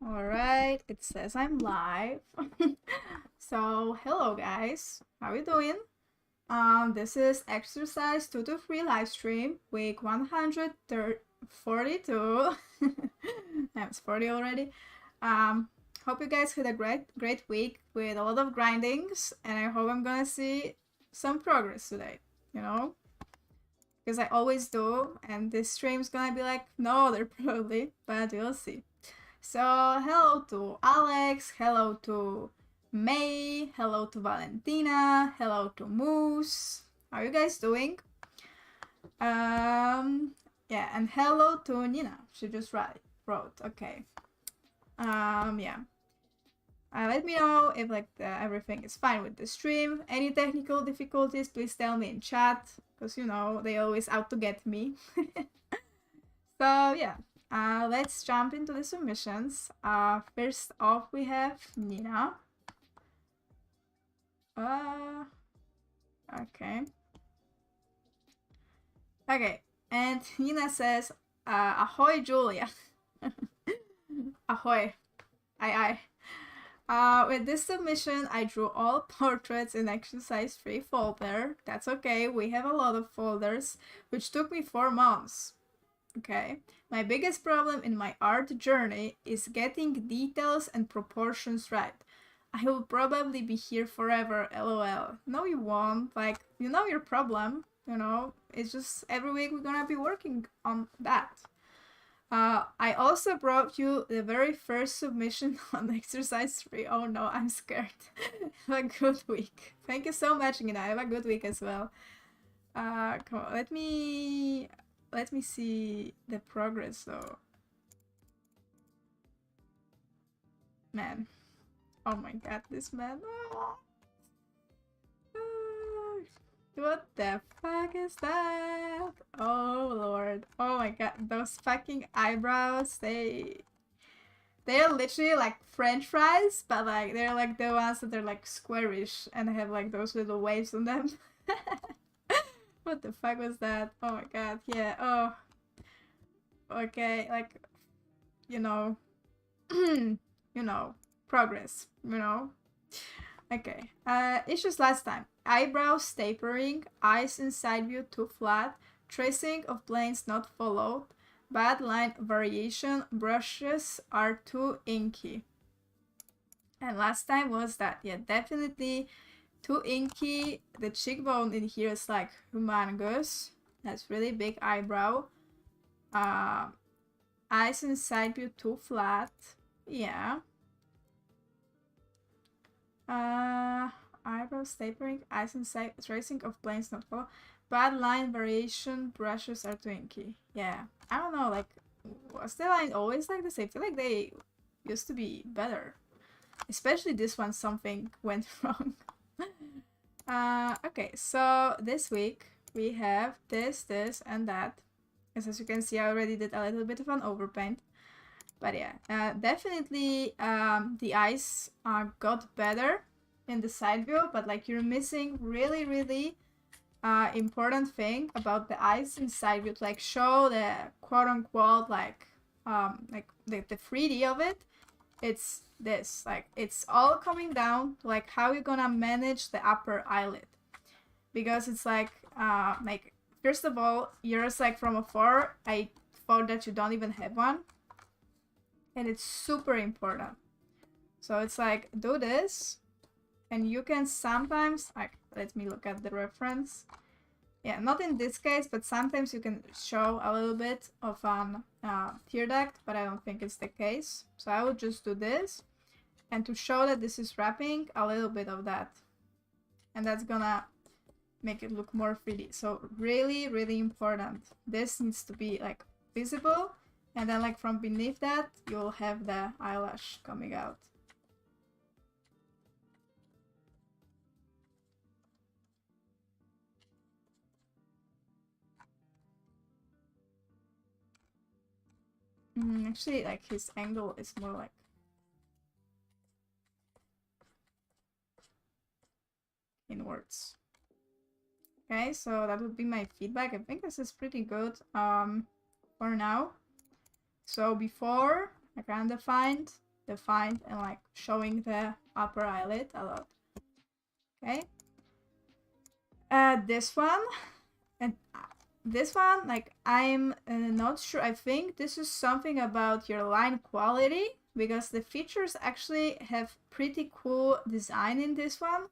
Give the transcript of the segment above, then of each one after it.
Alright, it says I'm live. So, hello guys, how you doing? This is exercise 2 to 3 live stream, week 142. It's 40 already. Hope you guys had a great week with a lot of grindings, and I hope I'm gonna see some progress today, you know? Because I always do, and this stream's gonna be like no other probably, but we'll see. So, hello to Alex, hello to May, hello to Valentina, hello to Moose. How are you guys doing? Yeah, and hello to Nina. She just wrote. Okay. Yeah. Let me know if everything is fine with the stream. Any technical difficulties, please tell me in chat, because you know they always out to get me. So yeah. Let's jump into the submissions. First off, we have Nina. Okay. Okay, and Nina says, ahoy, Julia. Ahoy. Aye. With this submission, I drew all portraits in exercise 3 folder. That's okay, we have a lot of folders, which took me 4 months. Okay, my biggest problem in my art journey is getting details and proportions right. I will probably be here forever, lol. No, you won't. Like, you know your problem, you know? It's just every week we're gonna be working on that. I also brought you the very first submission on exercise 3. Oh no, I'm scared. Have a good week. Thank you so much, Nina. Have a good week as well. Come on, let me see the progress though. Man. Oh my god, this man. Oh. What the fuck is that? Oh lord. Oh my god, those fucking eyebrows, they're literally like french fries, but like they're like the ones that are like squarish and have like those little waves on them. What the fuck was that? Oh my god, yeah, oh. Okay, like, you know, you know, progress, you know. Okay, issues last time. Eyebrows tapering, eyes and side view too flat, tracing of planes not followed, bad line variation, brushes are too inky. And last time was that, yeah, definitely too inky. The cheekbone in here is like humongous. That's really big eyebrow. Eyes and side view too flat. Yeah. Eyebrows tapering, eyes and side tracing of planes not follow. Bad line variation, brushes are too inky. Yeah. I don't know, like, was the line always like this? I feel like they used to be better. Especially this one, something went wrong. Okay, so this week we have this, and that. As you can see, I already did a little bit of an overpaint. But yeah, definitely the eyes got better in the side view, but like you're missing really important thing about the eyes in side view to like show the quote-unquote like the 3D of it. It's this, like it's all coming down to like how you're gonna manage the upper eyelid, because it's like first of all, yours like from afar, I thought that you don't even have one, and it's super important. So it's like, do this, and you can sometimes, like, let me look at the reference. Yeah, not in this case, but sometimes you can show a little bit of an tear duct, but I don't think it's the case. So I would just do this, and to show that this is wrapping, a little bit of that. And that's gonna make it look more 3D. So really important. This needs to be like visible, and then like from beneath that, you'll have the eyelash coming out. Actually, like his angle is more like inwards. Okay, so that would be my feedback. I think this is pretty good for now. So before, I kind of find defined and like showing the upper eyelid a lot. Okay. This one and this one, like I'm not sure. I think this is something about your line quality, because the features actually have pretty cool design in this one,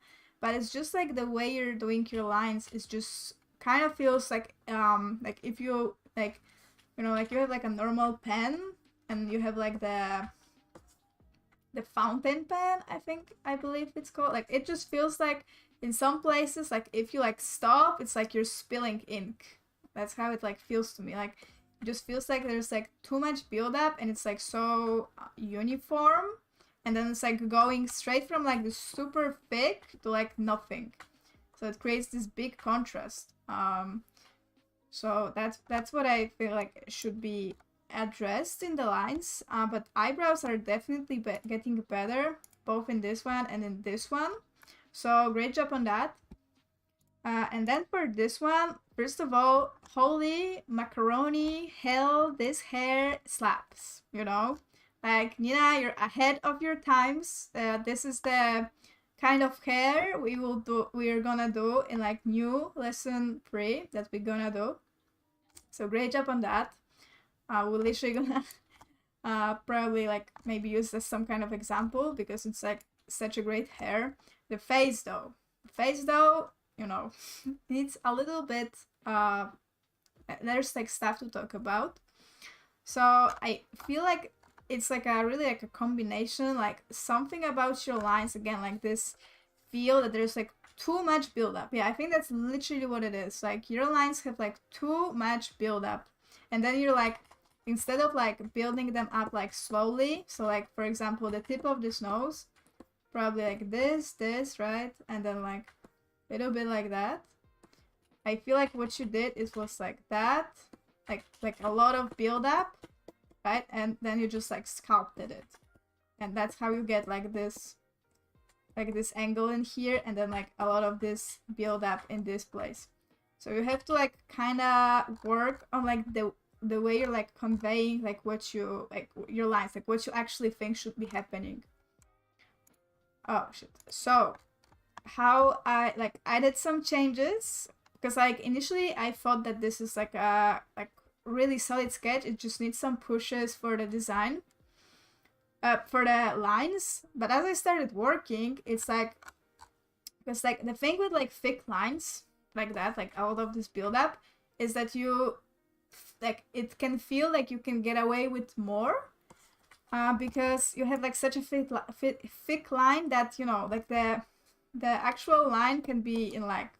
but it's just like the way you're doing your lines is just kind of feels like if you like, you know, like you have like a normal pen and you have like the fountain pen, I believe it's called. Like it just feels like in some places, like if you like stop, it's like you're spilling ink. That's how it like feels to me. Like it just feels like there's like too much buildup and it's like so uniform, and then it's like going straight from like the super thick to like nothing. So it creates this big contrast. So that's what I feel like should be addressed in the lines. But eyebrows are definitely getting better, both in this one and in this one. So great job on that. And then for this one, first of all, holy macaroni, hell, this hair slaps, you know? Like, Nina, you're ahead of your times. This is the kind of hair we're gonna do in like new lesson 3 that we're gonna do. So great job on that. We're literally gonna probably like maybe use this as some kind of example because it's like such a great hair. The face though, you know, needs a little bit, there's like stuff to talk about. So I feel like it's like a really like a combination, like something about your lines, again, like this feel that there's like too much buildup. Yeah, I think that's literally what it is. Like your lines have like too much buildup, and then you're like, instead of like building them up like slowly, so like for example the tip of this nose, probably like this, right, and then like a little bit like that. I feel like what you did was like that, like a lot of buildup, right, and then you just like sculpted it, and that's how you get like this angle in here, and then like a lot of this build up in this place. So you have to like kind of work on like the way you're like conveying like what you like, your lines, like what you actually think should be happening. Oh shit. So how I did some changes, because like initially I thought that this is like a really solid sketch. It just needs some pushes for the design, for the lines. But as I started working, it's like, because like the thing with like thick lines like that, like all of this build up, is that you like it can feel like you can get away with more, because you have like such a thick line that, you know, like the actual line can be in like,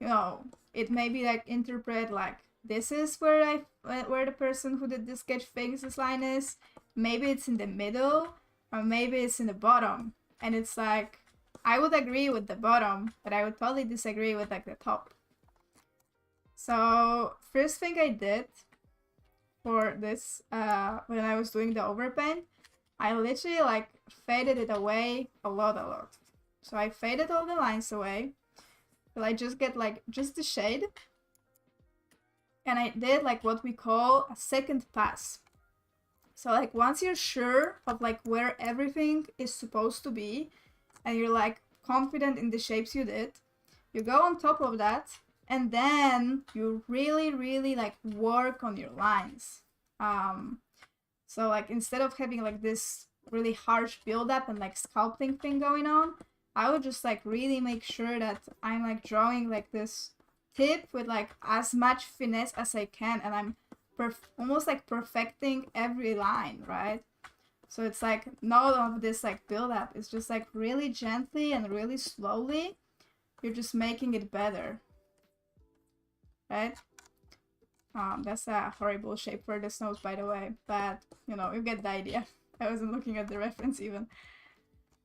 you know, it may be like interpret like this is where the person who did this sketch thinks this line is. Maybe it's in the middle, or maybe it's in the bottom, and it's like I would agree with the bottom, but I would totally disagree with like the top. So first thing I did for this, when I was doing the overpaint, I literally like faded it away a lot. So I faded all the lines away till I just get like just the shade, and I did like what we call a second pass. So like once you're sure of like where everything is supposed to be, and you're like confident in the shapes you did, you go on top of that, and then you really like work on your lines. So like instead of having like this really harsh build-up and like sculpting thing going on, I would just like really make sure that I'm like drawing like this tip with like as much finesse as I can, and I'm almost like perfecting every line, right? So it's like none of this like build up. It's just like really gently and really slowly. You're just making it better, right? That's a horrible shape for this nose, by the way, but you know, you get the idea. I wasn't looking at the reference even.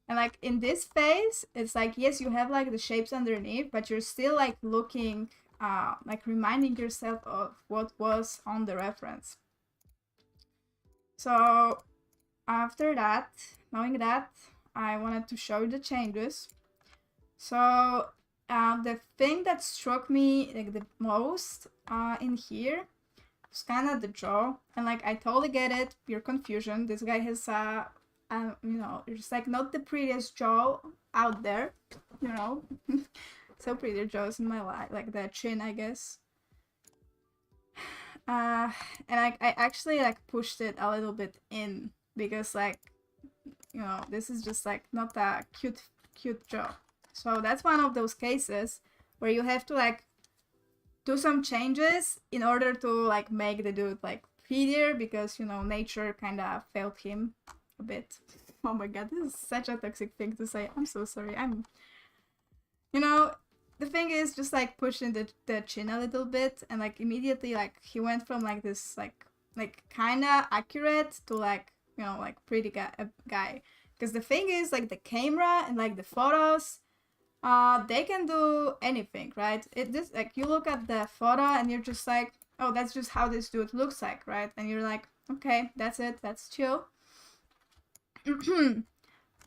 And like in this phase, it's like, yes, you have like the shapes underneath, but you're still like looking, like reminding yourself of what was on the reference. So after that, knowing that, I wanted to show you the changes. So the thing that struck me like the most in here was kind of the jaw, and like I totally get it, your confusion. This guy has a you know, it's like not the prettiest jaw out there, you know. So prettier jaws in my life, like the chin, I guess. And I actually like pushed it a little bit in because like, you know, this is just like not a cute jaw. So that's one of those cases where you have to like do some changes in order to like make the dude like prettier, because, you know, nature kind of failed him a bit. Oh my god, this is such a toxic thing to say. I'm so sorry. You know, the thing is just like pushing the chin a little bit, and like immediately like he went from like this like kind of accurate to like, you know, like pretty guy. Because the thing is like the camera and like the photos, they can do anything, right? It just like you look at the photo and you're just like, oh, that's just how this dude looks like, right? And you're like, okay, that's it, that's chill.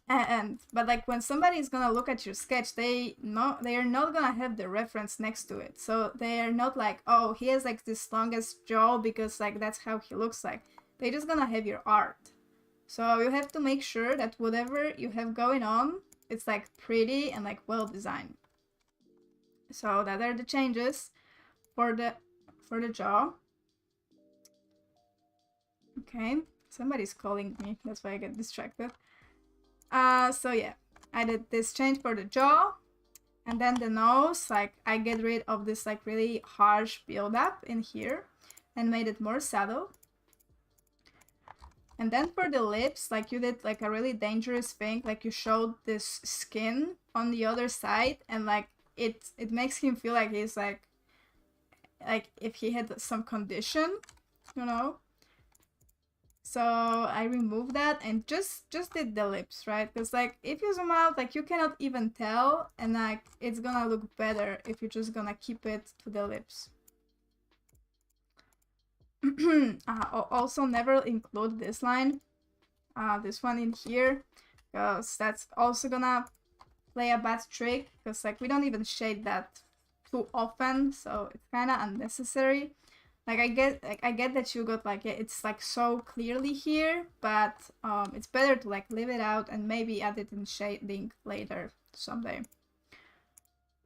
But like when somebody is gonna look at your sketch, they are not gonna have the reference next to it, so they are not like, oh, he has like this longest jaw because like that's how he looks like. They're just gonna have your art. So you have to make sure that whatever you have going on, it's like pretty and like well designed. So that are the changes for the jaw. Okay, somebody's calling me, that's why I get distracted. So yeah, I did this change for the jaw, and then the nose, like I get rid of this like really harsh build-up in here and made it more subtle. And then for the lips, like you did like a really dangerous thing, like you showed this skin on the other side, and like it makes him feel like he's like if he had some condition, you know. So I removed that and just did the lips, right? Because like if you zoom out, like you cannot even tell, and like it's gonna look better if you're just gonna keep it to the lips. Also never include this line, this one in here, because that's also gonna play a bad trick, because like we don't even shade that too often, so it's kind of unnecessary. Like I get that you got like it's like so clearly here, but it's better to like leave it out and maybe add it in shading later someday.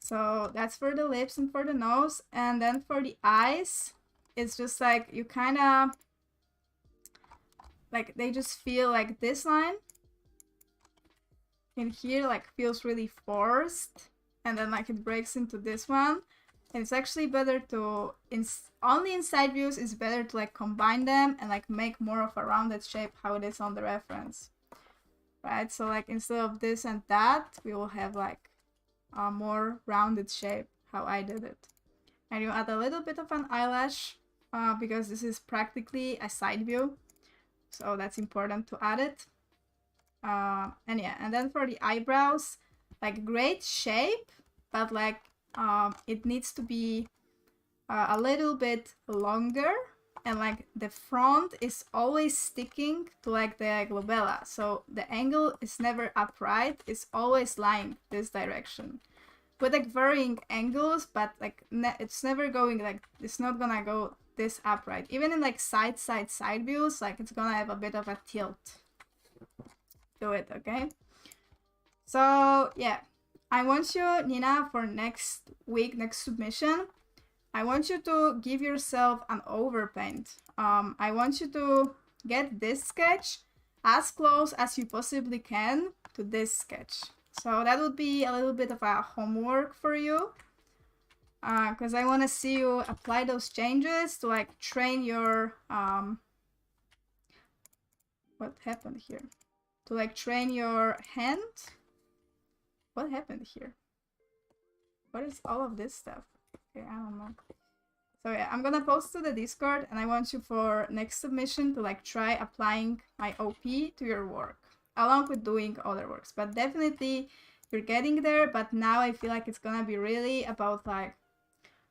So that's for the lips and for the nose. And then for the eyes, it's just like you kind of like they just feel like this line in here like feels really forced, and then like it breaks into this one. And it's actually better to, on the inside views, it's better to like combine them and like make more of a rounded shape how it is on the reference, right? So like instead of this and that, we will have like a more rounded shape how I did it. And you add a little bit of an eyelash because this is practically a side view, so that's important to add it. And yeah, and then for the eyebrows, like great shape, but like it needs to be a little bit longer, and like the front is always sticking to like the glabella, so the angle is never upright, it's always lying this direction with like varying angles, but like it's never going like, it's not gonna go this upright. Even in like side views, like it's gonna have a bit of a tilt to it, okay? So yeah, I want you, Nina, for next week, next submission, I want you to give yourself an overpaint. I want you to get this sketch as close as you possibly can to this sketch. So that would be a little bit of a homework for you, because I want to see you apply those changes to like train your, what happened here? To like train your hand. What happened here? What is all of this stuff? Okay, I don't know. So yeah, I'm gonna post to the Discord, and I want you for next submission to like try applying my OP to your work, along with doing other works. But definitely you're getting there, but now I feel like it's gonna be really about like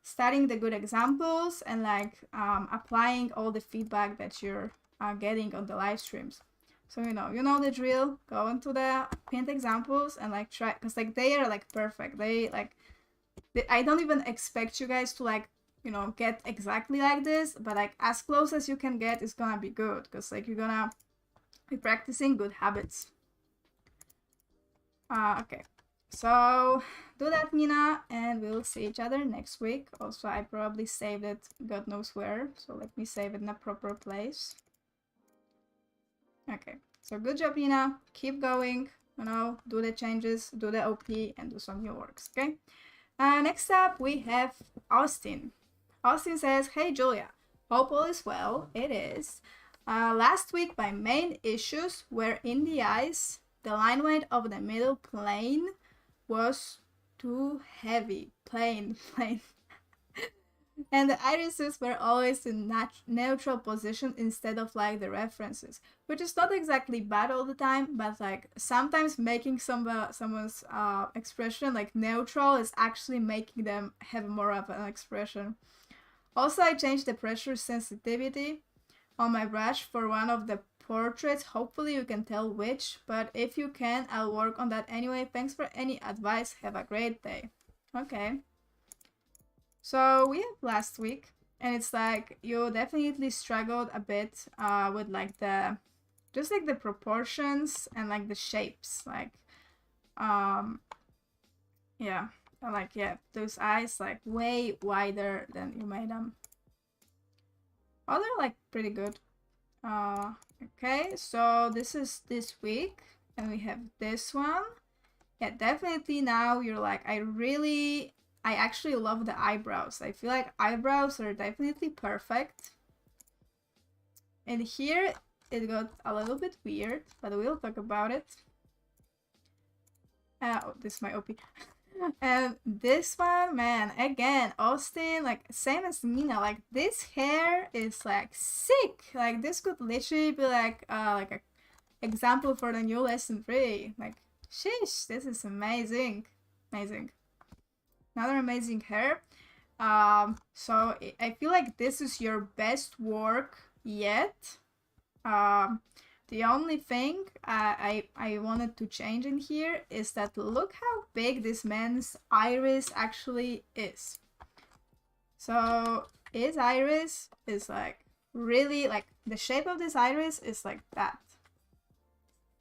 studying the good examples and like applying all the feedback that you're getting on the live streams. So you know the drill. Go into the pinned examples and like try, because like they are like perfect. I don't even expect you guys to like, you know, get exactly like this, but like as close as you can get is gonna be good, because like you're gonna We're practicing good habits. Okay, so do that, Mina, and we'll see each other next week. Also, I probably saved it God knows where, so let me save it in a proper place. Okay, so good job, Mina. Keep going, you know, do the changes, do the OP, and do some new works, okay? Next up, we have Austin. Austin says, hey, Julia, hope all is well. It is. Last week, my main issues were in the eyes. The line weight of the middle plane was too heavy. Plain. And the irises were always in neutral position instead of like the references, which is not exactly bad all the time, but like sometimes making someone's expression like neutral is actually making them have more of an expression. Also, I changed the pressure sensitivity on my brush for one of the portraits. Hopefully you can tell which, but if you can, I'll work on that anyway. Thanks for any advice. Have a great day. Okay. So we have last week, and it's like you definitely struggled a bit with like the just like the proportions and like the shapes, like yeah, like yeah, those eyes like way wider than you made them. Oh, they're like pretty good. Okay, so this is this week, and we have this one. Yeah, definitely now you're like, I actually love the eyebrows. I feel like eyebrows are definitely perfect. And here it got a little bit weird, but we'll talk about it. Oh, this is my OP. And this one, man, again, Austin, like same as Mina, like this hair is like sick. Like this could literally be like a example for the new lesson 3. Like, sheesh, this is amazing. Amazing. Another amazing hair. So I feel like this is your best work yet. The only thing I wanted to change in here is that look how big this man's iris actually is. So his iris is like really like the shape of this iris is like that.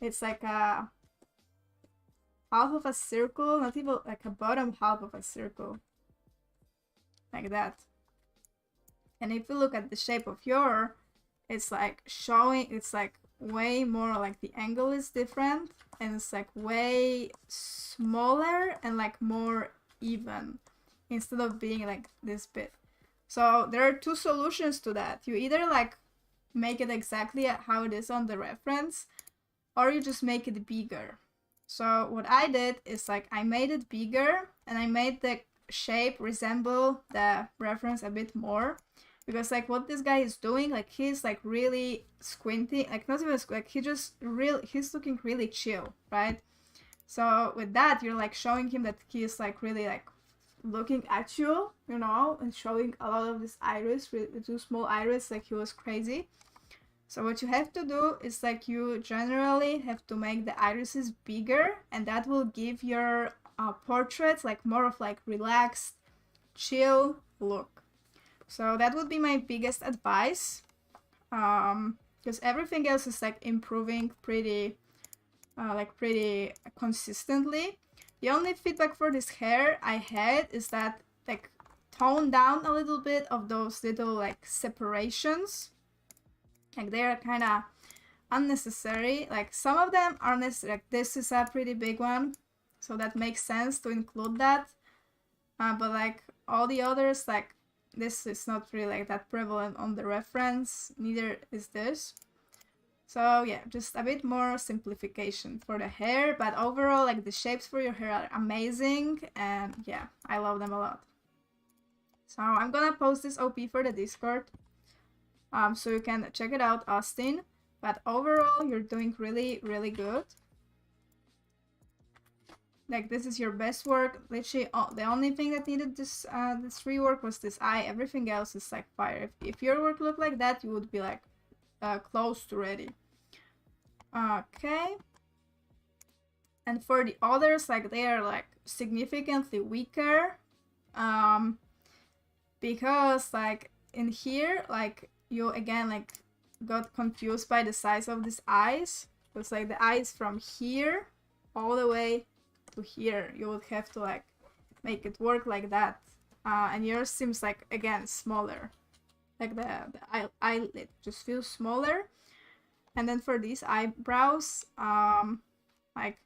It's like a half of a circle, not even like a bottom half of a circle. Like that. And if you look at the shape of your, it's like showing, it's like way more like the angle is different and it's like way smaller and like more even instead of being like this bit. So there are two solutions to that. You either like make it exactly how it is on the reference, or you just make it bigger. So what I did is like I made it bigger and I made the shape resemble the reference a bit more, because like what this guy is doing, like he's like really squinting, like not even like he's looking really chill, right? So with that you're like showing him that he's like really like looking at you, you know, and showing a lot of this iris, with two small iris, like he was crazy. So what you have to do is like you generally have to make the irises bigger, and that will give your portraits like more of like relaxed, chill look. So that would be my biggest advice, because everything else is like improving pretty consistently. The only feedback for this hair I had is that like tone down a little bit of those little like separations. Like they're kind of unnecessary. Like some of them are necessary. Like this is a pretty big one, so that makes sense to include that. But like all the others, like this is not really like that prevalent on the reference. Neither is this. So yeah, just a bit more simplification for the hair. But overall, like the shapes for your hair are amazing, and yeah, I love them a lot. So I'm gonna post this OP for the Discord. So you can check it out, Austin. But overall, you're doing really, really good. Like this is your best work. Literally, the only thing that needed this rework was this eye. Everything else is like fire. If your work looked like that, you would be like close to ready. Okay. And for the others, like they are like significantly weaker, because like in here, like you again like got confused by the size of these eyes. It's like the eyes from here all the way to here. You would have to like make it work like that. And yours seems like, again, smaller. Like the eyelid just feels smaller. And then for these eyebrows, like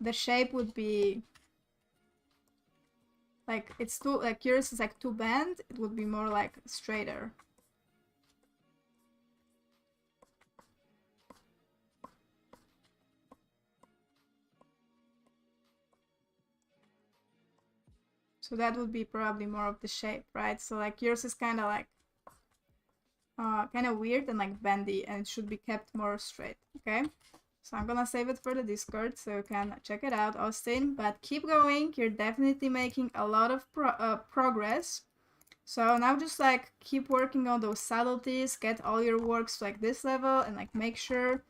the shape would be like, it's too, like yours is like too bent, it would be more like straighter. So that would be probably more of the shape, right? So like yours is kind of like weird and like bendy, and it should be kept more straight. Okay, so I'm gonna save it for the Discord so you can check it out, Austin. But keep going, you're definitely making a lot of progress. So now just like keep working on those subtleties, get all your works to like this level, and like make sure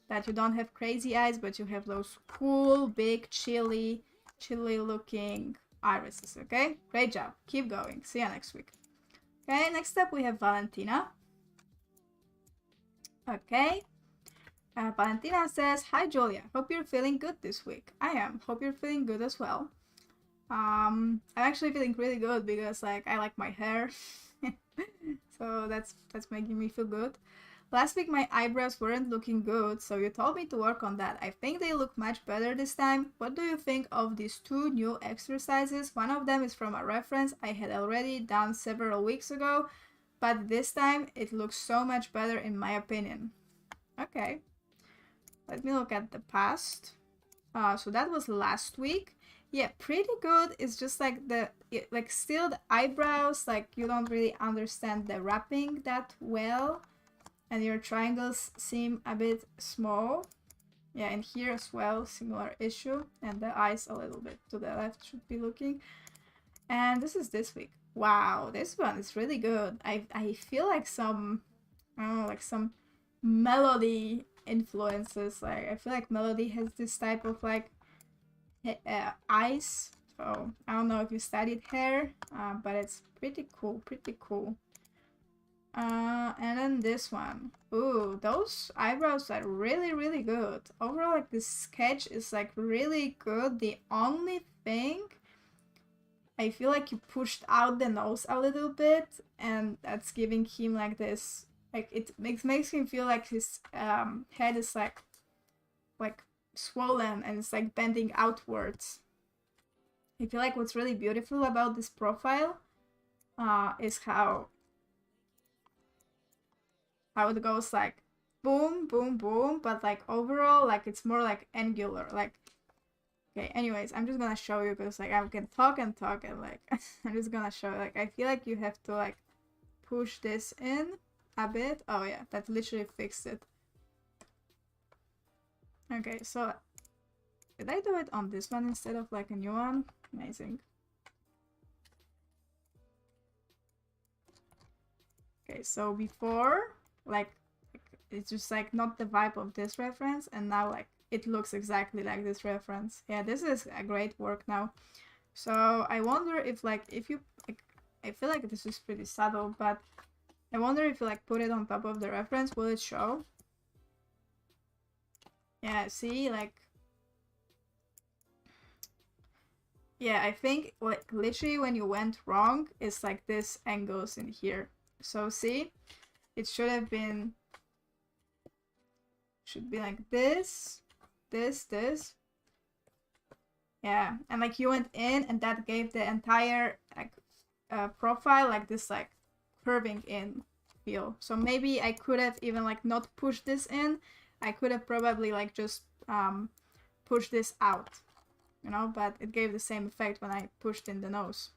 that you don't have crazy eyes, but you have those cool, big, chilly looking irises. Okay, great job, keep going, see you next week. Okay, next up we have Valentina. Okay, Valentina says, hi Julia, hope you're feeling good this week. I am, hope you're feeling good as well. I'm actually feeling really good because like I like my hair. So that's making me feel good. Last week my eyebrows weren't looking good, so you told me to work on that. I think they look much better this time. What do you think of these 2 new exercises? One of them is from a reference I had already done several weeks ago, but this time it looks so much better in my opinion. Okay, let me look at the past. So that was last week. Yeah, pretty good. It's just like still the eyebrows, like you don't really understand the wrapping that well, and your triangles seem a bit small. Yeah, and here as well, similar issue, and the eyes a little bit to the left should be looking. And this is this week. Wow, this one is really good. I feel like some, I don't know, like some melody influences. Like I feel like melody has this type of like eyes. So I don't know if you studied hair, but it's pretty cool, pretty cool. And then this one. Ooh, those eyebrows are really, really good. Overall, like this sketch is like really good. The only thing, I feel like you pushed out the nose a little bit, and that's giving him like this, like it makes him feel like his head is like swollen and it's like bending outwards. I feel like what's really beautiful about this profile is how it goes like boom, boom, boom, but like overall, like it's more like angular. Like, okay, anyways, I'm just gonna show you because like I can talk and talk and like I'm just gonna show you. Like I feel like you have to like push this in a bit. Oh yeah, that literally fixed it. Okay, so did I do it on this one instead of like a new one? Amazing. Okay, so before, like it's just like not the vibe of this reference, and now like it looks exactly like this reference. Yeah, this is a great work now. So I wonder if like if you like, I feel like this is pretty subtle, but I wonder if you like put it on top of the reference, will it show? Yeah, see, like, yeah, I think like literally when you went wrong, it's like this angles in here. So see, it should be like this, this. Yeah, and like you went in and that gave the entire like profile like this like curving in feel. So maybe I could have even like not pushed this in. I could have probably like just pushed this out, you know, but it gave the same effect when I pushed in the nose.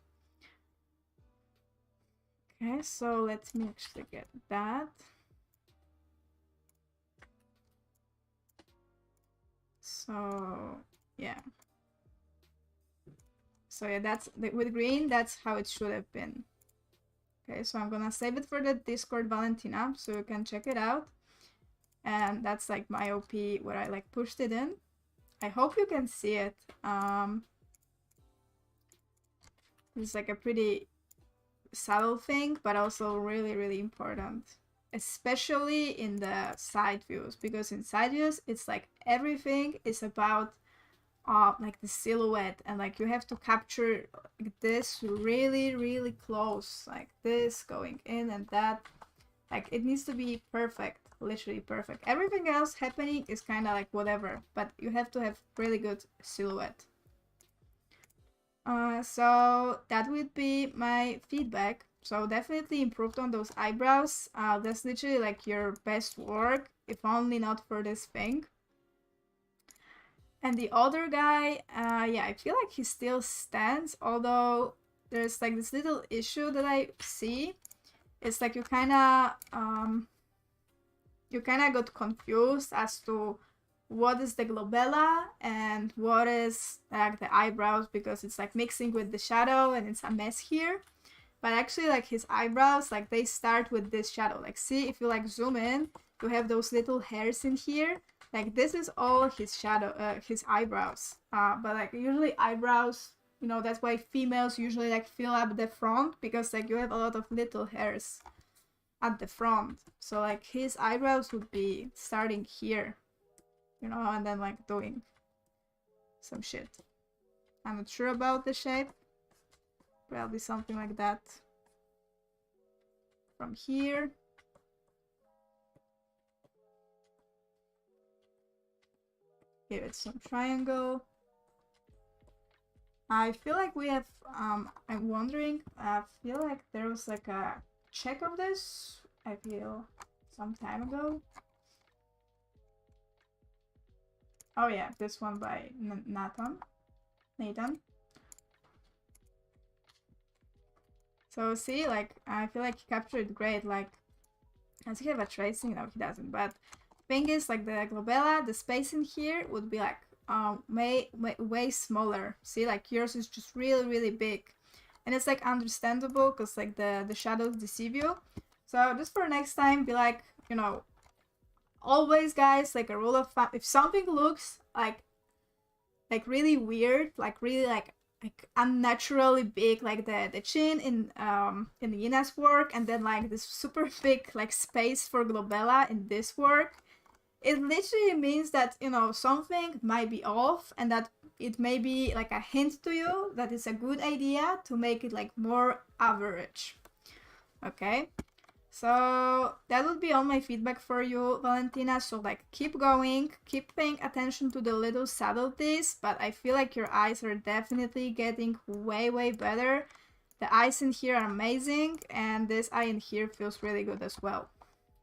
Okay, so let me actually get that. So yeah. So yeah, that's with green, that's how it should have been. Okay, so I'm gonna save it for the Discord, Valentina, so you can check it out. And that's like my OP where I like pushed it in. I hope you can see it. It's like a pretty subtle thing, but also really, really important. especially in the side views, because in side views it's like everything is about like the silhouette, and like you have to capture like this really really close, like this going in and that, like it needs to be perfect, literally perfect. Everything else happening is kind of like whatever, but you have to have really good silhouette. So that would be my feedback. So definitely improved on those eyebrows. That's literally like your best work, if only not for this thing. And the other guy, yeah, I feel like he still stands, although there's like this little issue that I see. It's like you kind of got confused as to what is the glabella and what is like the eyebrows, because it's like mixing with the shadow and it's a mess here. But actually, like his eyebrows, like they start with this shadow. Like see, if you like zoom in, you have those little hairs in here. Like this is all his shadow, his eyebrows. But like usually eyebrows, you know, that's why females usually like fill up the front, because like you have a lot of little hairs at the front. So like his eyebrows would be starting here, you know, and then like doing some shit. I'm not sure about the shape. Probably something like that. From here. Give it some triangle. I feel like we have, I'm wondering, I feel like there was like a check of this, I feel, some time ago. Oh yeah, this one by Nathan. So see, like, I feel like he captured great, like, does he have a tracing? No, he doesn't, but thing is, like, the glabella, the space in here would be, like, way smaller. See, like, yours is just really, really big. And it's, like, understandable, because, like, the shadows deceive you. So, just for next time, be like, you know, always, guys, like, a rule of thumb, if something looks, like really weird, like, really, like unnaturally big, like the chin in Yina's work, and then like this super big like space for glabella in this work, it literally means that, you know, something might be off, and that it may be like a hint to you that it's a good idea to make it like more average. Okay, so that would be all my feedback for you, Valentina. So like keep going, keep paying attention to the little subtleties, but I feel like your eyes are definitely getting way better. The eyes in here are amazing, and this eye in here feels really good as well.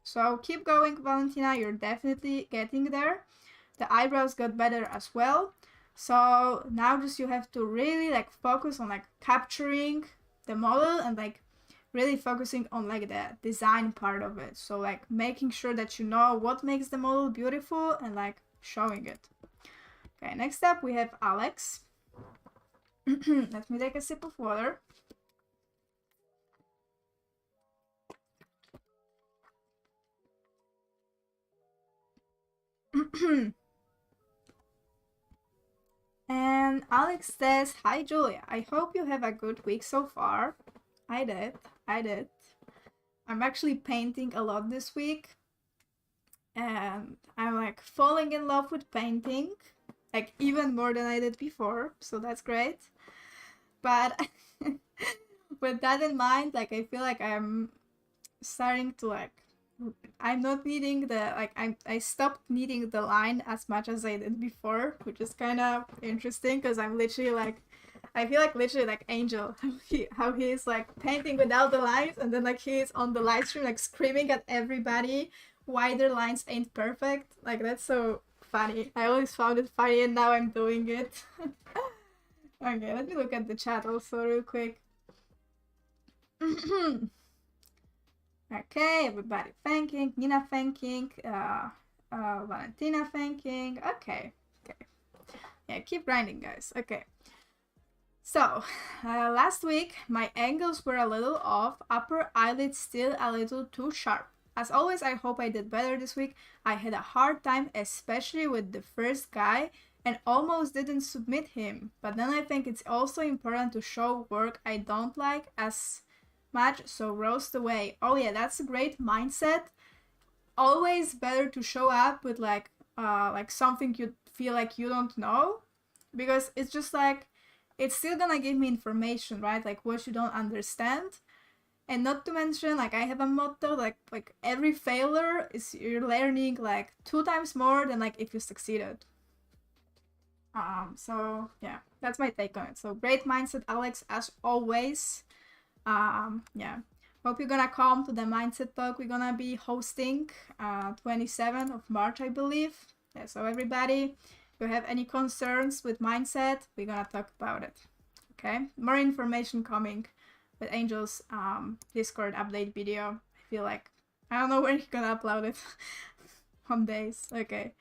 So keep going, Valentina, you're definitely getting there. The eyebrows got better as well. So now just you have to really like focus on like capturing the model and like really focusing on like the design part of it. So like making sure that you know what makes the model beautiful and like showing it. Okay, next up we have Alex. Let me take a sip of water. And Alex says, "Hi Julia, I hope you have a good week so far." I did. I'm actually painting a lot this week, and I'm like falling in love with painting, like even more than I did before, so that's great. But with that in mind, like I feel like I'm starting to like, I'm not needing the like I stopped needing the line as much as I did before, which is kind of interesting because I'm literally like, I feel like literally like Angel, how he's like painting without the lines, and then like he's on the live stream like screaming at everybody why their lines ain't perfect. Like that's so funny. I always found it funny, and now I'm doing it. Okay, let me look at the chat also real quick. Okay, everybody thanking, Nina thanking, Valentina thanking. Okay. Yeah, keep grinding, guys. Okay. So, last week, my angles were a little off, upper eyelid still a little too sharp. As always, I hope I did better this week. I had a hard time, especially with the first guy, and almost didn't submit him. But then I think it's also important to show work I don't like as much, so roast away. Oh yeah, that's a great mindset. always better to show up with like something you feel like you don't know, because it's just like, it's still gonna give me information, right? Like what you don't understand. And not to mention, like, I have a motto, like every failure is you're learning like 2 times more than like if you succeeded. So yeah, that's my take on it. So great mindset, Alex, as always. Yeah, hope you're gonna come to the mindset talk we're gonna be hosting 27th of March, I believe. Yeah, so everybody, if you have any concerns with mindset, we're gonna talk about it. Okay, more information coming with Angel's Discord update video. I feel like I don't know where you're gonna upload it on days. Okay,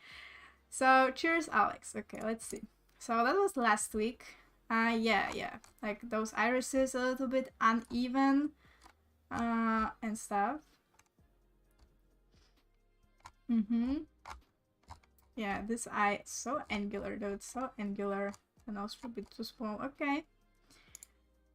so cheers, Alex. Okay, let's see. So that was last week. Yeah, like those irises a little bit uneven and stuff. Yeah, this eye is so angular, dude, so angular. The nose a bit too small. Okay.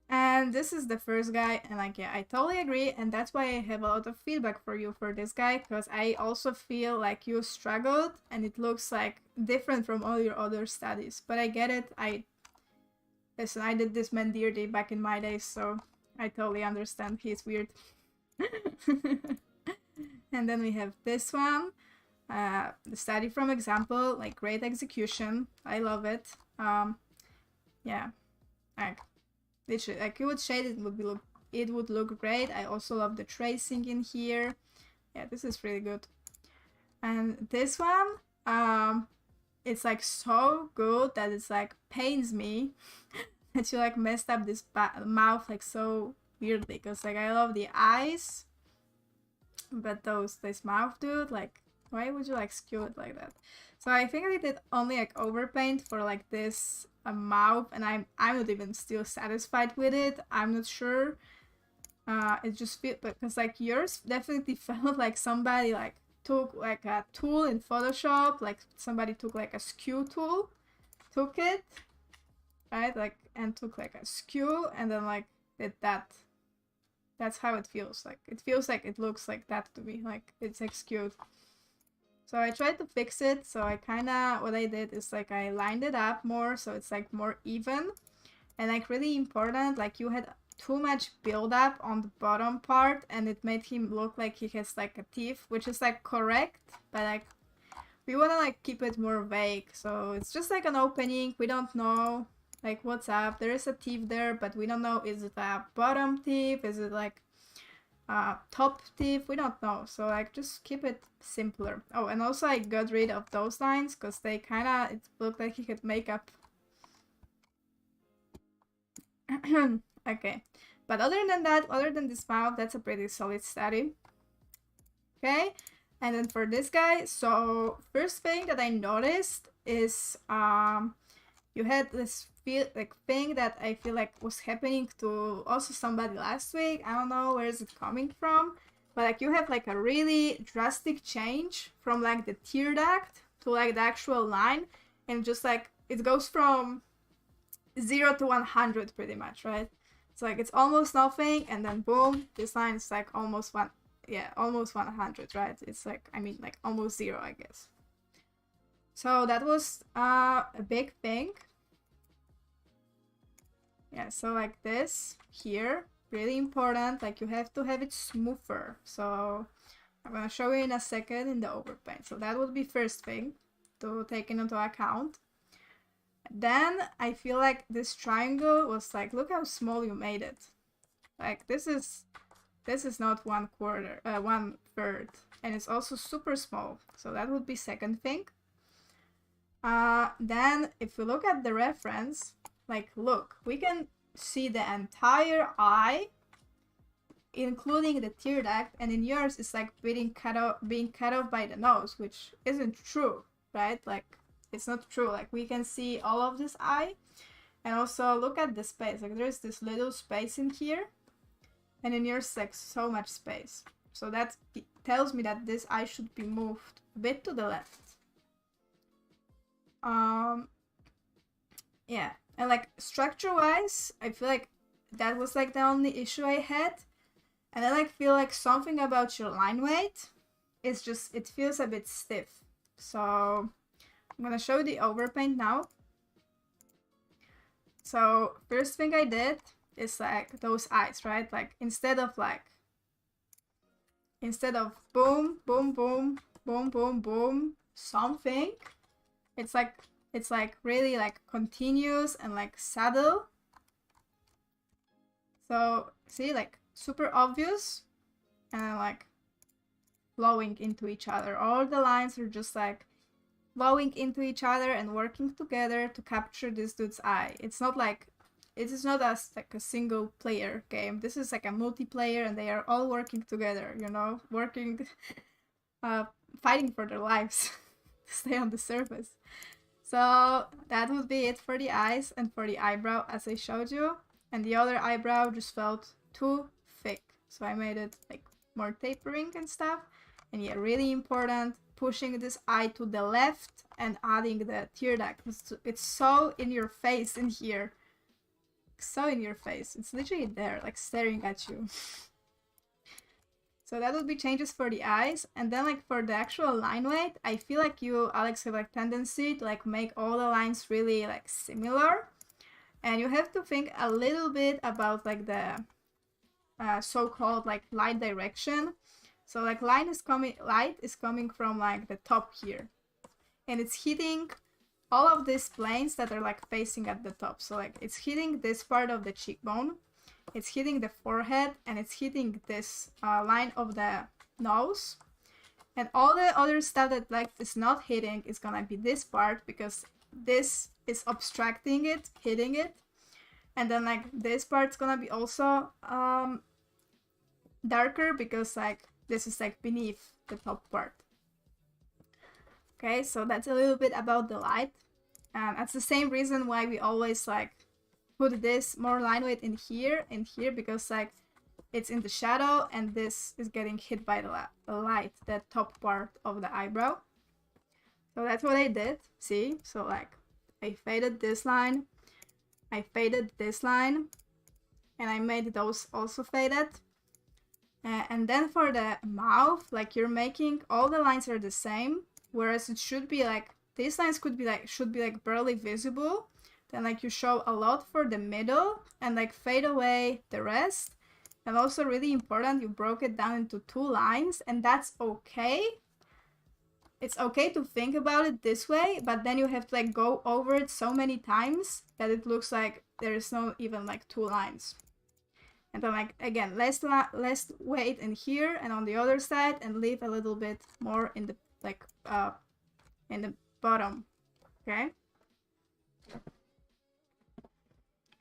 And this is the first guy, and like, yeah, I totally agree, and that's why I have a lot of feedback for you for this guy, because I also feel like you struggled, and it looks like different from all your other studies. But I get it. Listen, I did this Mandir Day back in my days, so I totally understand. He's weird. And then we have this one, the study from example, like great execution. I love it. Yeah, like literally, like you would shade it, it would look great. I also love the tracing in here. Yeah, this is really good. And this one, it's like so good that it's like pains me that you like messed up this mouth like so weirdly, because like I love the eyes, but this mouth, dude, like why would you like skew it like that? So I think I did only like overpaint for like this mouth, and I'm not even still satisfied with it. I'm not sure. It just feels, because like yours definitely felt like somebody like took like a tool in Photoshop, like somebody took like a skew tool, took it, right, like, and took like a skew and then like did that. That's how it feels like. It feels like it looks like that to me, like it's like skewed. So I tried to fix it. So I what I did is like I lined it up more so it's like more even, and like really important, like you had too much buildup on the bottom part and it made him look like he has like a teeth, which is like correct, but like we want to like keep it more vague. So it's just like an opening. We don't know like what's up. There is a teeth there, but we don't know, is it a bottom teeth, is it like top teeth, we don't know. So like just keep it simpler. Oh, and also I got rid of those lines because they it looked like he had makeup. Okay, but other than that, other than this mouth, that's a pretty solid study. Okay, and then for this guy, so first thing that I noticed is you had this thing that I feel like was happening to also somebody last week. I don't know where is it coming from, but like you have like a really drastic change from like the tear duct to like the actual line, and just like it goes from 0 to 100 pretty much, right? It's like it's almost nothing, and then boom, this line is like almost 100, right? It's like, I mean, like almost 0, I guess. So that was a big thing. Yeah, so like this here, really important, like you have to have it smoother. So I'm gonna show you in a second in the overpaint. So that would be first thing to take into account. Then I feel like this triangle was like, look how small you made it. Like this is not 1/3, and it's also super small. So that would be second thing. Then if we look at the reference, like look, we can see the entire eye, including the tear duct, and in yours it's like being cut off by the nose, which isn't true, right? Like it's not true. Like we can see all of this eye, and also look at the space. Like there's this little space in here, and in yours like so much space. So that tells me that this eye should be moved a bit to the left. Yeah, and like structure wise, I feel like that was like the only issue I had. And then I feel like something about your line weight, it's just, it feels a bit stiff. So I'm gonna show the overpaint now. So first thing I did is like those eyes, right? Like instead of boom, boom, boom, boom, boom, boom, something, it's like really like continuous and like subtle. So see, like super obvious and like flowing into each other. All the lines are just like flowing into each other and working together to capture this dude's eye. It's not like, it is not as like a single player game. This is like a multiplayer and they are all working together, you know, working, fighting for their lives to stay on the surface. So that would be it for the eyes and for the eyebrow as I showed you. And the other eyebrow just felt too thick. So I made it like more tapering and stuff. And yeah, really important, pushing this eye to the left and adding the tear duct. It's so in your face in here. So in your face. It's literally there, like staring at you. So that would be changes for the eyes. And then like for the actual line weight, I feel like you, Alex, have like tendency to like make all the lines really like similar. And you have to think a little bit about like the so-called like light direction. So like light is coming from like the top here. And it's hitting all of these planes that are like facing at the top. So like it's hitting this part of the cheekbone. It's hitting the forehead and it's hitting this line of the nose. And all the other stuff that like is not hitting is gonna be this part because this is obstructing it, hitting it. And then like this part's gonna be also darker because like this is like beneath the top part. Okay, so that's a little bit about the light. And that's the same reason why we always like put this more line weight in here and here, because like it's in the shadow and this is getting hit by the light, the top part of the eyebrow. So that's what I did, see? So like I faded this line, I faded this line, and I made those also faded. And then for the mouth, like you're making all the lines are the same, whereas it should be like, these lines should be like barely visible. Then like you show a lot for the middle and like fade away the rest. And also really important, you broke it down into 2 lines, and that's okay. It's okay to think about it this way, but then you have to like go over it so many times that it looks like there is no even like 2 lines. And then like again, less weight in here and on the other side, and leave a little bit more in the like in the bottom. Okay.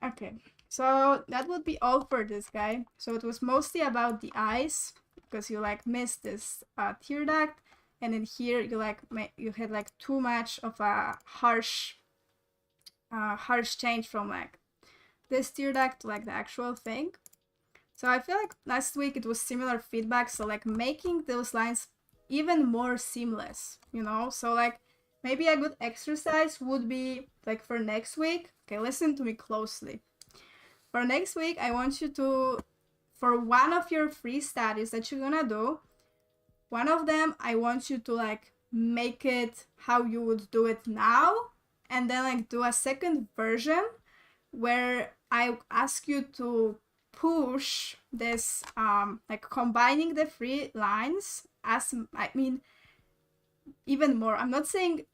Okay, so that would be all for this guy. So it was mostly about the eyes, because you like missed this tear duct, and then here you like you had like too much of a harsh change from like this tear duct to like the actual thing. So I feel like last week it was similar feedback, so like making those lines even more seamless, you know? So like maybe a good exercise would be like for next week. Okay, listen to me closely. For next week, I want you to, for one of your free studies that you're gonna do, one of them, I want you to like make it how you would do it now, and then like do a second version where I ask you to push this like combining the 3 lines, as I mean even more. I'm not saying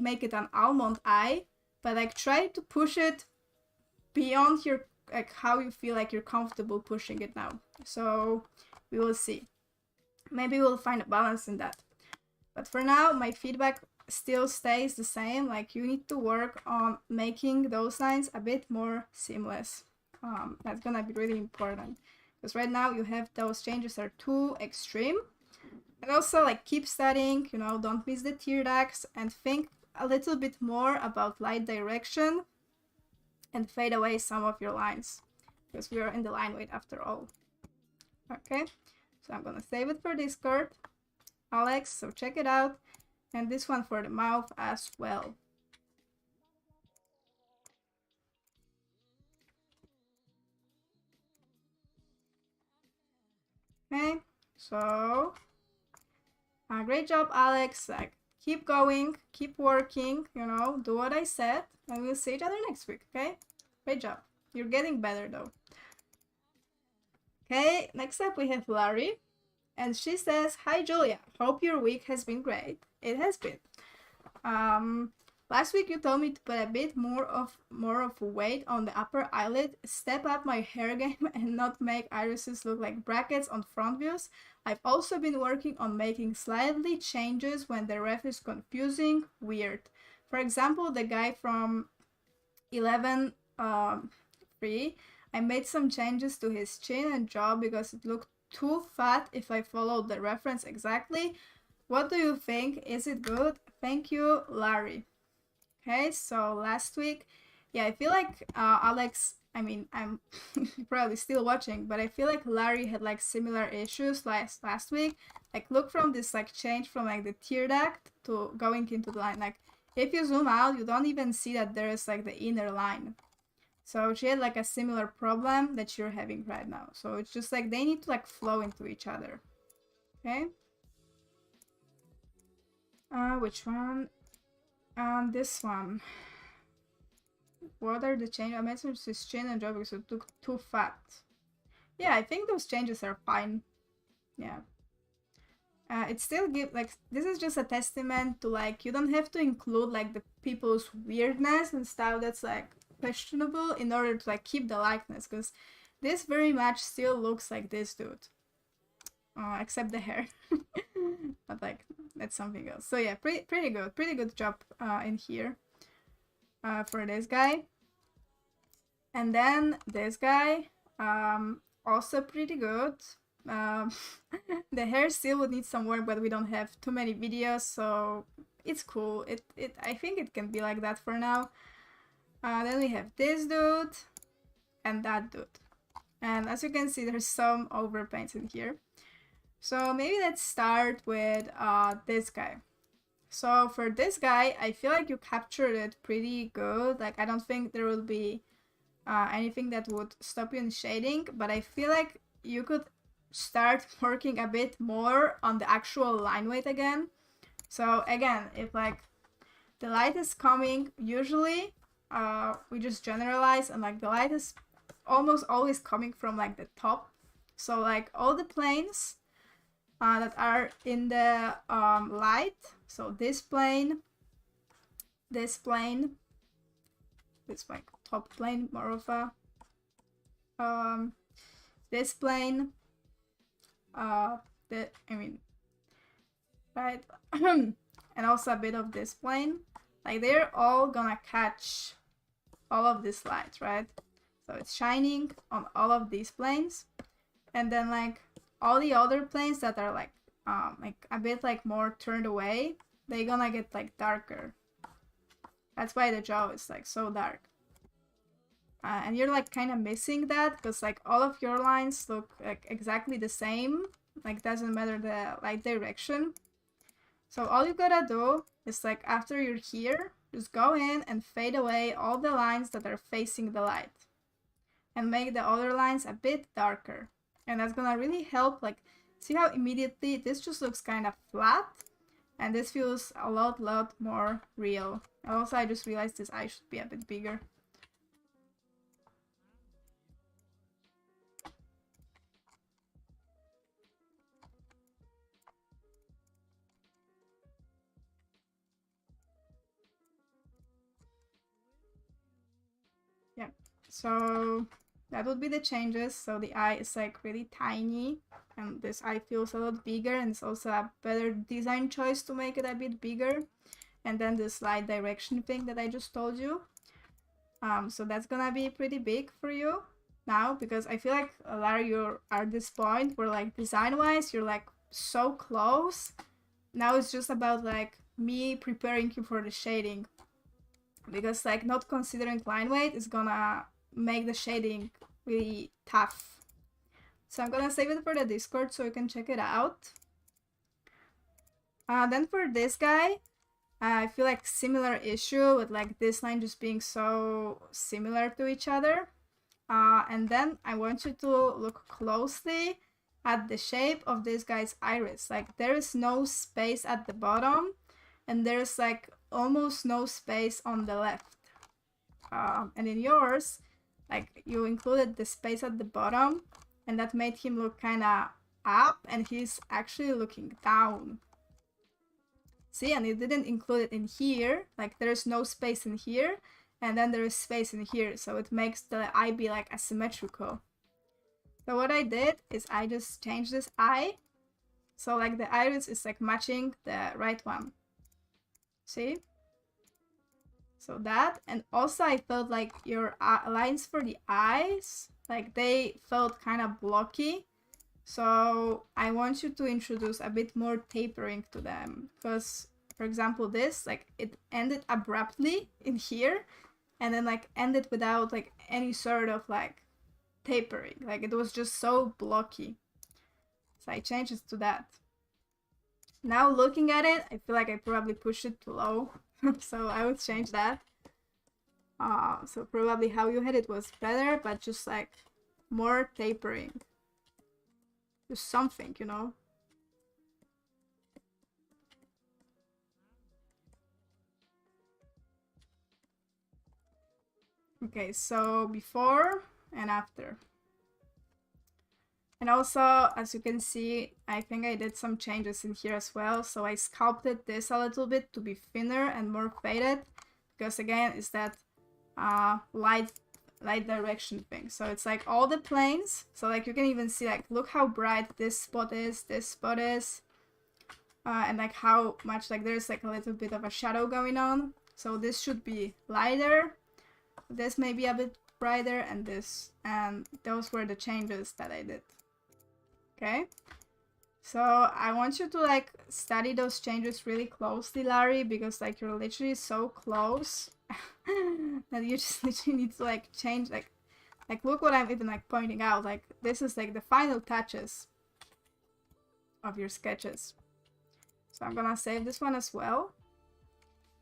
make it an almond eye, but like try to push it beyond your like how you feel like you're comfortable pushing it now. So we will see. Maybe we'll find a balance in that. But for now, my feedback still stays the same. Like you need to work on making those lines a bit more seamless. That's gonna be really important, because right now you have those changes are too extreme. And also like keep studying, you know, don't miss the tear ducts, and think a little bit more about light direction and fade away some of your lines, because we are in the line weight after all. Okay, so I'm gonna save it for Discord, Alex, so check it out, and this one for the mouth as well. Okay, so Great job, Alex. Like, keep going, keep working, you know, do what I said, and we'll see each other next week, okay? Great job. You're getting better though. Okay, next up we have Larry, and she says, "Hi Julia, hope your week has been great." It has been. Last week you told me to put a bit more of weight on the upper eyelid, step up my hair game, and not make irises look like brackets on front views. I've also been working on making slightly changes when the ref is confusing, weird. For example, the guy from 11 3, I made some changes to his chin and jaw because it looked too fat if I followed the reference exactly. What do you think? Is it good? Thank you, Larry. Okay, so last week, yeah, I feel like Alex, I mean, I'm probably still watching, but I feel like Larry had like similar issues last week. Like, look from this like change from like the tear duct to going into the line. Like, if you zoom out, you don't even see that there is like the inner line. So she had like a similar problem that you're having right now. So it's just like they need to like flow into each other. Okay. Which one? This one. What are the changes? I mentioned his chin and jaw because it looked too fat. Yeah, I think those changes are fine. Yeah. It still gives like, this is just a testament to like, you don't have to include like the people's weirdness and stuff that's like questionable in order to like keep the likeness, because this very much still looks like this dude. Except the hair. But like, that's something else. So yeah, pretty good job in here for this guy. And then this guy, also pretty good. The hair still would need some work, but we don't have too many videos, so it's cool. I think it can be like that for now. Then we have this dude and that dude. And as you can see, there's some overpaints in here. So maybe let's start with this guy. So for this guy, I feel like you captured it pretty good. Like, I don't think there will be anything that would stop you in shading, but I feel like you could start working a bit more on the actual line weight again. So again, if like the light is coming, usually we just generalize, and like the light is almost always coming from like the top. So like all the planes that are in the light, so this plane, this plane, this like top plane, more of a this plane, right, and also a bit of this plane, like they're all gonna catch all of this light, right? So it's shining on all of these planes, and then like all the other planes that are like a bit like more turned away, they're gonna get like darker. That's why the jaw is like so dark. And you're like kind of missing that because like all of your lines look like exactly the same. Like, doesn't matter the light direction. So all you gotta do is like after you're here, just go in and fade away all the lines that are facing the light and make the other lines a bit darker. And that's gonna really help. Like, see how immediately this just looks kind of flat, and this feels a lot more real. And also, I just realized this eye should be a bit bigger. Yeah, so that would be the changes. So the eye is like really tiny, and this eye feels a lot bigger, and it's also a better design choice to make it a bit bigger. And then the slide direction thing that I just told you. So that's gonna be pretty big for you now, because I feel like, Larry, you're at this point where like design-wise, you're like so close. Now it's just about like me preparing you for the shading, because like not considering line weight is gonna make the shading really tough. So I'm gonna save it for the Discord so you can check it out. Then for this guy, I feel like similar issue with like this line just being so similar to each other. And then I want you to look closely at the shape of this guy's iris. Like there is no space at the bottom, and there's like almost no space on the left. And in yours, like you included the space at the bottom, and that made him look kind of up, and he's actually looking down. See, and you didn't include it in here, like there's no space in here, and then there is space in here, so it makes the eye be like asymmetrical. So what I did is I just changed this eye, so like the iris is like matching the right one. See? So that, and also I felt like your lines for the eyes, like they felt kind of blocky. So I want you to introduce a bit more tapering to them, because for example this, like it ended abruptly in here and then like ended without like any sort of like tapering, like it was just so blocky. So I changed it to that. Now looking at it, I feel like I probably pushed it too low. So I would change that. So probably how you had it was better, but just like more tapering. Just something, you know? Okay, so before and after. And also, as you can see, I think I did some changes in here as well. So I sculpted this a little bit to be thinner and more faded, because again, it's that light direction thing. So it's like all the planes. So like you can even see, like, look how bright this spot is, and like how much like there's like a little bit of a shadow going on. So this should be lighter. This may be a bit brighter, and this, and those were the changes that I did. Okay, so I want you to like study those changes really closely, Larry, because like you're literally so close that you just literally need to like change, like look what I'm even like pointing out, like this is like the final touches of your sketches. So I'm gonna save this one as well,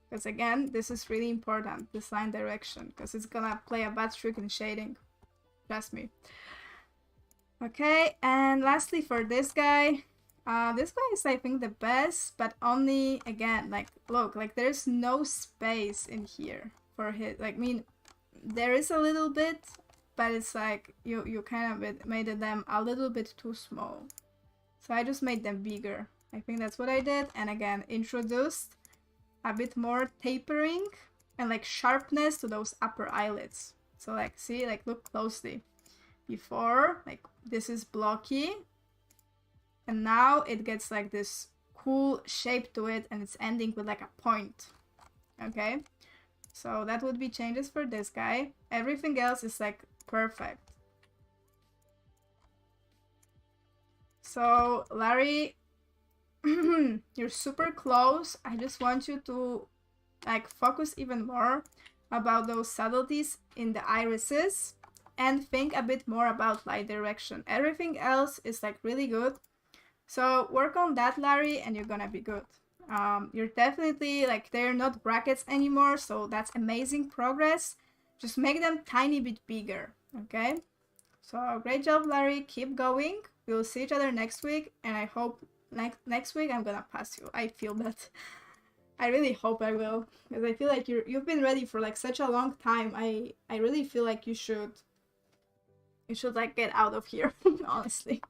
because again, this is really important, this line direction, because it's gonna play a bad trick in shading, trust me. Okay, and lastly for this guy is I think the best, but only, again, like look, like there's no space in here for his, like, I mean, there is a little bit, but it's like you kind of made them a little bit too small. So I just made them bigger. I think that's what I did, and again, introduced a bit more tapering and like sharpness to those upper eyelids. So like, see, like look closely. Before, like this is blocky, and now it gets like this cool shape to it, and it's ending with like a point. Okay, so that would be changes for this guy. Everything else is like perfect. So Larry, you're super close. I just want you to like focus even more about those subtleties in the irises, and think a bit more about light direction. Everything else is like really good. So work on that, Larry, and you're gonna be good. You're definitely like, they're not brackets anymore, so that's amazing progress. Just make them tiny bit bigger, okay? So great job, Larry. Keep going. We'll see each other next week, and I hope next week I'm gonna pass you. I feel that. I really hope I will, because I feel like you've been ready for like such a long time. I really feel like you should like get out of here, honestly.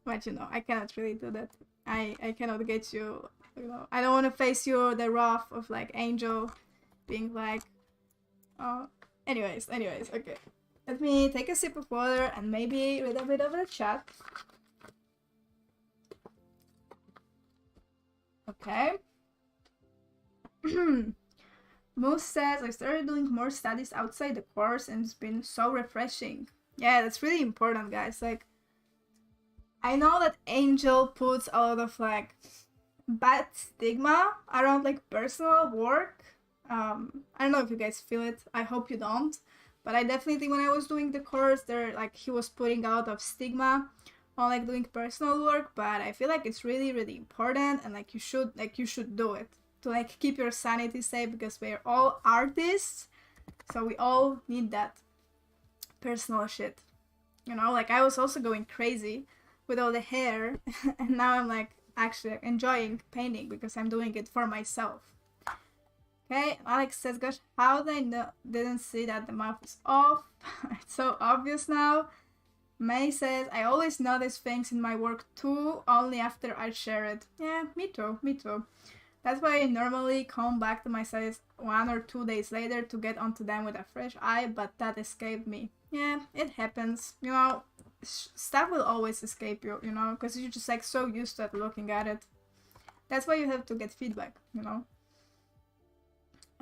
But you know, I cannot really do that. I cannot get you, you know, I don't want to face you the wrath of like Angel being like, oh, anyways, okay. Let me take a sip of water and maybe read a bit of the chat. Okay. Moose says, I started doing more studies outside the course and it's been so refreshing. Yeah, that's really important, guys. Like, I know that Angel puts a lot of like bad stigma around like personal work. I don't know if you guys feel it. I hope you don't. But I definitely, when I was doing the course, there like he was putting a lot of stigma on like doing personal work. But I feel like it's really, really important, and like you should do it to like keep your sanity safe, because we're all artists, so we all need that personal shit. You know, like I was also going crazy with all the hair, and now I'm like actually enjoying painting because I'm doing it for myself. Okay, Alex says, gosh, how did I didn't see that the mouth is off? It's so obvious now. May says, I always notice things in my work too, only after I share it. Yeah, me too, me too. That's why I normally come back to my studies 1 or 2 days later to get onto them with a fresh eye, but that escaped me. Yeah, it happens. You know, stuff will always escape you, you know, because you're just like so used to looking at it. That's why you have to get feedback, you know.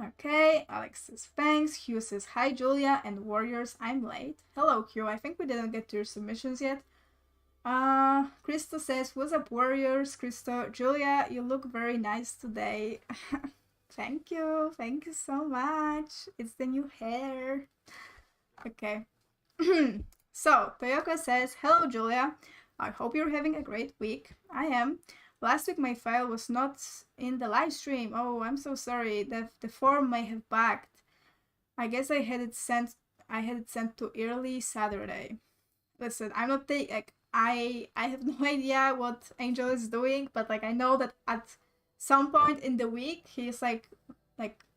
Okay, Alex says thanks. Hugh says hi, Julia and Warriors. I'm late. Hello, Hugh. I think we didn't get to your submissions yet. Christo says, what's up, Warriors? Christo, Julia, you look very nice today. Thank you so much. It's the new hair. Okay. So, Toyoko says, hello, Julia. I hope you're having a great week. I am. Last week my file was not in the live stream. Oh, I'm so sorry. The form may have bugged. I guess I had it sent to early Saturday. Listen, I'm not like I have no idea what Angel is doing, but like I know that at some point in the week he's like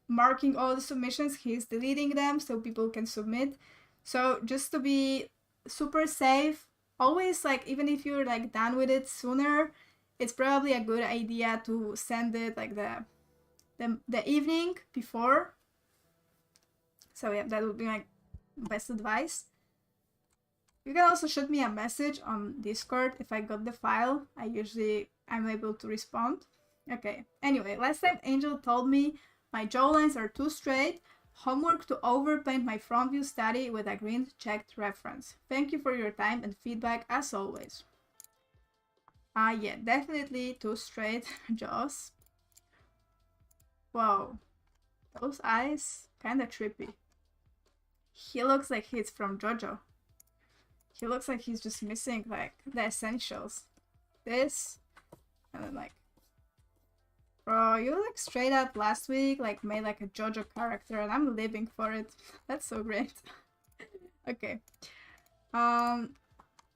marking all the submissions, he's deleting them so people can submit. So just to be super safe, always like even if you're like done with it sooner, it's probably a good idea to send it like the evening before. So yeah, that would be my best advice. You can also shoot me a message on Discord if I got the file. I'm able to respond. Okay, anyway, last time Angel told me my jawlines are too straight. Homework to overpaint my front view study with a green checked reference. Thank you for your time and feedback as always. Yeah, definitely too straight jaws. Whoa, those eyes, kinda trippy. He looks like he's from JoJo. He looks like he's just missing like the essentials. This, and then like, bro, you like straight up last week like made like a JoJo character, and I'm living for it. That's so great. Okay,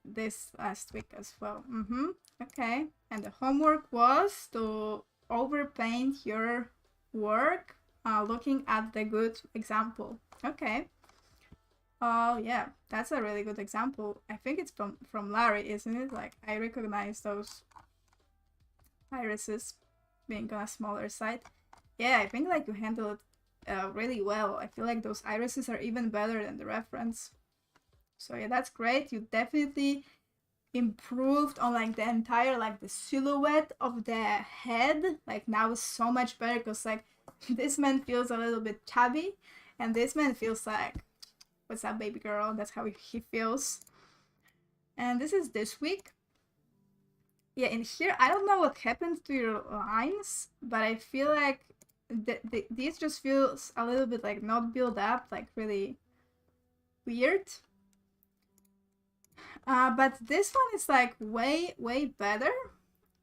this last week as well. Okay, and the homework was to overpaint your work, looking at the good example. Okay. Oh yeah, that's a really good example. I think it's from Larry, isn't it? Like I recognize those irises being on a smaller side. Yeah, I think like you handle it really well. I feel like those irises are even better than the reference. So yeah, that's great. You definitely improved on like the entire like the silhouette of the head. Like now is so much better because like this man feels a little bit chubby, and this man feels like, what's up, baby girl? That's how he feels. And this is this week. Yeah, in here, I don't know what happened to your lines, but I feel like these just feels a little bit like not built up, like really weird. But this one is like way better.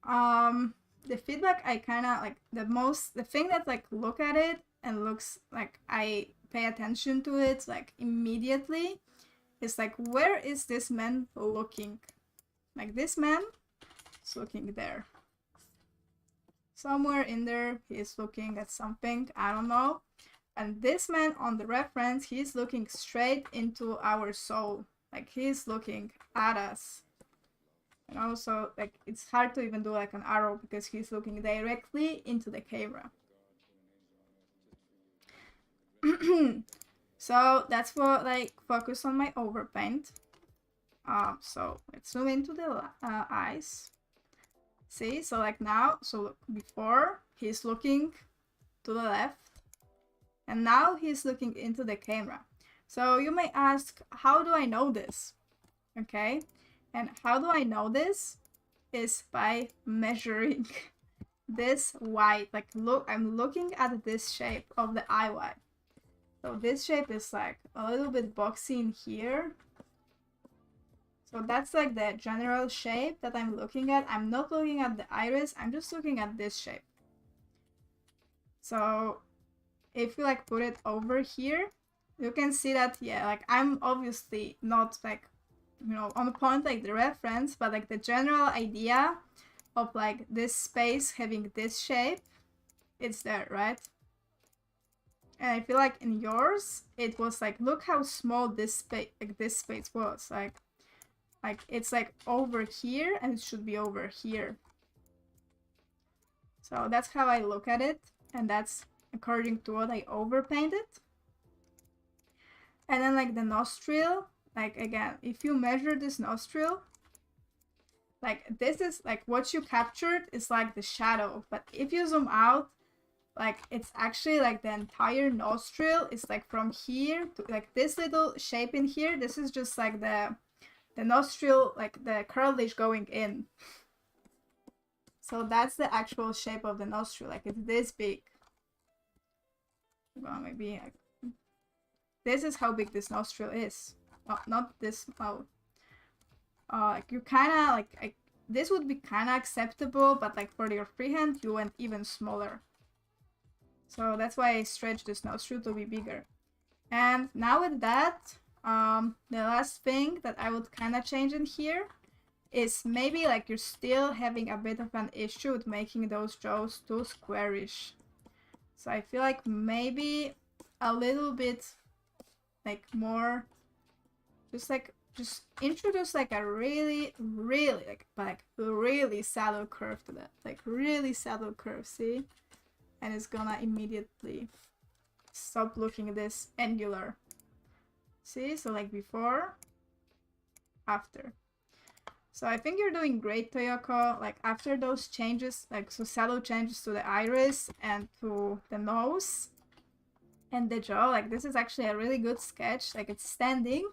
The feedback I kind of like the thing that like look at it and looks like I pay attention to it like immediately is like, where is this man looking? Like this man is looking there. Somewhere in there he's looking at something, I don't know. And this man on the reference, he's looking straight into our soul. Like he's looking at us. And also like it's hard to even do like an arrow because he's looking directly into the camera. So that's what like focus on my overpaint. So let's zoom into the eyes. See, so like now, so look, before he's looking to the left, and now he's looking into the camera. So you may ask, how do I know this? Okay, and how do I know this is by measuring this white. Like look, I'm looking at this shape of the eye white. So this shape is like a little bit boxy in here. So that's like the general shape that I'm looking at. I'm not looking at the iris, I'm just looking at this shape. So if you like put it over here, you can see that, yeah, like I'm obviously not like you know, on point like the reference, but like the general idea of like this space having this shape, it's there, right? And I feel like in yours, it was like, look how small this space, like this space was. Like it's like over here, and it should be over here. So that's how I look at it, and that's according to what I overpainted. And then like the nostril, like again, if you measure this nostril, like this is like what you captured is like the shadow, but if you zoom out, like it's actually like the entire nostril is like from here to like this little shape in here. This is just like the nostril, like the cartilage going in. So that's the actual shape of the nostril, like it's this big. Well, maybe like, this is how big this nostril is. Oh, not this. Oh, like you kind of like this would be kind of acceptable, but like for your freehand, you went even smaller. So that's why I stretched this nostril to be bigger. And now with that, the last thing that I would kind of change in here is maybe like you're still having a bit of an issue with making those jaws too squarish. So I feel like maybe a little bit like more, just introduce like a really subtle curve to that, like really subtle curve, see? And it's gonna immediately stop looking this angular. See? So like before, after. So I think you're doing great, Toyoko. Like after those changes, like so subtle changes to the iris and to the nose and the jaw, like this is actually a really good sketch. Like it's standing.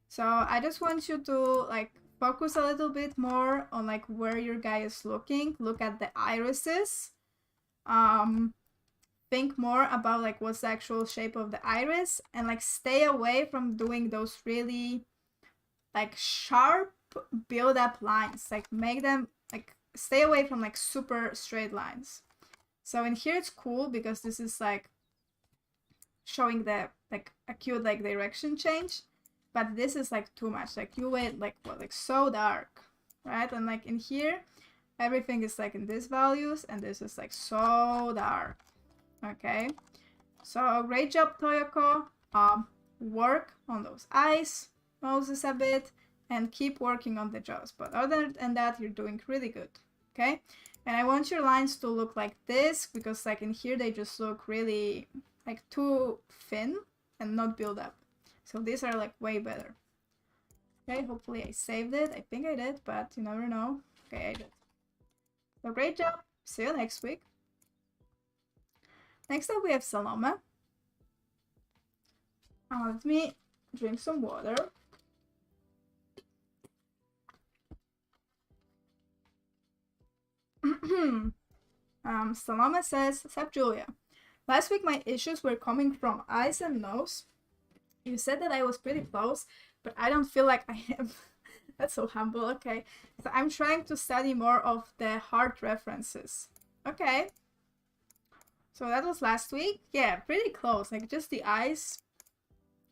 So I just want you to like focus a little bit more on like where your guy is looking. Look at the irises. Think more about like what's the actual shape of the iris, and like stay away from doing those really like sharp build up lines. Like make them like stay away from like super straight lines. So in here it's cool because this is like showing the like acute like direction change, but this is like too much. Like you went like what, like so dark, right? And like in here everything is like in these values, and this is like so dark. Okay, so great job, Toyoko. Work on those eyes, noses a bit, and keep working on the jaws. But other than that, you're doing really good. Okay, and I want your lines to look like this, because like in here they just look really like too thin and not build up. So these are like way better. Okay, hopefully I saved it. I think I did, but you never know. Okay, I did. So great job. See you next week. Next up we have Salome. Let me drink some water. Salome says, "Sup Julia. Last week my issues were coming from eyes and nose. You said that I was pretty close, but I don't feel like I am." That's so humble. Okay, so I'm trying to study more of the heart references. Okay. So that was last week. Yeah, pretty close. Like just the eyes.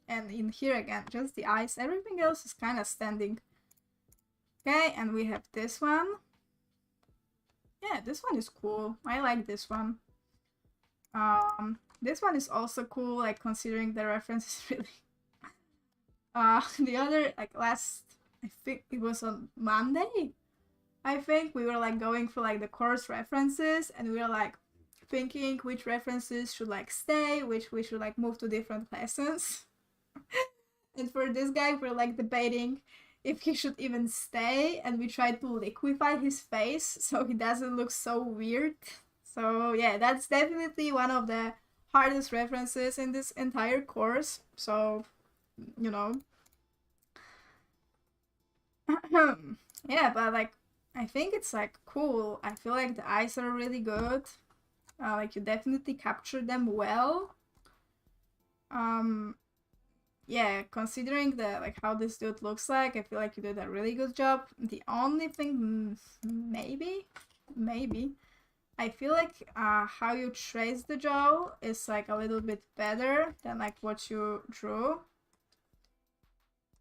And in here again, just the eyes. Everything else is kind of standing. Okay, and we have this one. Yeah, this one is cool. I like this one. This one is also cool, like considering the reference is really... the other, like last, I think it was on Monday, I think, we were like going for like the course references, and we were like thinking which references should like stay, which we should like move to different lessons. And for this guy, we're like debating if he should even stay, and we tried to liquefy his face so he doesn't look so weird. So yeah, that's definitely one of the hardest references in this entire course. So, you know. Yeah, but like, I think it's like cool. I feel like the eyes are really good. Like you definitely captured them well. Yeah, considering the like how this dude looks like, I feel like you did a really good job. The only thing, maybe, I feel like how you trace the jaw is like a little bit better than like what you drew.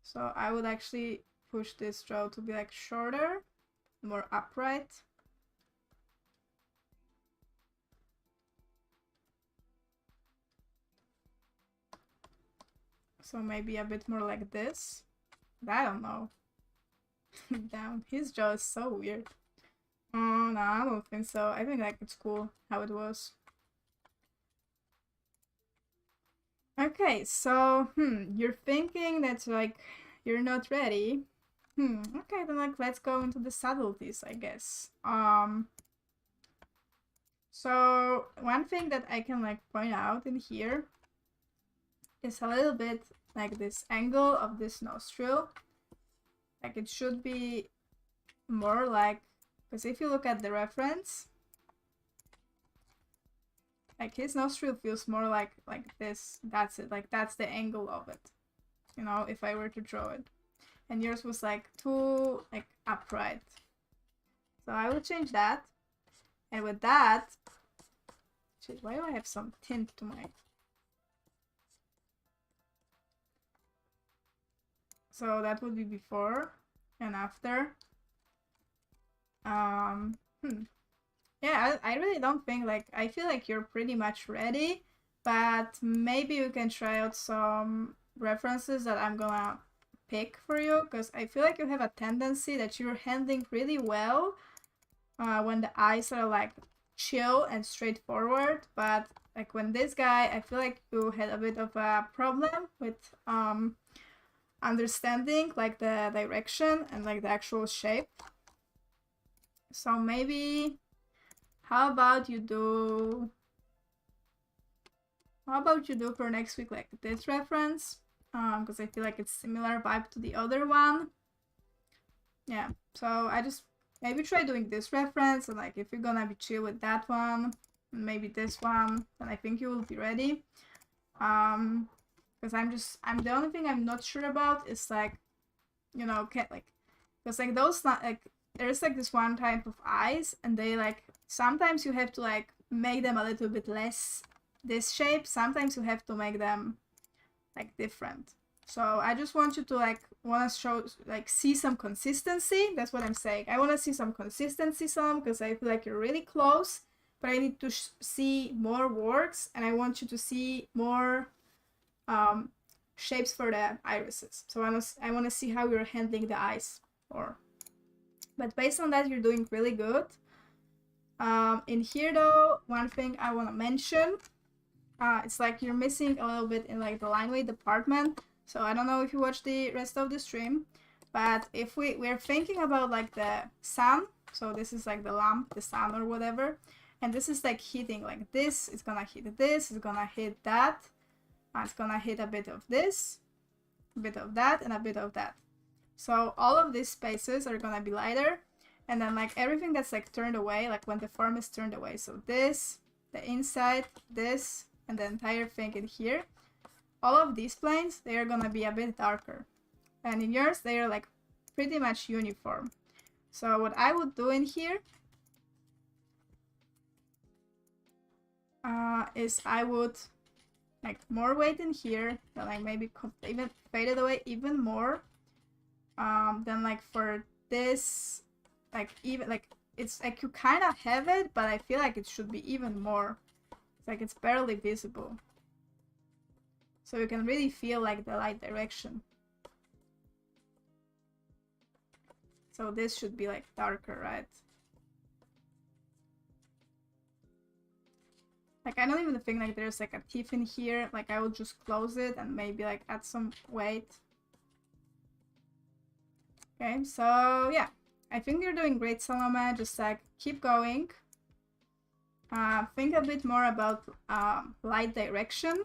So I would actually push this jaw to be like shorter, more upright. So maybe a bit more like this. I don't know. Damn, his jaw is so weird. Oh, no, I don't think so. I think like it's cool how it was. Okay, so, you're thinking that like you're not ready. Okay, then like let's go into the subtleties, I guess. So one thing that I can like point out in here is a little bit like this angle of this nostril. Like it should be more like, because if you look at the reference, like his nostril feels more like this. That's it. Like that's the angle of it. You know, if I were to draw it. And yours was like too like upright. So I will change that. And with that, shit, why do I have some tint to my... So that would be before and after. Yeah, I really don't think, like, I feel like you're pretty much ready, but maybe you can try out some references that I'm gonna pick for you, because I feel like you have a tendency that you're handling really well when the eyes are like chill and straightforward, but like when this guy, I feel like you had a bit of a problem with understanding like the direction and like the actual shape. So maybe how about you do for next week like this reference, because I feel like it's similar vibe to the other one. Yeah, so I just maybe try doing this reference, and like if you're gonna be chill with that one and maybe this one, then I think you will be ready. Because I'm the only thing I'm not sure about is like, you know, like, because like those not like there's like this one type of eyes, and they like sometimes you have to like make them a little bit less this shape, sometimes you have to make them like different. So I just want you to like want to show like see some consistency. That's what I'm saying. I want to see some consistency because I feel like you're really close, but I need to see more works, and I want you to see more shapes for the irises. So I want to see how you're handling the eyes. But based on that, you're doing really good. In here though, one thing I want to mention, it's like you're missing a little bit in like the line weight department. So I don't know if you watch the rest of the stream, but if we're thinking about like the sun, so this is like the lamp, the sun or whatever, and this is like hitting like this, it's gonna hit this, it's gonna hit that, it's gonna hit a bit of this, a bit of that, and a bit of that. So all of these spaces are gonna be lighter, and then like everything that's like turned away, like when the form is turned away, so this, the inside, this, and the entire thing in here, all of these planes, they are gonna be a bit darker. And in yours, they are like pretty much uniform. So what I would do in here is I would like more weight in here, then like maybe even fade it away even more. Then like for this, like even like it's like you kind of have it, but I feel like it should be even more. It's like it's barely visible, so you can really feel like the light direction. So this should be like darker, right? Like I don't even think like there's like a teeth in here. Like I will just close it and maybe like add some weight. Okay, so yeah, I think you're doing great, Salome. Just like keep going. Think a bit more about light direction.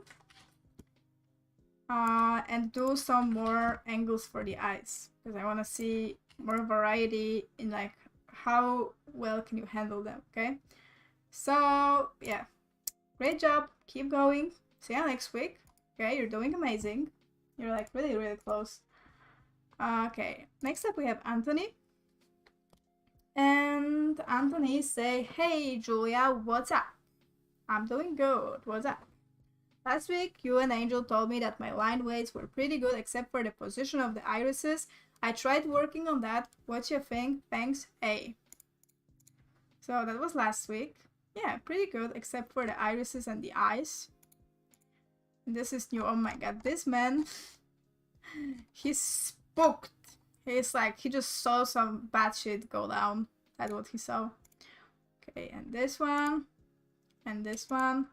And do some more angles for the eyes, because I want to see more variety in like how well can you handle them. Okay, so yeah, great job, keep going, see you next week. Okay, you're doing amazing, you're like really close. Okay, next up we have Anthony, and Anthony say, hey Julia, what's up? I'm doing good, what's up? Last week, you and Angel told me that my line weights were pretty good except for the position of the irises. I tried working on that. What you think? Thanks, A. So that was last week. Yeah, pretty good except for the irises and the eyes. And this is new. Oh my god, this man, he's spooked. He's like, he just saw some bad shit go down. That's what he saw. Okay, and this one. And this one.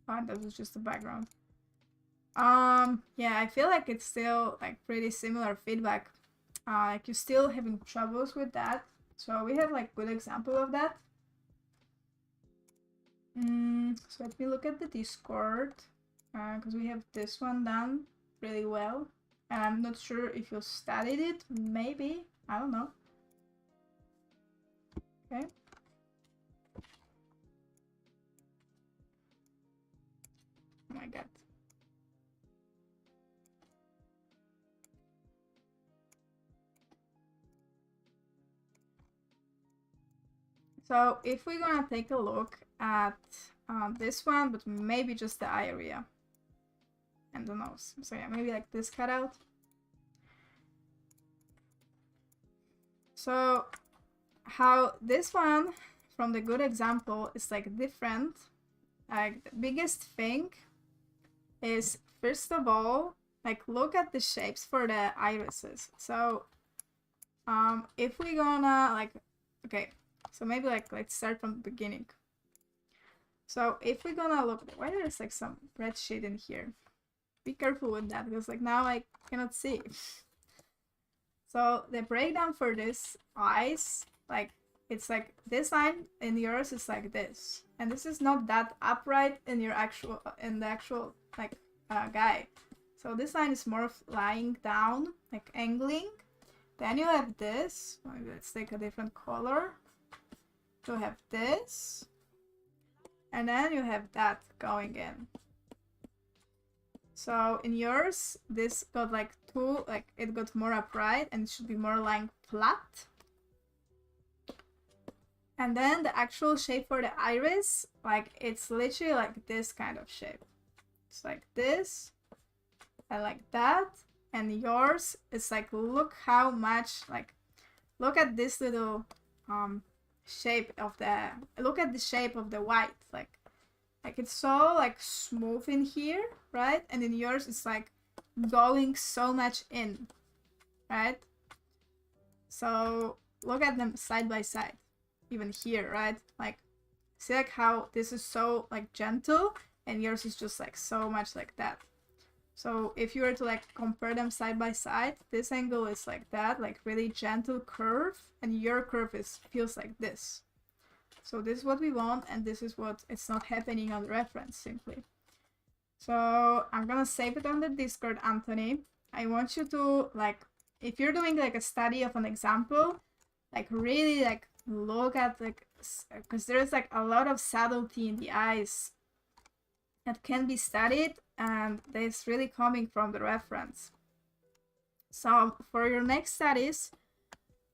Oh, that was just the background. Yeah, I feel like it's still like pretty similar feedback. Like you're still having troubles with that. So we have like good example of that. So let me look at the Discord. Because we have this one done really well. And I'm not sure if you studied it. Maybe. I don't know. Okay. Oh my god. So if we're gonna take a look at this one, but maybe just the eye area and the nose. So yeah, maybe like this cutout. So how this one from the good example is like different. Like the biggest thing is, first of all, like look at the shapes for the irises. So if we're gonna like, okay, so maybe like let's start from the beginning. So if we're gonna look, why there's like some red shit in here? Be careful with that because like now I cannot see. So the breakdown for this eyes, like it's like this line in yours is like this, and this is not that upright in your actual the actual like guy. So this line is more of lying down, like angling. Then you have this. Maybe let's take a different color. You have this, and then you have that going in. So in yours, this got like two, like it got more upright and it should be more lying flat. And then the actual shape for the iris, like it's literally like this kind of shape. It's like this and like that. And yours is like, look how much, like, look at this little shape of the, look at the shape of the white, like it's so like smooth in here, right? And in yours it's like going so much in, right? So look at them side by side, even here, right? Like see like how this is so like gentle and yours is just like so much like that. So if you were to like compare them side by side, this angle is like that, like really gentle curve, and your curve is feels like this. So this is what we want, and this is what it's not happening on the reference simply. So I'm gonna save it on the Discord, Anthony. I want you to like, if you're doing like a study of an example, like really like look at like, because there's like a lot of subtlety in the eyes that can be studied, and that's really coming from the reference. So for your next studies,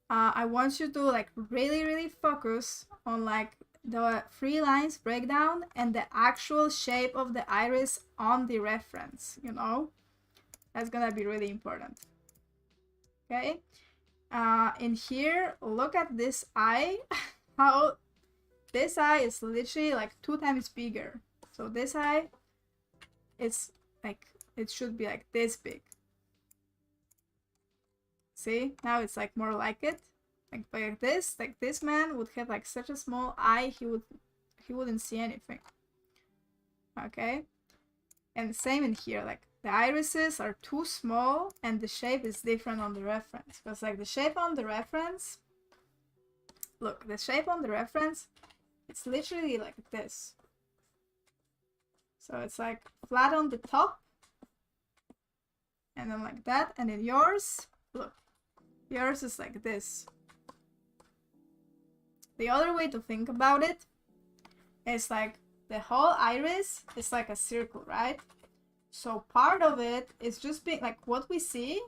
I want you to like really focus on like the 3 lines breakdown and the actual shape of the iris on the reference, you know? That's gonna be really important. Okay? In here, look at this eye. How this eye is literally like 2 times bigger. So this eye, it's like, it should be like this big. See, now it's like more like it, like this man would have like such a small eye, he wouldn't see anything. Okay, and same in here, like the irises are too small and the shape is different on the reference, because like the shape on the reference, look, the shape on the reference, it's literally like this. So it's like flat on the top and then like that, and in yours, look, yours is like this. The other way to think about it is like the whole iris is like a circle, right? So part of it is just being like what we see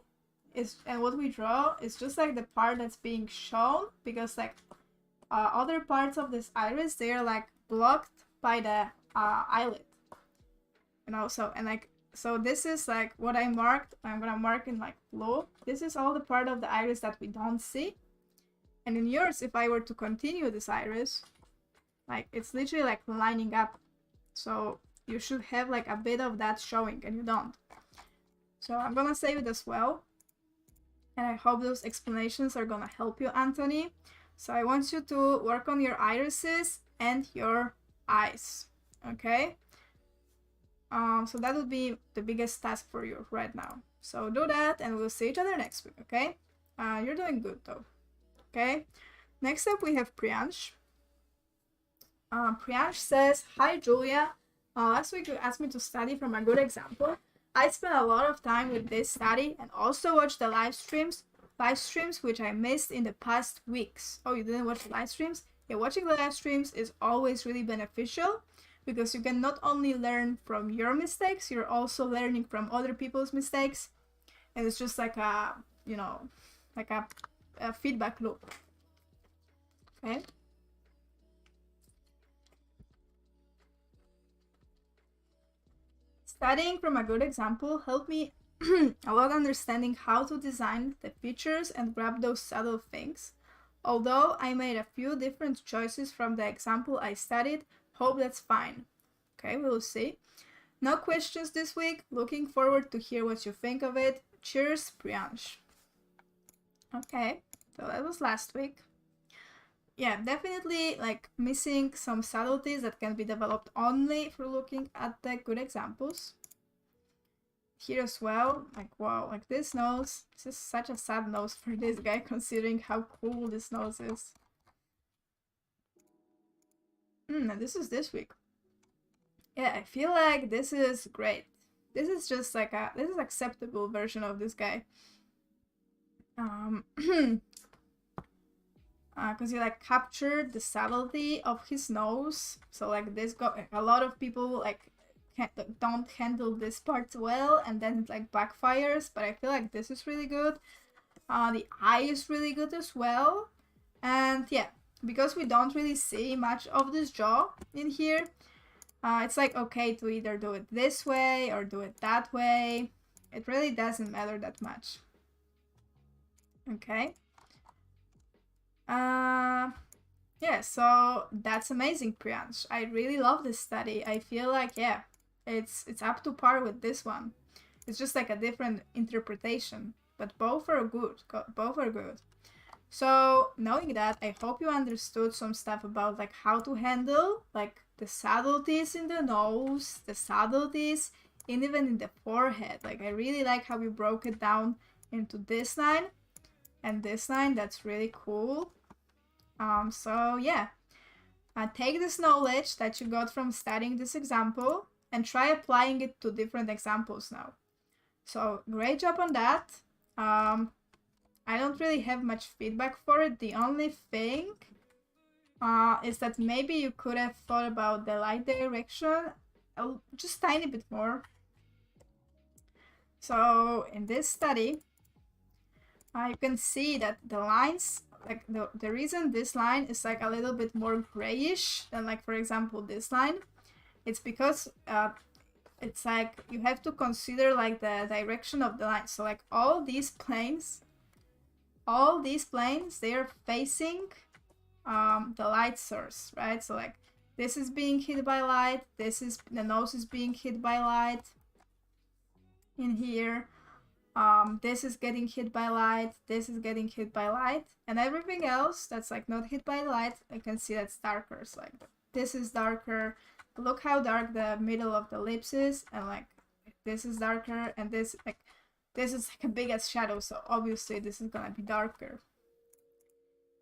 is, and what we draw is just like the part that's being shown, because like other parts of this iris, they are like blocked by the eyelid. you know. So, and like, so this is like what I marked. I'm gonna mark in like blue. This is all the part of the iris that we don't see. And in yours, if I were to continue this iris, like it's literally like lining up. So you should have like a bit of that showing, and you don't. So I'm gonna save it as well. And I hope those explanations are gonna help you, Anthony. So I want you to work on your irises and your eyes, okay? So that would be the biggest task for you right now. So do that, and we'll see each other next week, okay? You're doing good though, okay? Next up, we have Priyansh. Priyansh says, "Hi Julia. Last week you asked me to study from a good example. I spent a lot of time with this study and also watched the live streams which I missed in the past weeks." Oh, you didn't watch the live streams? Yeah, watching the live streams is always really beneficial because you can not only learn from your mistakes, you're also learning from other people's mistakes. And it's just like a, you know, like a feedback loop. Okay? Studying from a good example helped me a lot understanding how to design the features and grab those subtle things. Although I made a few different choices from the example I studied, hope that's fine. Okay, we'll see. No questions this week. Looking forward to hear what you think of it. Cheers, Priyansh. Okay, so that was last week. Yeah, definitely like missing some subtleties that can be developed only through looking at the good examples. Here as well, like wow, like this nose, this is such a sad nose for this guy considering how cool this nose is. And this is this week. Yeah, I feel like this is great. This is just like this is acceptable version of this guy. Because you like captured the subtlety of his nose. So like this a lot of people like don't handle this part well, and then it like backfires. But I feel like this is really good. The eye is really good as well, and yeah, because we don't really see much of this jaw in here, it's like okay to either do it this way or do it that way. It really doesn't matter that much. Okay. Yeah, so that's amazing, Priyansh. I really love this study. I feel like, yeah, it's up to par with this one. It's just like a different interpretation, but both are good. Both are good. So knowing that, I hope you understood some stuff about like how to handle like the subtleties in the nose, the subtleties and even in the forehead. Like I really like how we broke it down into this line and this line. That's really cool. So yeah, take this knowledge that you got from studying this example and try applying it to different examples now. So great job on that. I don't really have much feedback for it. The only thing is that maybe you could have thought about the light direction just tiny bit more. So in this study, you can see that the lines, like the reason this line is like a little bit more grayish than like, for example, this line, it's because it's like you have to consider like the direction of the line. So like all these planes, they are facing the light source, right? So like this is being hit by light, the nose is being hit by light in here. This is getting hit by light, this is getting hit by light, and everything else that's like not hit by light, I can see that's darker. So like this is darker. Look how dark the middle of the lips is, and like this is darker, and this is like a big ass shadow, so obviously this is gonna be darker.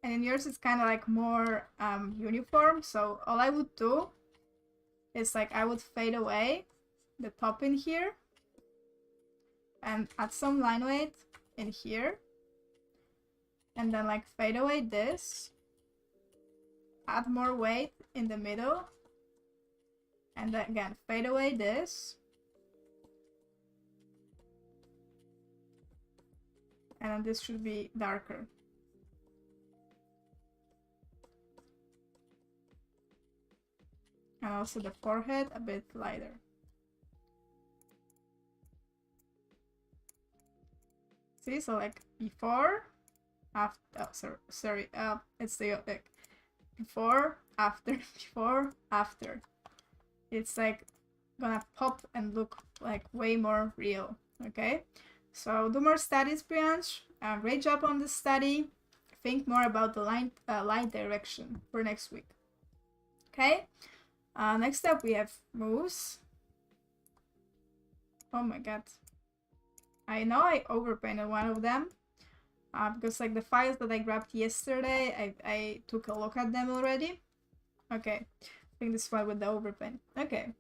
And in yours it's kind of like more uniform, so all I would do is like I would fade away the top in here and add some line weight in here, and then like fade away this, add more weight in the middle, and then again fade away this, and then this should be darker. And also the forehead a bit lighter. see, so like before, after, oh, sorry, it's the like before, after, before, after. It's like gonna pop and look like way more real. Okay, so do more studies, Priyansh. Great job on the study. Think more about the light direction for next week. Okay, next up we have Moose. Oh my god, I know I overpainted one of them because like the files that I grabbed yesterday, I took a look at them already. Okay, I think this one with the overpaint. Okay.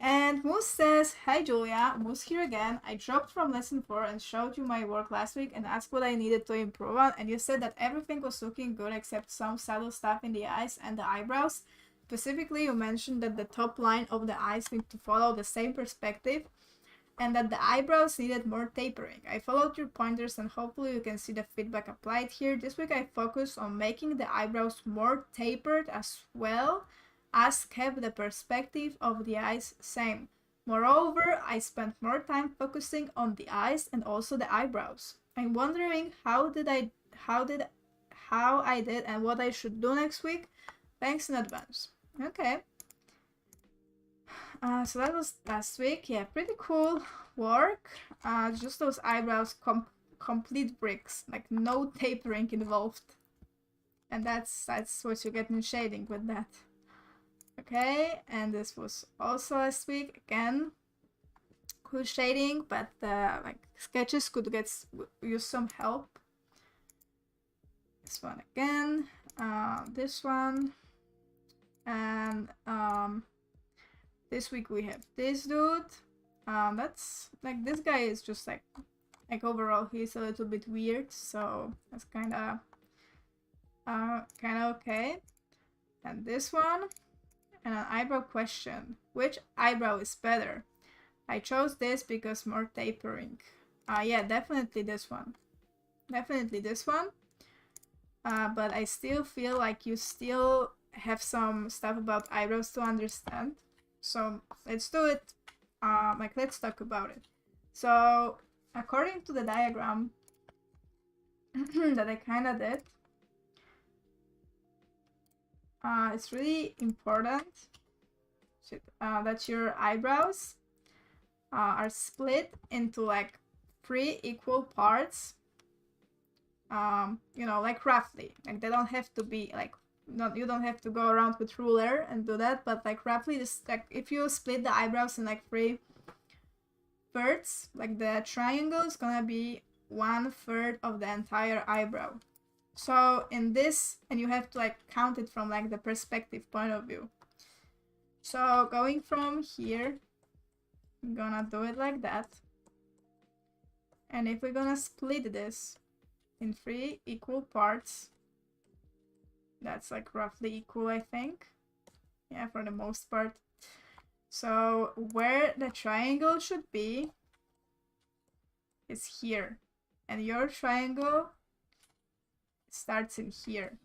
And Moose says, "Hi Julia, Moose here again. I dropped from lesson 4 and showed you my work last week and asked what I needed to improve on, and you said that everything was looking good except some subtle stuff in the eyes and the eyebrows. Specifically, you mentioned that the top line of the eyes need to follow the same perspective and that the eyebrows needed more tapering. I followed your pointers and hopefully you can see the feedback applied here. This week I focused on making the eyebrows more tapered as well as kept the perspective of the eyes same. Moreover, I spent more time focusing on the eyes and also the eyebrows. I'm wondering how I did and what I should do next week. Thanks in advance." Okay. So that was last week. Yeah, pretty cool work. Just those eyebrows, complete bricks, like no tapering involved. And that's what you get in shading with that. Okay, and this was also last week. Again, cool shading, but like sketches could use some help. This one again, this one, and this week we have this dude. That's like, this guy is just like overall he's a little bit weird, so that's kind of okay. And this one, and an eyebrow question: which eyebrow is better? I chose this because more tapering. Yeah, definitely this one. Definitely this one. But I still feel like you still have some stuff about eyebrows to understand. So let's do it. Like, let's talk about it. So according to the diagram that I kind of did, it's really important that your eyebrows are split into like 3 equal parts. You know, like roughly, like they don't have to be like, you don't have to go around with ruler and do that, but like roughly, just like if you split the eyebrows in like 3 thirds, like the triangle is gonna be 1/3 of the entire eyebrow. So in this, and you have to like count it from like the perspective point of view. So going from here, I'm gonna do it like that. And if we're gonna split this in 3 equal parts, that's like roughly equal, I think. Yeah, for the most part. So where the triangle should be is here. And your triangle starts in here.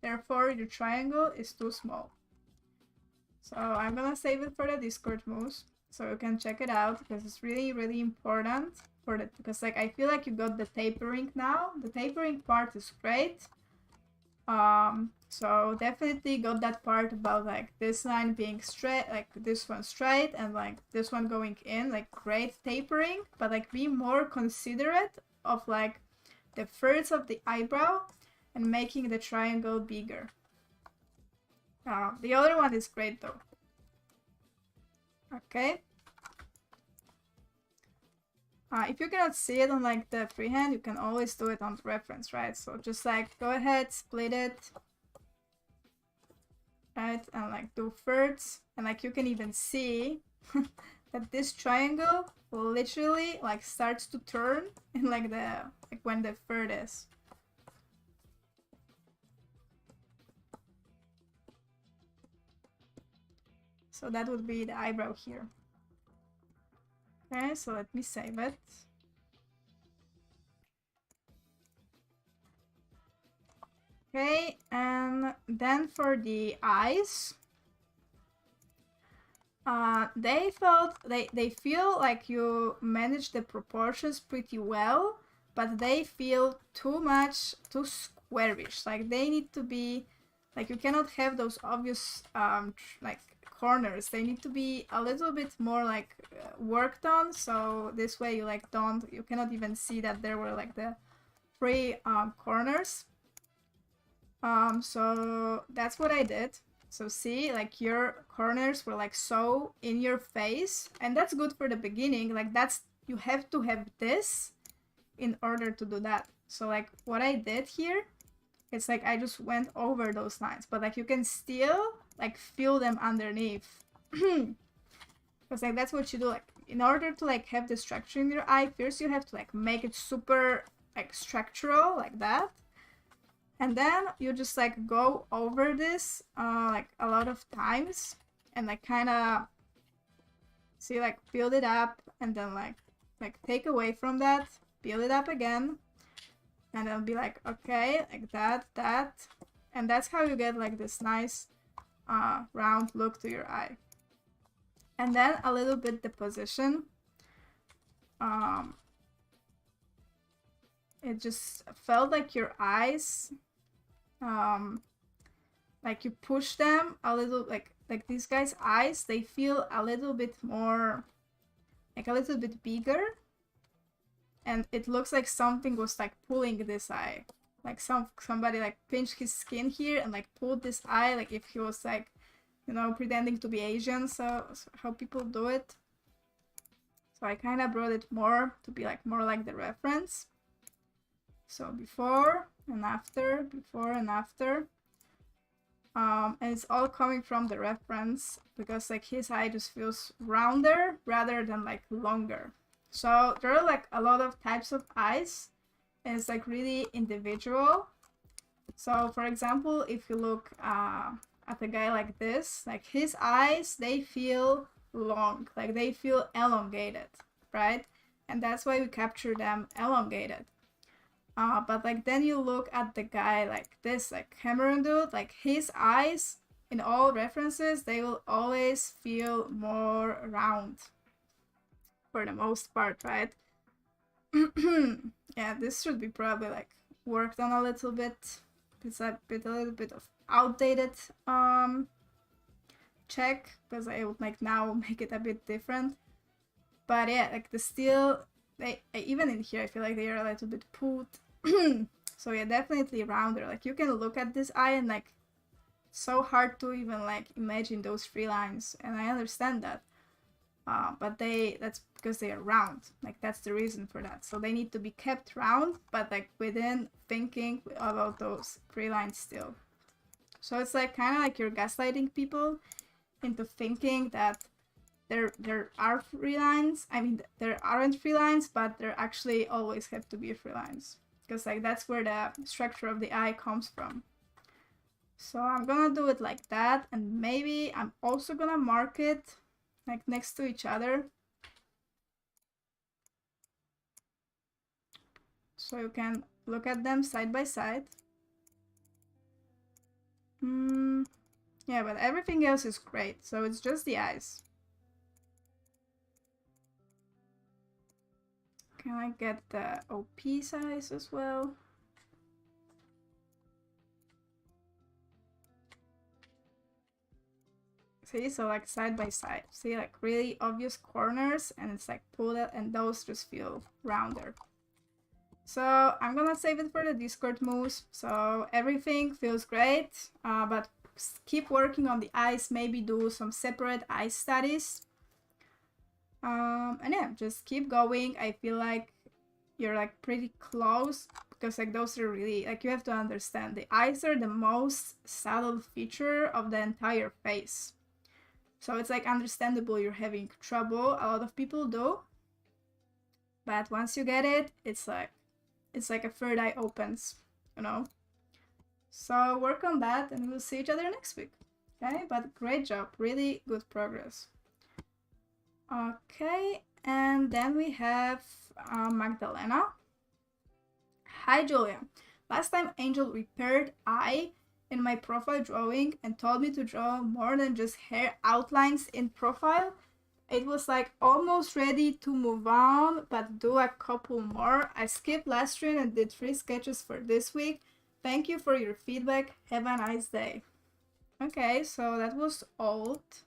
Therefore, your triangle is too small. So I'm gonna save it for the Discord moves, so you can check it out, because it's really, really important for that. Because like, I feel like you got the tapering now. The tapering part is great. So definitely got that part about like this line being straight, like this one straight, and like this one going in, like great tapering. But like, be more considerate of like the thirds of the eyebrow and making the triangle bigger. The other one is great though. Okay. If you cannot see it on like the freehand, you can always do it on the reference, right? So just like go ahead, split it, right? And like do thirds, and like you can even see that this triangle literally like starts to turn in like when the third is. So that would be the eyebrow here. Okay, so let me save it. Okay, and then for the eyes, they felt they feel like you manage the proportions pretty well, but they feel too squarish. Like they need to be, like you cannot have those obvious like corners. They need to be a little bit more like worked on. So this way you like you cannot even see that there were like the free corners. So that's what I did. So see, like your corners were like so in your face, and that's good for the beginning. Like you have to have this in order to do that. So like what I did here, it's like I just went over those lines, but like you can still like feel them underneath. Because like that's what you do. Like in order to like have the structure in your eye, first you have to like make it super like structural like that. And then you just like go over this like a lot of times and like kind of see, like build it up and then like take away from that, build it up again, and then be like, okay, like that, and that's how you get like this nice round look to your eye. And then a little bit the position. It just felt like your eyes, like you push them a little, like these guys' eyes, they feel a little bit more, like a little bit bigger, and it looks like something was like pulling this eye, like somebody like pinched his skin here and like pulled this eye, like if he was like, you know, pretending to be Asian. So how people do it. So I kind of brought it more to be like more like the reference. So before and after, before and after. And it's all coming from the reference because like his eye just feels rounder rather than like longer. So there are like a lot of types of eyes and it's like really individual. So for example, if you look at a guy like this, like his eyes, they feel long, like they feel elongated, right? And that's why we capture them elongated. But like then you look at the guy like this, like Cameron dude, like his eyes in all references, they will always feel more round for the most part, right? Yeah, this should be probably like worked on a little bit. It's a little bit of outdated check because I would like now make it a bit different. But yeah, like the steel, they even in here I feel like they are a little bit pulled. So yeah, definitely rounder. Like you can look at this eye and like so hard to even like imagine those three lines, and I understand that. But that's because they are round. Like that's the reason for that. So they need to be kept round, but like within thinking about those three lines still. So it's like kind of like you're gaslighting people into thinking that there are three lines. I mean, there aren't three lines, but there actually always have to be three lines. Because like that's where the structure of the eye comes from. So I'm gonna do it like that, and maybe I'm also gonna mark it like next to each other. So you can look at them side by side. Yeah, but everything else is great, so it's just the eyes. Can I get the OP size as well? See, so like side by side. See, like really obvious corners, and it's like pulled out, and those just feel rounder. So I'm gonna save it for the Discord moves. So everything feels great, but keep working on the eyes. Maybe do some separate eye studies. And yeah, just keep going. I feel like you're like pretty close because like those are really, like you have to understand the eyes are the most subtle feature of the entire face. So it's like understandable you're having trouble. A lot of people do. But once you get it, it's like a third eye opens, you know? So work on that and we'll see each other next week. Okay, but great job, really good progress. Okay, and then we have Magdalena. Hi Julia. Last time Angel repaired eye, in my profile drawing and told me to draw more than just hair outlines in profile. It was like almost ready to move on, but do a couple more. I skipped last stream and did 3 sketches for this week. Thank you for your feedback. Have a nice day. Okay, so that was Alt,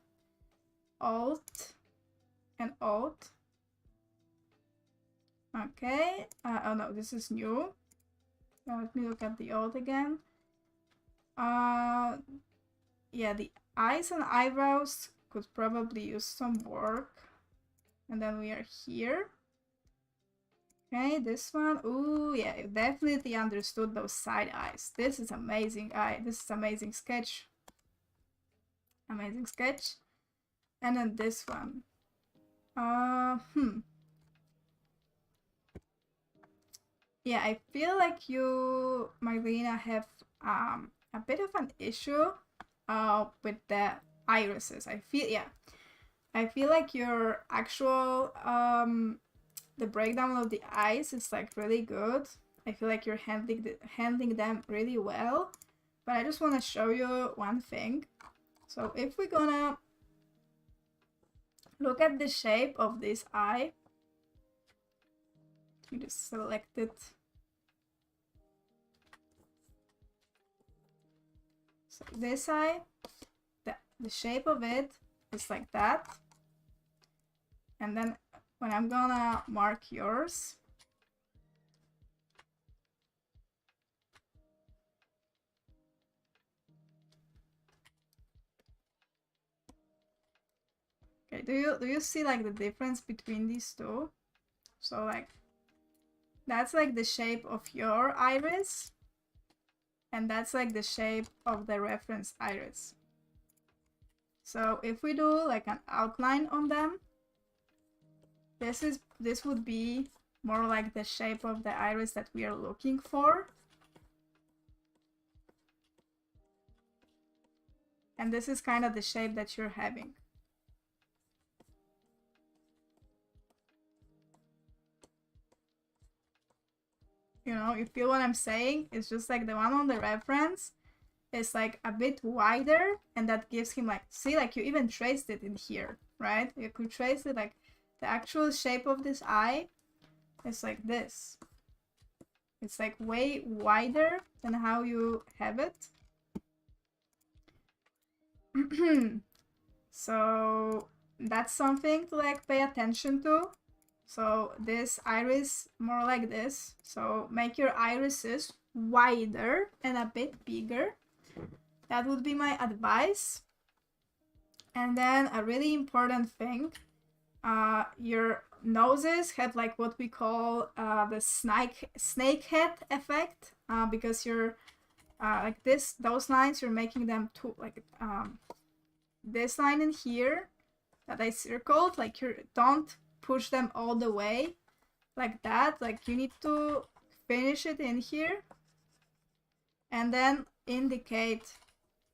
and Alt. Okay, oh no, this is new. Now let me look at the Alt again. Yeah, the eyes and eyebrows could probably use some work. And then we are here. Okay, this one. Ooh, yeah, you definitely understood those side eyes. This is amazing eye. This is amazing sketch. Amazing sketch. And then this one. Yeah, I feel like you, Magdalena, have a bit of an issue with the irises. I feel like your actual the breakdown of the eyes is like really good. I feel like you're handling them really well. But I just want to show you one thing. So if we're gonna look at the shape of this eye, you just select it. So this eye, the shape of it is like that. And then when I'm gonna mark yours, okay, do you see like the difference between these two? So like that's like the shape of your iris, and that's like the shape of the reference iris. So if we do like an outline on them, this would be more like the shape of the iris that we are looking for. And this is kind of the shape that you're having. You know, you feel what I'm saying? It's just like the one on the reference is like a bit wider, and that gives him like, see, like you even traced it in here, right? You could trace it, like the actual shape of this eye is like this. It's like way wider than how you have it. So that's something to like pay attention to. So this iris more like this. So make your irises wider and a bit bigger. That would be my advice. And then a really important thing, your noses have like what we call the snake head effect, because you're like those lines, you're making them too like this line in here that I circled, like you don't push them all the way like that. Like you need to finish it in here and then indicate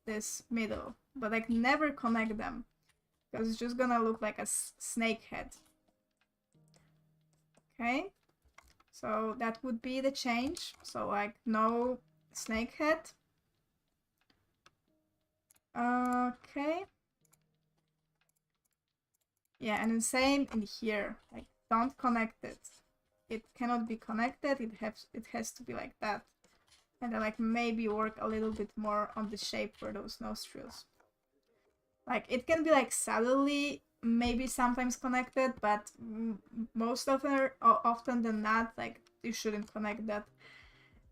this middle, but like never connect them because it's just gonna look like a snake head. Okay, so that would be the change. So like no snake head. Okay. Yeah, and the same in here. Like don't connect it. It cannot be connected. It has to be like that. And then like maybe work a little bit more on the shape for those nostrils. Like it can be like subtly maybe sometimes connected, but most often than not, like you shouldn't connect that.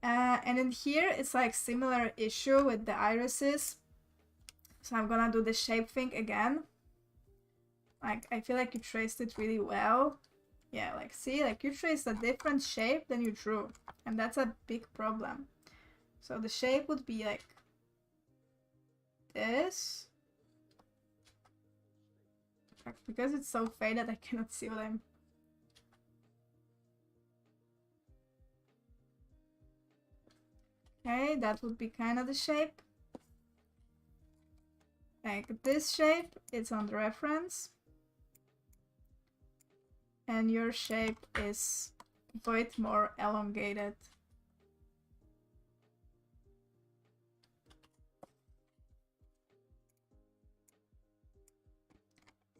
And in here it's like similar issue with the irises. So I'm gonna do the shape thing again. Like I feel like you traced it really well. Yeah, like see, like you traced a different shape than you drew, and that's a big problem. So the shape would be like this. Because it's so faded, I cannot see what I'm... Okay, that would be kind of the shape. Like this shape, it's on the reference. And your shape is a bit more elongated.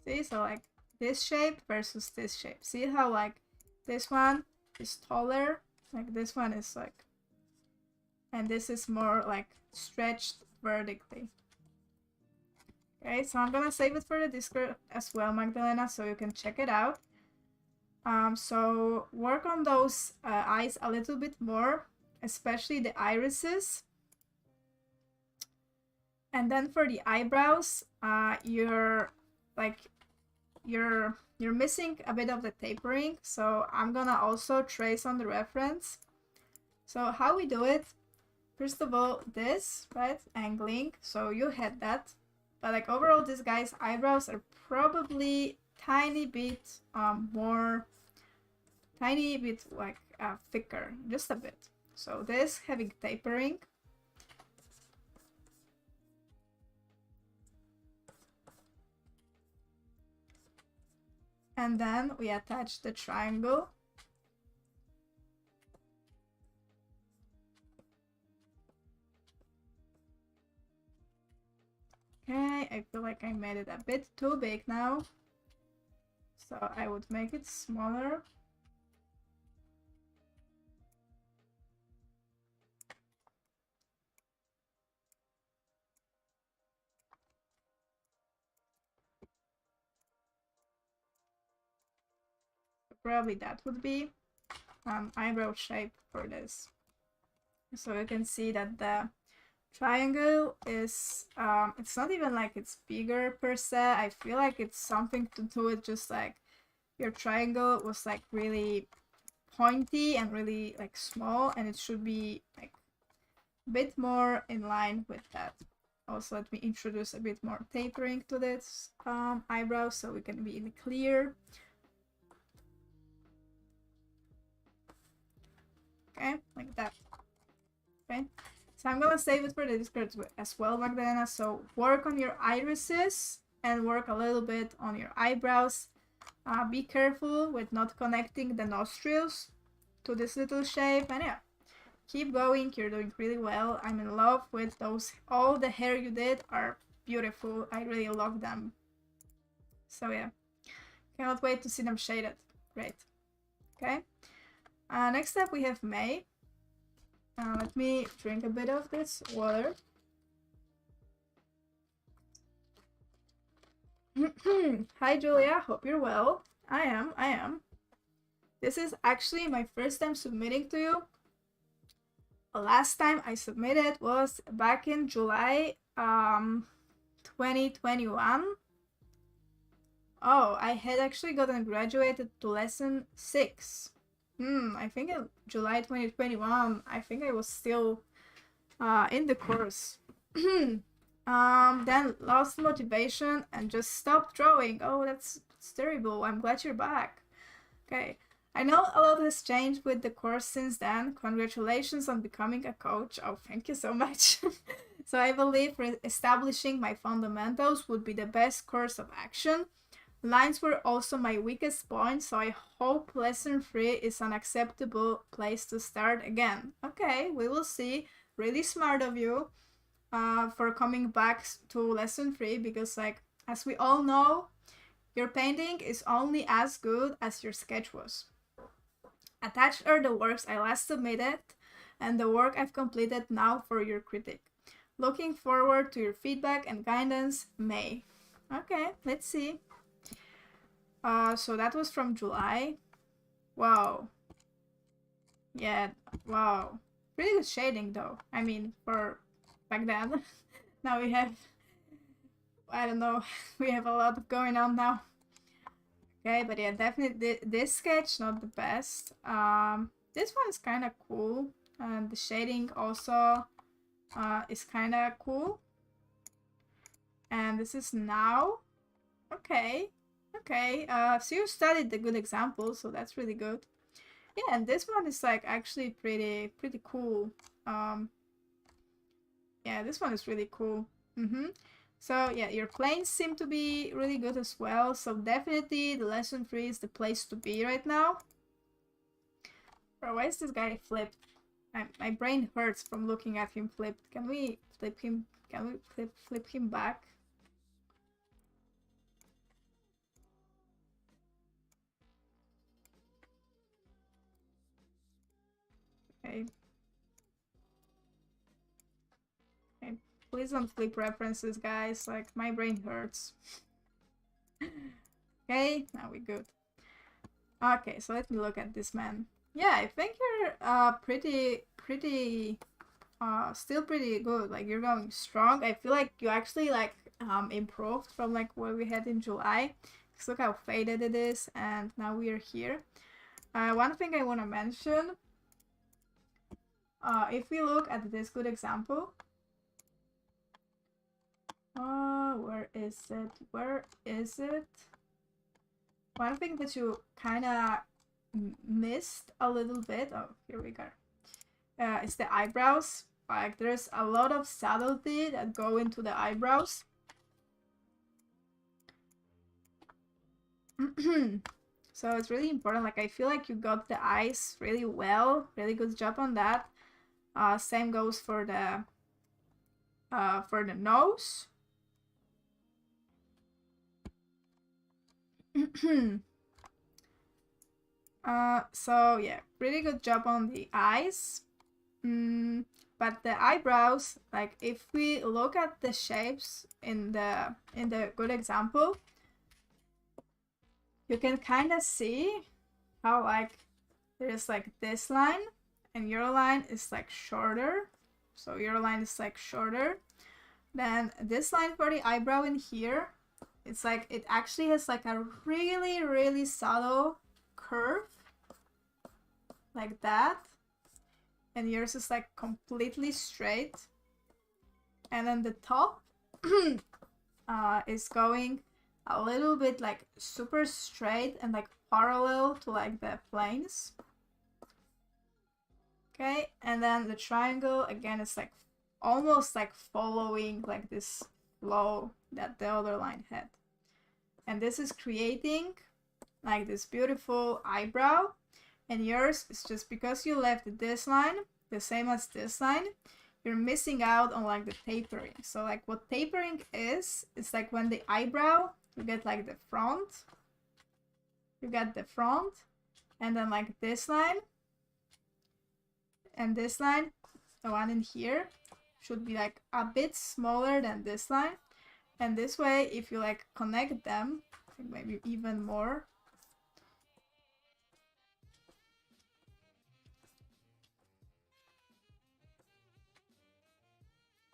See, so like this shape versus this shape. See how like this one is taller, like this one is like, and this is more like stretched vertically. Okay, so I'm gonna save it for the Discord as well, Magdalena, so you can check it out. So work on those eyes a little bit more, especially the irises. And then for the eyebrows, you're missing a bit of the tapering, so I'm gonna also trace on the reference. So how we do it, first of all, this, right, angling, so you had that, but like overall this guy's eyebrows are probably tiny bit like thicker, just a bit. So this having tapering. And then we attach the triangle. Okay, I feel like I made it a bit too big now. So I would make it smaller. Probably that would be eyebrow shape for this. So you can see that the triangle is, it's not even like it's bigger per se. I feel like it's something to do with just like your triangle was like really pointy and really like small, and it should be like a bit more in line with that. Also, let me introduce a bit more tapering to this eyebrow so we can be in the clear. Okay, like that. Okay, so I'm gonna save it for the Discord as well, Magdalena. So work on your irises and work a little bit on your eyebrows. Be careful with not connecting the nostrils to this little shape, and yeah, keep going. You're doing really well. I'm in love with those. All the hair you did are beautiful. I really love them. So yeah, cannot wait to see them shaded. Great. Okay. Next up we have May. Let me drink a bit of this water. Hi Julia, hope you're well. I am. This is actually my first time submitting to you. The last time I submitted was back in July 2021. Oh, I had actually gotten graduated to lesson 6. I think in July 2021, I think I was still in the course. Then lost motivation and just stopped drawing. Oh, that's terrible. I'm glad you're back. Okay. I know a lot has changed with the course since then. Congratulations on becoming a coach. Oh, thank you so much. So I believe establishing my fundamentals would be the best course of action. Lines were also my weakest point, so I hope lesson 3 is an acceptable place to start again. Okay, we will see. Really smart of you for coming back to lesson 3, because like, as we all know, your painting is only as good as your sketch was. Attached are the works I last submitted and the work I've completed now for your critic. Looking forward to your feedback and guidance, May. Okay, let's see. So that was from July. Wow. Yeah, wow. Pretty good shading though. I mean, for back then. Now we have, I don't know, we have a lot going on now. Okay, but yeah, definitely this sketch not the best. This one is kind of cool, and the shading also is kind of cool. And this is now. Okay, okay. So you studied the good examples, so that's really good. Yeah, and this one is like actually pretty cool. Yeah, this one is really cool. So yeah, your planes seem to be really good as well. So definitely the lesson 3 is the place to be right now. Bro, why is this guy flipped? My brain hurts from looking at him flipped. Can we flip him? Can we flip him back? Okay. Okay. Please don't flip references, guys. Like, my brain hurts. Okay, now we're good. Okay, so let me look at this man. Yeah, I think you're still pretty good. Like, you're going strong. I feel like you actually like improved from like what we had in July. Just look how faded it is, and now we are here. One thing I want to mention, if we look at this good example, where is it? Where is it? One thing that you kind of missed a little bit. Oh, here we go. It's the eyebrows. Like, there's a lot of subtlety that go into the eyebrows. So it's really important. Like, I feel like you got the eyes really well. Really good job on that. Same goes for the nose. So yeah, pretty good job on the eyes. But the eyebrows, like if we look at the shapes in the good example, you can kind of see how like there's like this line and your line is like shorter. So your line is like shorter. Then this line for the eyebrow in here, it's like it actually has like a really, really subtle curve like that. And yours is like completely straight. And then the top is going a little bit like super straight and like parallel to like the planes. Okay, and then the triangle again is like almost like following like this flow that the other line had. And this is creating like this beautiful eyebrow. And yours is just because you left this line the same as this line, you're missing out on like the tapering. So like what tapering is, it's like when the eyebrow, you get like the front, you get the front, and then like this line, and this line, the one in here, should be like a bit smaller than this line. And this way, if you like connect them, maybe even more,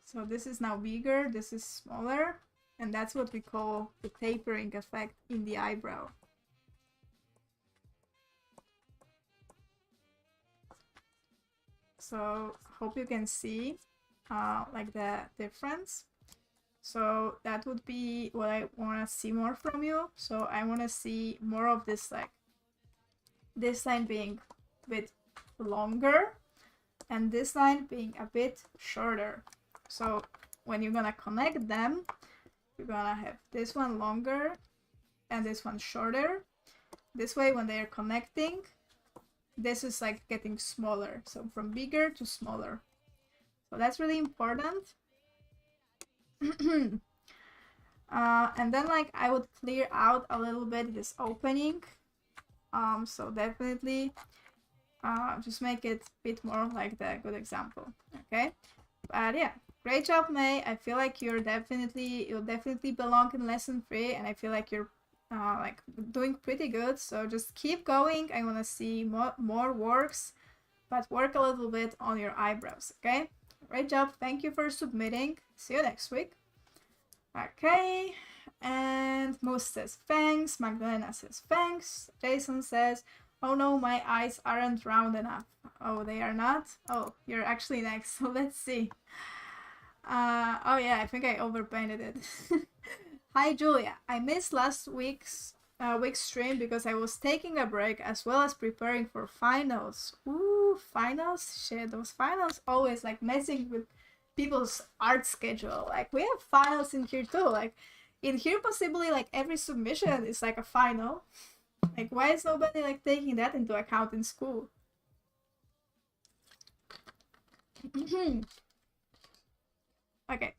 so this is now bigger, this is smaller, and that's what we call the tapering effect in the eyebrow. So hope you can see like the difference. So that would be what I want to see more from you. So I want to see more of this, like this line being a bit longer and this line being a bit shorter. So when you're gonna connect them, you're gonna have this one longer and this one shorter. This way, when they're connecting, this is like getting smaller. So from bigger to smaller. So that's really important. And then like I would clear out a little bit this opening. So definitely just make it a bit more like the good example. Okay, but yeah, great job, May. I feel like you'll definitely belong in lesson 3, and I feel like you're like doing pretty good. So just keep going. I want to see more works, but work a little bit on your eyebrows. Okay, great job. Thank you for submitting. See you next week. Okay, and Moose says thanks. Magdalena says thanks. Jason says, oh no, my eyes aren't round enough. Oh, they are not? Oh, you're actually next, so let's see. Oh yeah, I think I overpainted it. Hi Julia, I missed last week's stream because I was taking a break as well as preparing for finals. Ooh, finals? Shit, those finals always like messing with people's art schedule. Like we have finals in here too. Like in here possibly like every submission is like a final. Like why is nobody like taking that into account in school? Okay,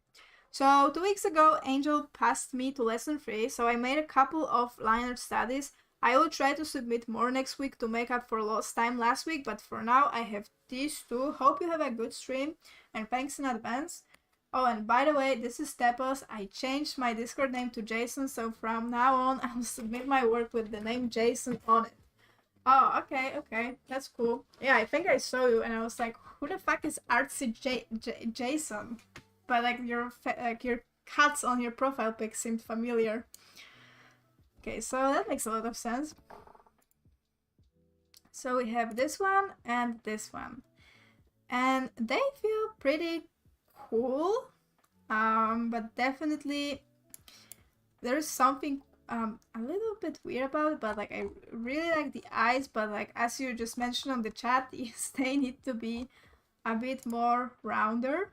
so 2 weeks ago Angel passed me to lesson 3, so I made a couple of liner studies I will try to submit more next week to make up for lost time last week, but for now I have these two. Hope you have a good stream, and thanks in advance. Oh, and by the way, this is Tepos. I changed my Discord name to Jason, so from now on I'll submit my work with the name Jason on it. Oh, okay, that's cool. Yeah, I think I saw you, and I was like, who the fuck is Artsy Jason? But like your cuts on your profile pic seemed familiar. Okay, so that makes a lot of sense. So we have this one and this one, and they feel pretty cool, but definitely there's something a little bit weird about it, but like I really like the eyes, but like as you just mentioned on the chat, they need to be a bit more rounder.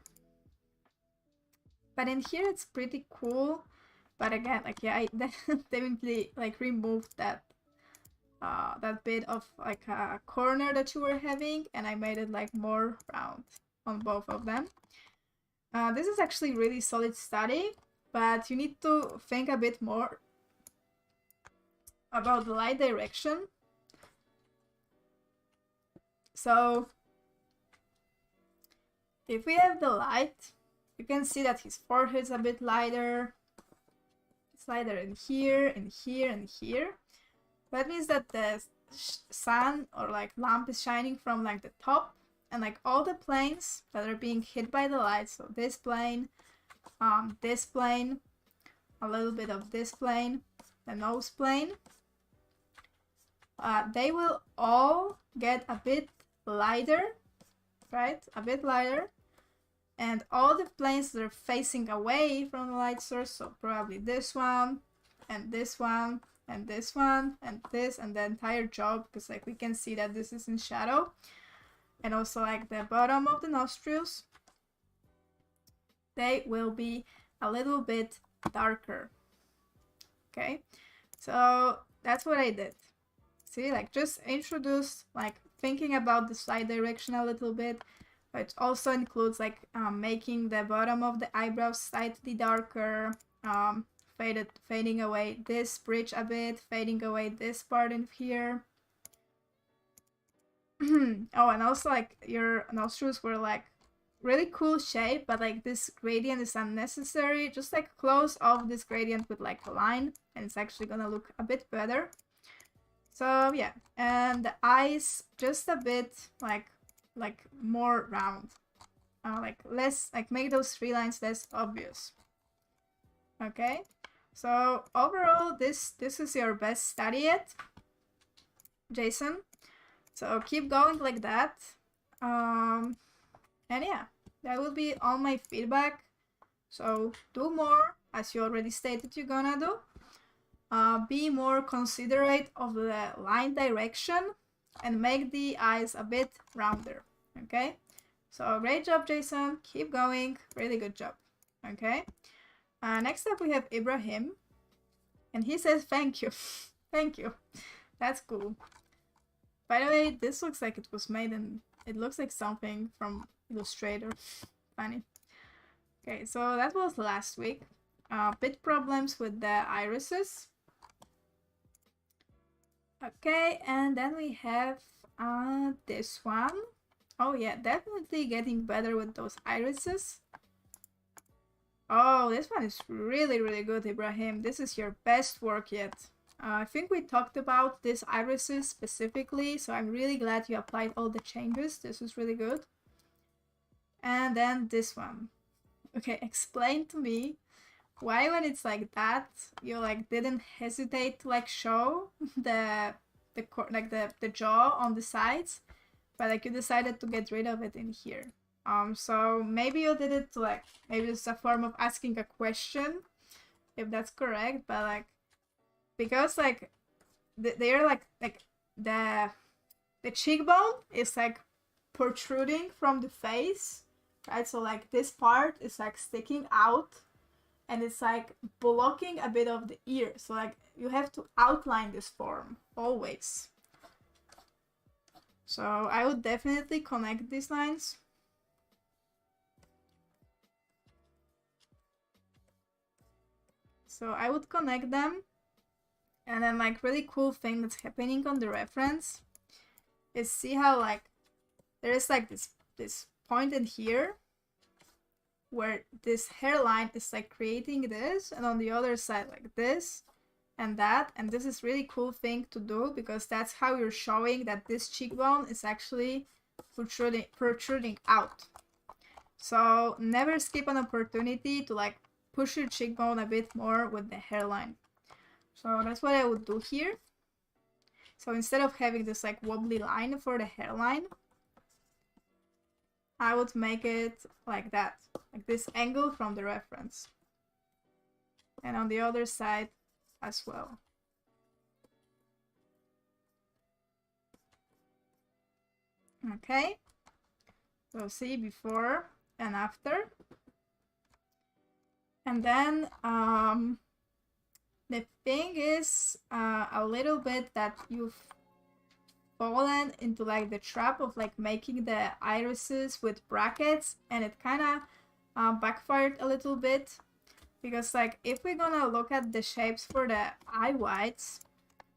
But in here it's pretty cool, but again, like yeah, I definitely like removed that that bit of like a corner that you were having, and I made it like more round on both of them. This is actually really solid study, but you need to think a bit more about the light direction. So if we have the light, you can see that his forehead's a bit lighter. It's lighter in here, in here, and here. That means that the sun or like lamp is shining from like the top, and like all the planes that are being hit by the light, so this plane, a little bit of this plane, the nose plane, they will all get a bit lighter, right? A bit lighter. And all the planes that are facing away from the light source, so probably this one, and this one, and this one, and this, and the entire jaw, because like we can see that this is in shadow. And also like the bottom of the nostrils, they will be a little bit darker. Okay, so that's what I did. See, like just introduce like thinking about the slight direction a little bit. It also includes like making the bottom of the eyebrows slightly darker, fading away this bridge a bit, fading away this part in here. Oh, and also like your nostrils were like really cool shape, but like this gradient is unnecessary. Just like close off this gradient with like a line, and it's actually gonna look a bit better. So yeah, and the eyes just a bit like more round, like less, like make those three lines less obvious. Okay, so overall this is your best study yet, Jason, so keep going like that. And yeah, that will be all my feedback. So do more, as you already stated you're gonna do. Be more considerate of the line direction and make the eyes a bit rounder. Okay, so great job, Jason, keep going, really good job. Okay, next up we have Ibrahim, and he says thank you. Thank you, that's cool. By the way, this looks like it was made in, it looks like something from Illustrator. Funny. Okay, so that was last week. Bit problems with the irises. Okay, and then we have this one. Oh yeah, definitely getting better with those irises. Oh, this one is really, really good, Ibrahim. This is your best work yet. I think we talked about these irises specifically, so I'm really glad you applied all the changes. This is really good. And then this one. Okay, explain to me why when it's like that, you like didn't hesitate to like show the jaw on the sides, but like you decided to get rid of it in here. So maybe you did it to like, maybe it's a form of asking a question, if that's correct, but like, because like they're like the cheekbone is like protruding from the face, right? So like this part is like sticking out, and it's like blocking a bit of the ear. So like you have to outline this form always. So I would definitely connect these lines. So I would connect them, And then like really cool thing that's happening on the reference is see how like there is like this point in here where this hairline is like creating this, and on the other side like this and that, and this is really cool thing to do because that's how you're showing that this cheekbone is actually protruding out. So never skip an opportunity to like push your cheekbone a bit more with the hairline. So that's what I would do here. So instead of having this like wobbly line for the hairline, I would make it like that, like this angle from the reference. And on the other side as well. Okay, so see before and after. And then the thing is a little bit that you've fallen into like the trap of like making the irises with brackets, and it kind of backfired a little bit because like if we're gonna look at the shapes for the eye whites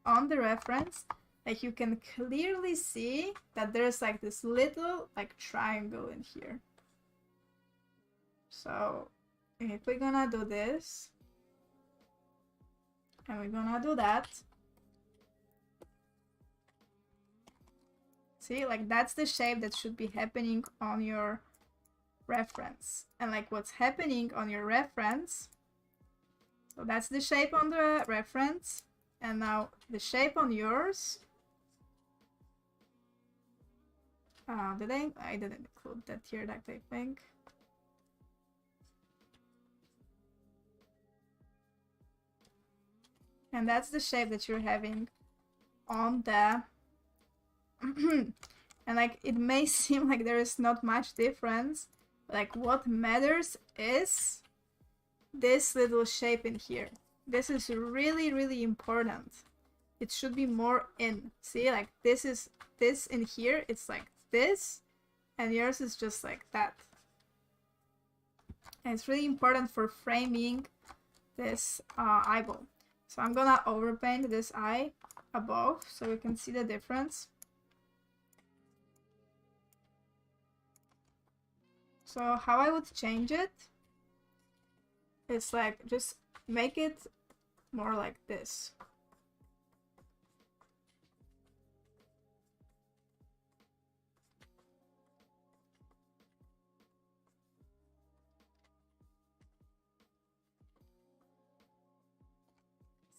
on the reference, like you can clearly see that there's like this little like triangle in here. So if we're gonna do this and we're gonna do that, see, like that's the shape that should be happening on your reference. And like what's happening on your reference, so that's the shape on the reference, and now the shape on yours. I didn't include that here, that I think. And that's the shape that you're having on the and like it may seem like there is not much difference, like what matters is this little shape in here. This is really, really important. It should be more in. See, like this is this in here, it's like this, and yours is just like that. And it's really important for framing this eyeball. So I'm gonna overpaint this eye above so you can see the difference. So how I would change it is like just make it more like this.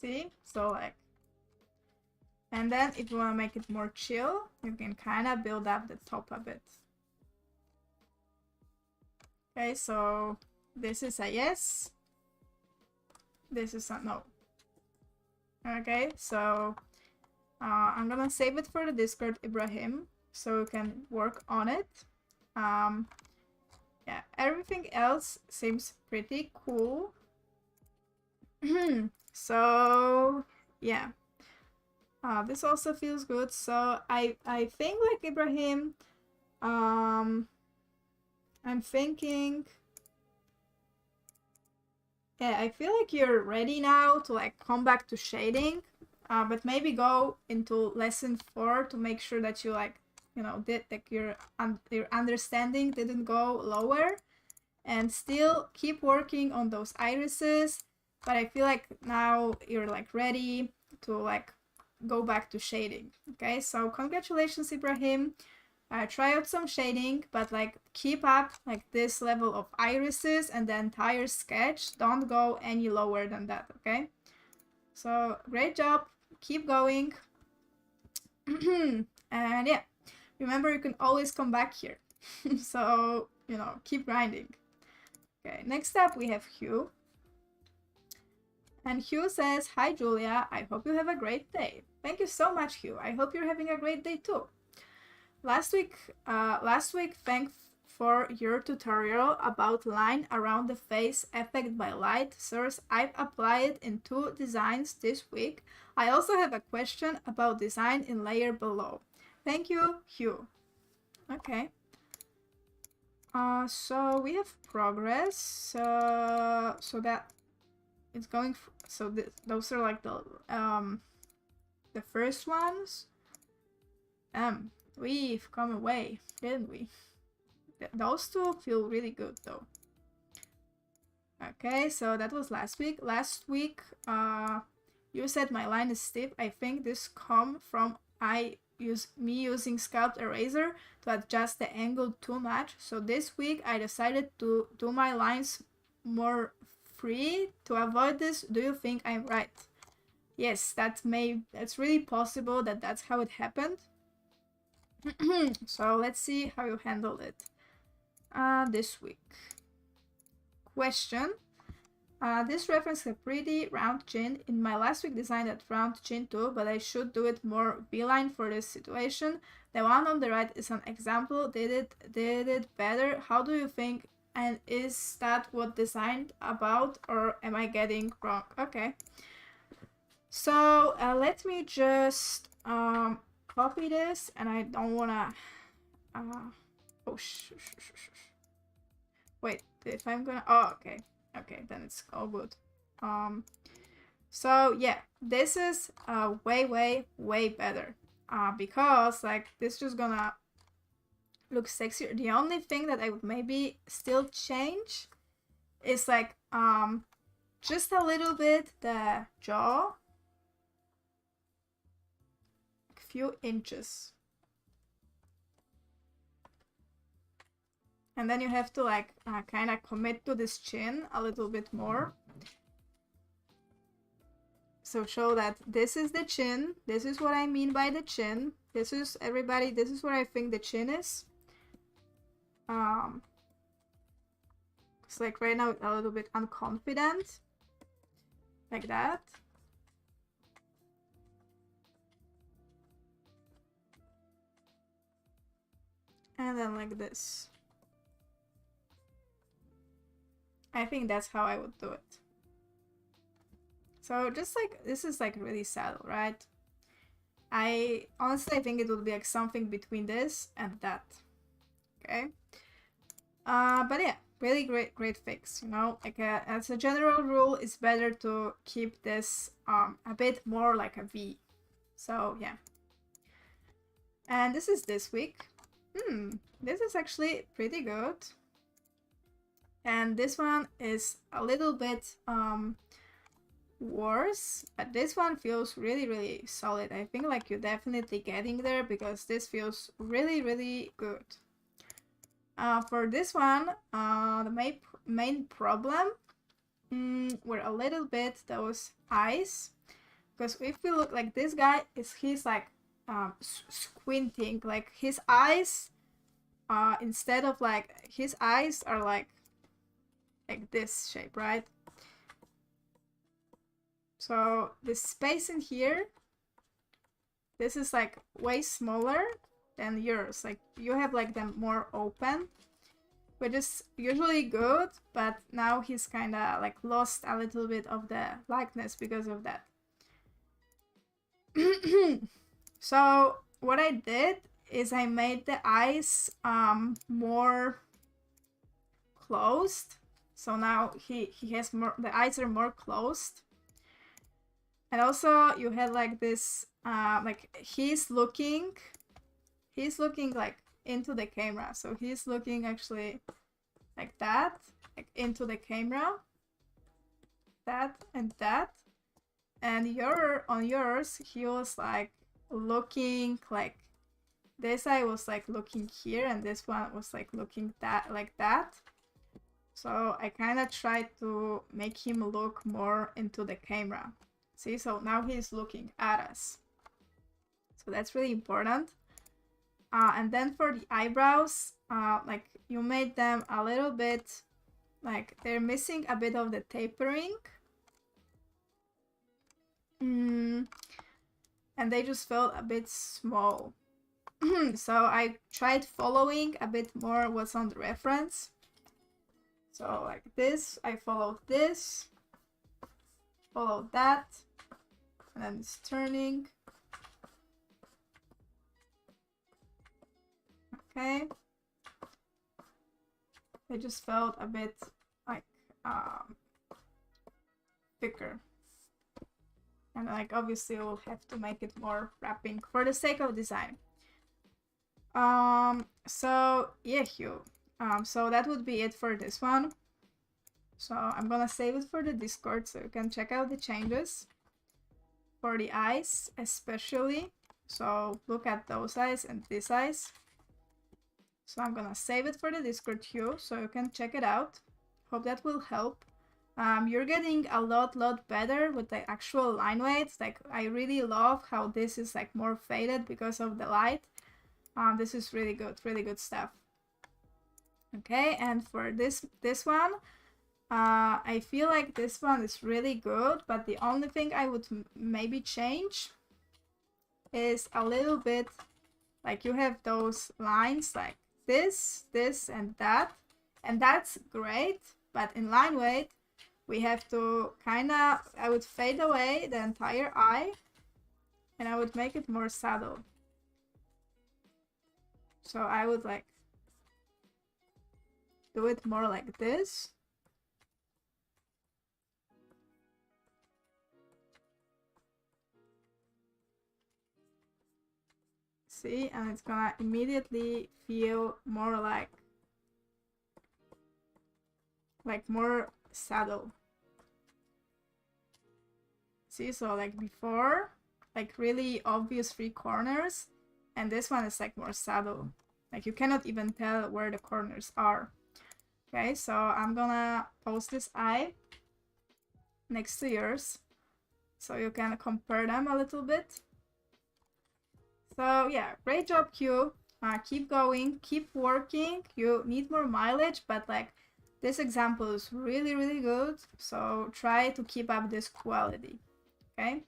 See? So like, and then if you want to make it more chill, you can kind of build up the top a bit. Okay, so this is a yes. This is a no. Okay, so I'm gonna save it for the Discord, Ibrahim, so you can work on it. Yeah, everything else seems pretty cool. So yeah, this also feels good. So I think like Ibrahim, I'm thinking, yeah, I feel like you're ready now to like come back to shading, but maybe go into lesson 4 to make sure that you like, you know, did like your understanding didn't go lower, and still keep working on those irises. But I feel like now you're like ready to like go back to shading. Okay, so congratulations, Ibrahim. Try out some shading, but like keep up like this level of irises and the entire sketch. Don't go any lower than that, okay? So great job, keep going. And yeah, remember you can always come back here. So, you know, keep grinding. Okay, next up we have Hugh. And Hugh says, "Hi Julia, I hope you have a great day." Thank you so much, Hugh. I hope you're having a great day too. Last week, thanks for your tutorial about line around the face effect by light source. I've applied in 2 designs this week. I also have a question about design in layer below. Thank you, Hugh. Okay. So we have progress. So that it's going so those are like the first ones. We've come away, didn't we? Those two feel really good though. Okay, so that was last week. Last week, you said my line is stiff. I think this come from me using Sculpt Eraser to adjust the angle too much. So this week I decided to do my lines more free to avoid this. Do you think I'm right? Yes, that's really possible that that's how it happened. So let's see how you handled it this week. Question. This reference a pretty round chin. In my last week design that round chin too, but I should do it more V-line for this situation. The one on the right is an example. Did it better? How do you think? And is that what designed about, or am I getting wrong? Okay. So let me just copy this, and I don't wanna. Oh wait, if I'm gonna. Oh, okay. Okay, then it's all good. So yeah, this is way better. Because like this just gonna look sexier. The only thing that I would maybe still change is like just a little bit the jaw, a few inches. And then you have to like kind of commit to this chin a little bit more. So show that this is the chin. This is what I mean by the chin. This is everybody. This is where I think the chin is. It's like right now a little bit unconfident. Like that. And then like this. I think that's how I would do it. So just like, this is like really subtle, right? I honestly think it would be like something between this and that. Okay. But yeah, really great fix, you know? Like as a general rule, it's better to keep this a bit more like a V. So yeah. And this is this week. This is actually pretty good. And this one is a little bit worse, but this one feels really solid. I think like you're definitely getting there because this feels really good. For this one, the main problem were a little bit those eyes, because if we look like this guy, he's like squinting, like his eyes instead of like his eyes are like this shape, right? So the space in here, this is like way smaller than yours. Like you have like them more open, which is usually good, but now he's kind of like lost a little bit of the likeness because of that. So what I did is I made the eyes more closed. So now he has more, the eyes are more closed. And also you had like this, like he's looking like into the camera. So he's looking actually like that, like into the camera, that and that. And on yours, he was like looking like this eye was like looking here, and this one was like looking like that. So I kind of tried to make him look more into the camera. See, so now he's looking at us. So that's really important. And then for the eyebrows, like you made them a little bit, like they're missing a bit of the tapering. And they just felt a bit small. So I tried following a bit more what's on the reference. So like this, I followed this, followed that, and then it's turning. Okay. It just felt a bit like thicker. And like obviously we'll have to make it more wrapping for the sake of design. So yeah, Hugh. So that would be it for this one. So I'm gonna save it for the Discord so you can check out the changes for the eyes especially. So look at those eyes and this eyes. So I'm gonna save it for the Discord queue so you can check it out. Hope that will help. You're getting a lot better with the actual line weights. Like I really love how this is like more faded because of the light. This is really good stuff. Okay, and for this one, I feel like this one is really good, but the only thing I would maybe change is a little bit, like you have those lines like this, and that's great, but in line weight, we have to I would fade away the entire eye, and I would make it more subtle. So I would like do it more like this. See, and it's gonna immediately feel more like more subtle. See, so like before, like really obvious three corners, and this one is like more subtle. Like you cannot even tell where the corners are. Okay, so I'm gonna post this eye next to yours so you can compare them a little bit. So yeah, great job, Q. Keep going, keep working. You need more mileage, but like this example is really good, so try to keep up this quality. Okay,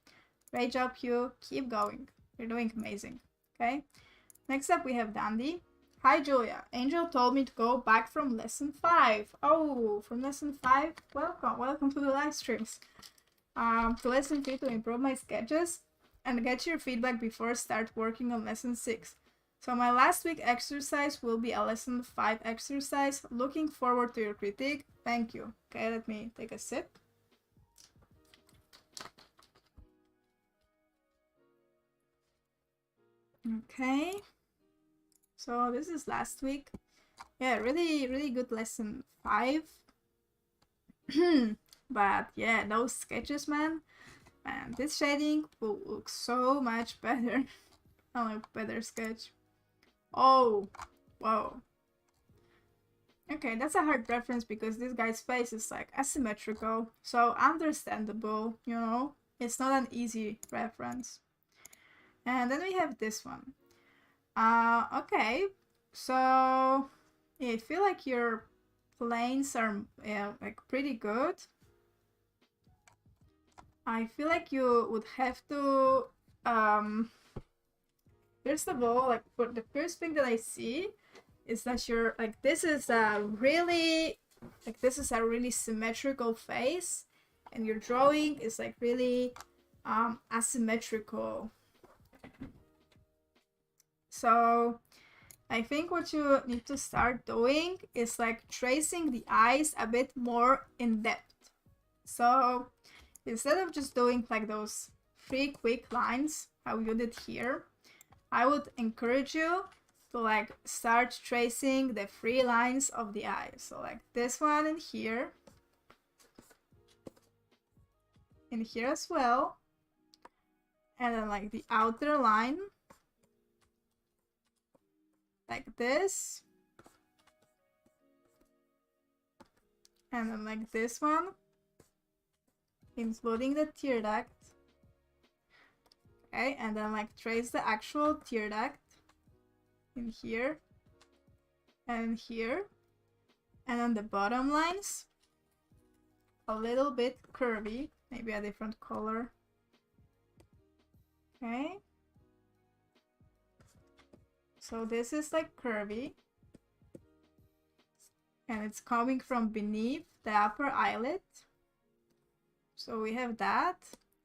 great job, Q. Keep going. You're doing amazing. Okay, next up we have Dandy. Hi Julia, Angel told me to go back from lesson 5. Oh, from lesson 5? Welcome to the live streams. To lesson 3 to improve my sketches and get your feedback before start working on lesson 6. So my last week exercise will be a lesson 5 exercise. Looking forward to your critique. Thank you. Okay, let me take a sip. Okay. So this is last week. Yeah, really good lesson 5. But yeah, those sketches, man, this shading will look so much better on a better sketch. Oh, whoa. Okay, that's a hard reference because this guy's face is like asymmetrical, so understandable, you know? It's not an easy reference. And then we have this one. Okay, so yeah, I feel like your planes are like pretty good. I feel like you would have to first of all, like for the first thing that I see is that you're like this is a really symmetrical face, and your drawing is like really asymmetrical. So I think what you need to start doing is like tracing the eyes a bit more in depth. So instead of just doing like those 3 quick lines, how you did here, I would encourage you to like start tracing the 3 lines of the eye. So like this one in here as well, and then like the outer line like this, and then like this one, including the tear duct. Okay, and then like trace the actual tear duct in here and here, and then the bottom lines a little bit curvy, maybe a different color. Okay, so this is like curvy, and it's coming from beneath the upper eyelid. So we have that,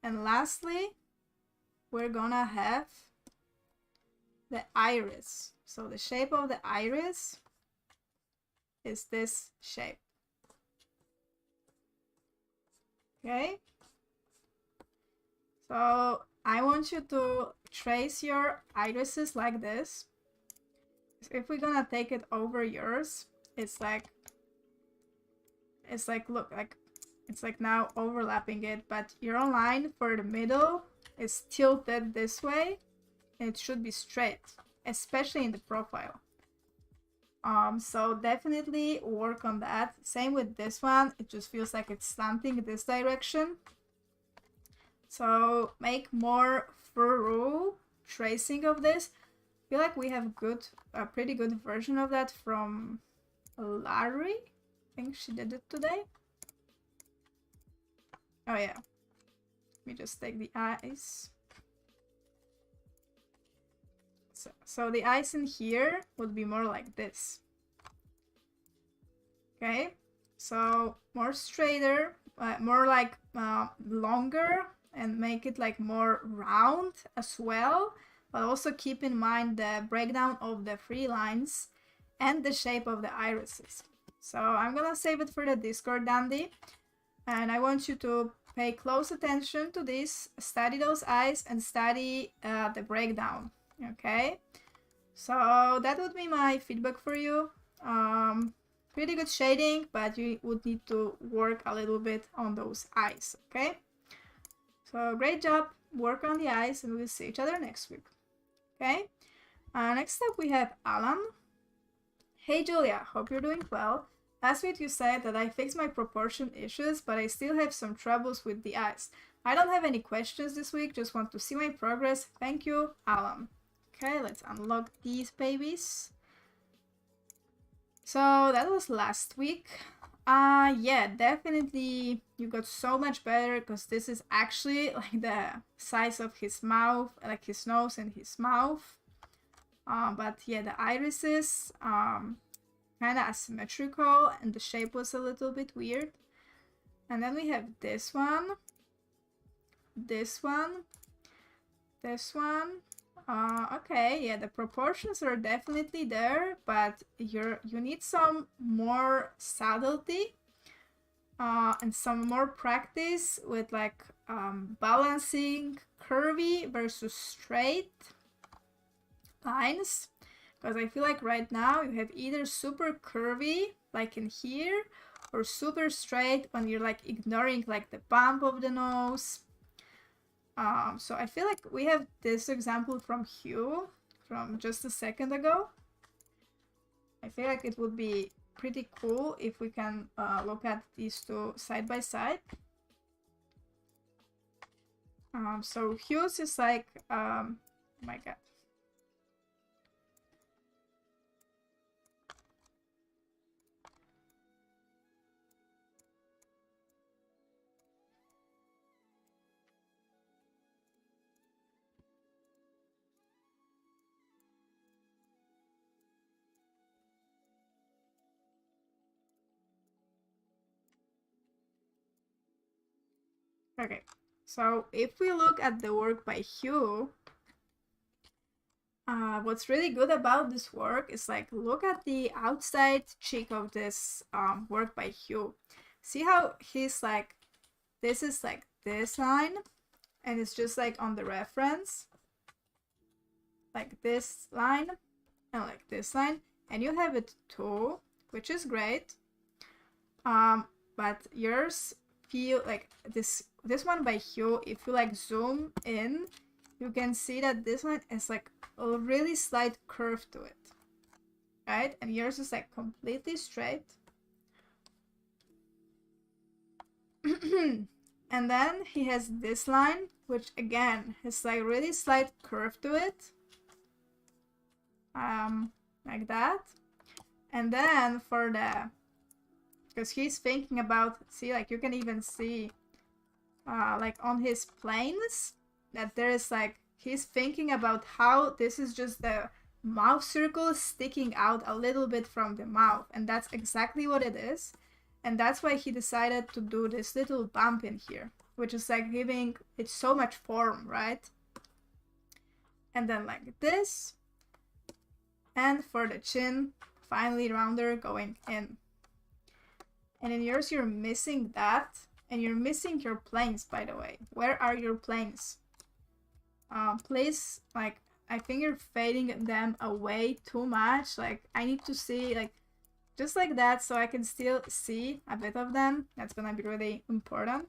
and lastly we're gonna have the iris. So the shape of the iris is this shape. Okay, So I want you to trace your irises like this. If we're gonna take it over yours, it's like look, like it's like now overlapping it, but your line for the middle is tilted this way and it should be straight, especially in the profile. So definitely work on that. Same with this one, it just feels like it's slanting this direction. So make more thorough tracing of this. I feel like we have a pretty good version of that from Larry. I think she did it today. Oh yeah. Let me just take the eyes. So the eyes in here would be more like this. Okay, so more straighter, more like longer, and make it like more round as well, but also keep in mind the breakdown of the three lines and the shape of the irises. So I'm gonna save it for the Discord, Dandy, and I want you to pay close attention to this, study those eyes, and study the breakdown. Okay, so that would be my feedback for you. Pretty good shading, but you would need to work a little bit on those eyes. Okay, so great job, work on the eyes, and we'll see each other next week. Okay, next up we have Alan. Hey Julia, hope you're doing well. Last week you said that I fixed my proportion issues, but I still have some troubles with the eyes. I don't have any questions this week, just want to see my progress. Thank you, Alan. Okay, let's unlock these babies. So that was last week. Yeah, definitely you got so much better, because this is actually like the size of his mouth, like his nose and his mouth. But yeah, the irises kind of asymmetrical, and the shape was a little bit weird. And then we have this one, this one, this one. Okay, yeah, the proportions are definitely there, but you need some more subtlety and some more practice with like balancing curvy versus straight lines, because I feel like right now you have either super curvy like in here, or super straight when you're like ignoring like the bump of the nose. So I feel like we have this example from Hugh from just a second ago. I feel like it would be pretty cool if we can look at these two side by side. So Hugh's is like, oh my god. Okay, so if we look at the work by Hugh, what's really good about this work is like, look at the outside cheek of this work by Hugh. See how he's like, this is like this line, and it's just like on the reference, like this line and like this line, and you have it too, which is great. But yours feel like this one by Hugh, if you like zoom in, you can see that this one is like a really slight curve to it, right? And yours is like completely straight. And then he has this line, which again has like really slight curve to it, like that. And then for the, because he's thinking about, see, like you can even see like on his planes that there's like, he's thinking about how this is just the mouth circle sticking out a little bit from the mouth, and that's exactly what it is. And that's why he decided to do this little bump in here, which is like giving it so much form, right? And then like this, and for the chin, finally rounder going in. And in yours you're missing that, And you're missing your planes, by the way. Where are your planes? Please, like, I think you're fading them away too much. Like, I need to see, like, just like that, so I can still see a bit of them. That's gonna be really important.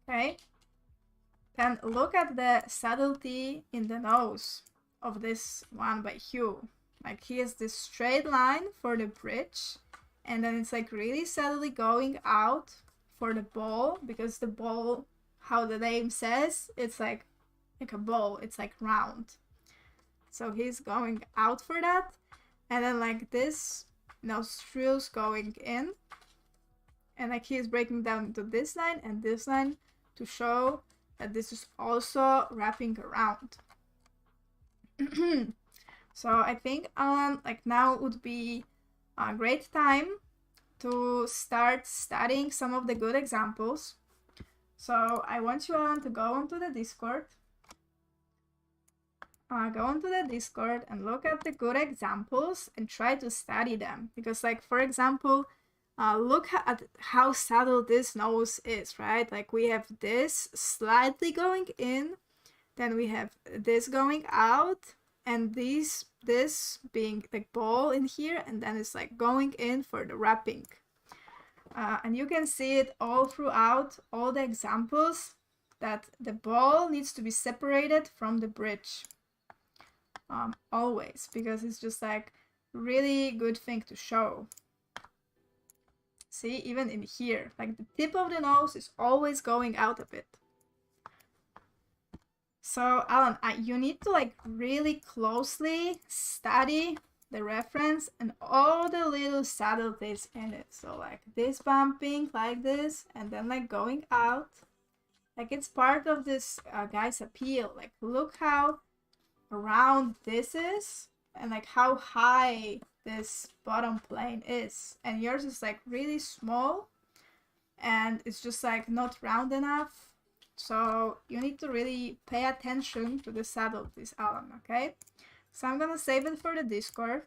Okay. Then look at the subtlety in the nose of this one by Hugh. Like, he has this straight line for the bridge, and then it's like really subtly going out for the ball, because the ball, how the name says, it's like a ball, it's like round. So he's going out for that, and then like this nostrils going in, and like he's breaking down into this line and this line to show that this is also wrapping around. So I think like now would be a great time to start studying some of the good examples. So I want you all to go onto the Discord. Go onto the Discord and look at the good examples and try to study them. Because like, for example, look at how subtle this nose is, right? Like we have this slightly going in, then we have this going out, and this being the ball in here, and then it's like going in for the wrapping. And you can see it all throughout all the examples that the ball needs to be separated from the bridge. Always, because it's just like really good thing to show. See, even in here, like the tip of the nose is always going out a bit. So Alan, you need to like really closely study the reference and all the little subtleties in it. So like this bumping like this, and then like going out, like it's part of this guy's appeal. Like look how round this is, and like how high this bottom plane is, and yours is like really small and it's just like not round enough. So you need to really pay attention to the subtleties, Alan, okay? So I'm gonna save it for the Discord,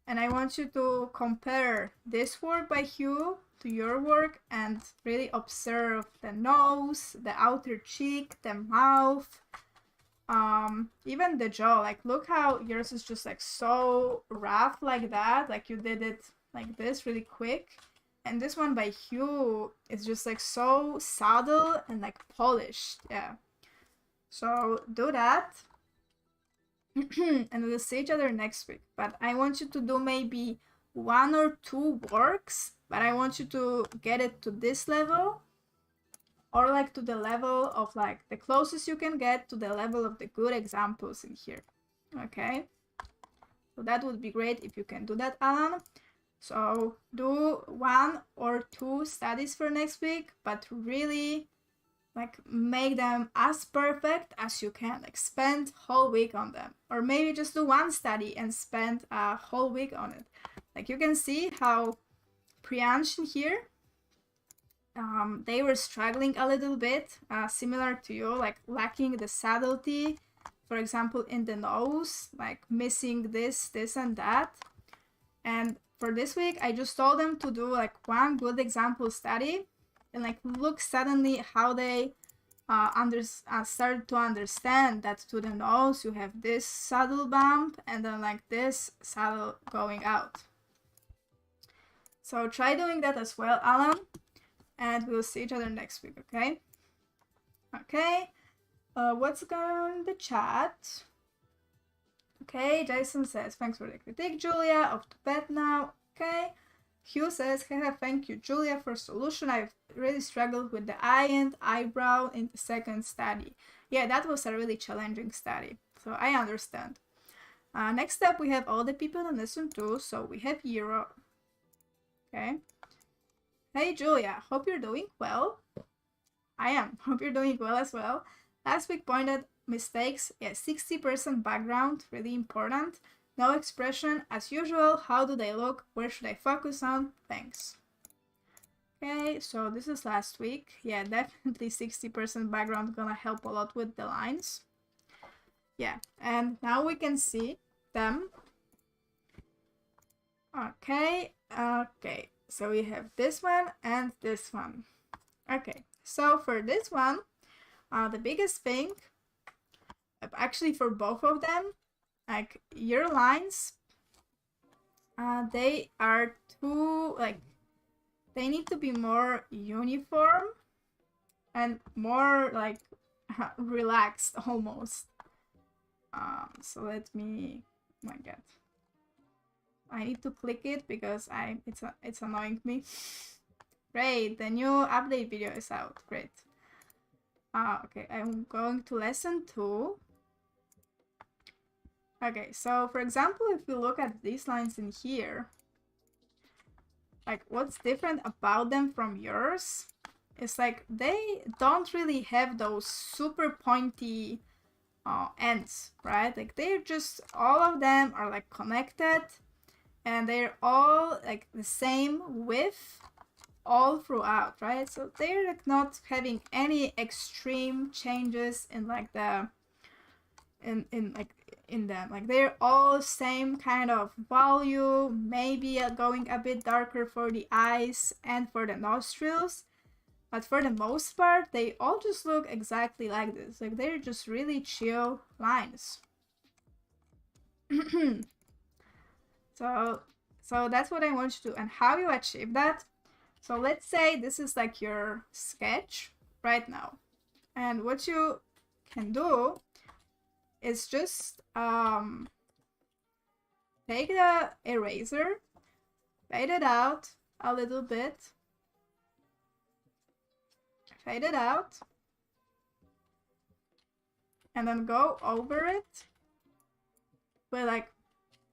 and I want you to compare this work by Hugh to your work and really observe the nose, the outer cheek, the mouth, even the jaw. Like look how yours is just like so rough like that, like you did it like this really quick, and this one by Hugh is just like so subtle and like polished. Yeah, so do that. And we'll see each other next week, but I want you to do maybe 1 or 2 works, but I want you to get it to this level, or like to the level of like the closest you can get to the level of the good examples in here. Okay, so that would be great if you can do that, Alan. So do 1 or 2 studies for next week, but really like make them as perfect as you can. Like spend whole week on them, or maybe just do 1 study and spend a whole week on it. Like you can see how Priyansh in here, they were struggling a little bit, similar to you, like lacking the subtlety, for example, in the nose, like missing this and that. And for this week, I just told them to do like 1 good example study, and like look suddenly how they started to understand that to the nose you have this subtle bump and then like this subtle going out. So try doing that as well, Alan, and we'll see each other next week, okay? Okay, what's going on in the chat? Okay, Jason says, thanks for the critique, Julia. Off to bed now. Okay. Hugh says, haha, thank you, Julia, for solution. I've really struggled with the eye and eyebrow in the second study. Yeah, that was a really challenging study, so I understand. Next up, we have all the people in lesson 2. So we have Euro. Okay. Hey, Julia, hope you're doing well. I am. Hope you're doing well as well. Last week pointed mistakes. Yeah, 60% background, really important. No expression, as usual. How do they look? Where should I focus on? Thanks. Okay, so this is last week. Yeah, definitely 60% background gonna help a lot with the lines. Yeah, and now we can see them. Okay, So we have this one and this one. Okay, so for this one, the biggest thing, actually for both of them, like your lines, they are too, like, they need to be more uniform and more like relaxed almost. So let me, oh my god, I need to click it because it's annoying me. Great, the new update video is out. Great. Okay, I'm going to lesson 2. Okay, so for example, if you look at these lines in here, like what's different about them from yours is like they don't really have those super pointy ends, right? Like they're just, all of them are like connected and they're all like the same width all throughout, right? So they're like not having any extreme changes in like the in them, like they're all same kind of value, maybe going a bit darker for the eyes and for the nostrils, but for the most part they all just look exactly like this. Like they're just really chill lines. So that's what I want you to do. And how you achieve that, so let's say this is like your sketch right now, and what you can do is just take the eraser, fade it out a little bit, fade it out, and then go over it with like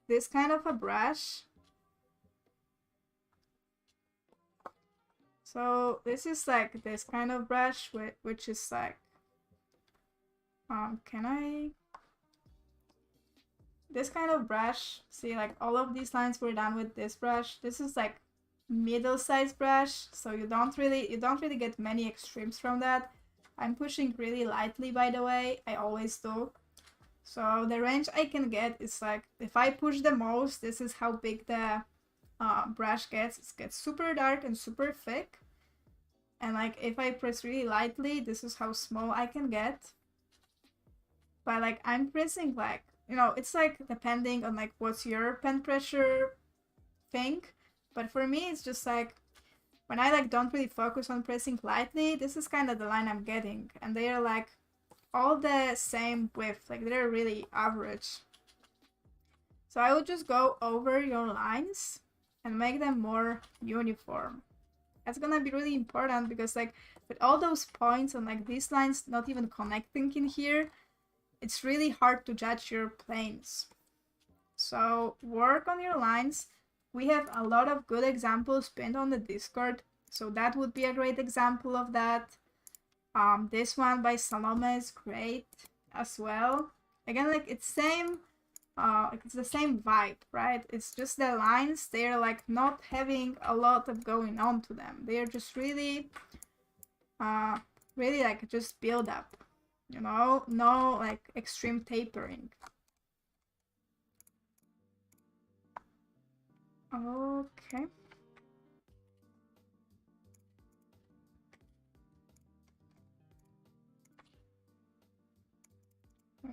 this kind of a brush. So this is like this kind of brush, which is like, this kind of brush, see, like all of these lines were done with this brush. This is like middle-sized brush, so you don't really get many extremes from that. I'm pushing really lightly, by the way, I always do. So the range I can get is like, if I push the most, this is how big the brush gets. It gets super dark and super thick. And like if I press really lightly, this is how small I can get. But like I'm pressing like, you know, it's like depending on like what's your pen pressure thing. But for me, it's just like when I like don't really focus on pressing lightly, this is kind of the line I'm getting. And they are like all the same width, like they're really average. So I would just go over your lines and make them more uniform. That's gonna be really important because like with all those points and like these lines not even connecting in here, it's really hard to judge your planes. So work on your lines. We have a lot of good examples pinned on the Discord, so that would be a great example of that. This one by Salome is great as well. Again, like it's same, it's the same vibe, right? It's just the lines, they're like not having a lot of going on to them. They're just really, really like just build up, you know, no like extreme tapering. Okay.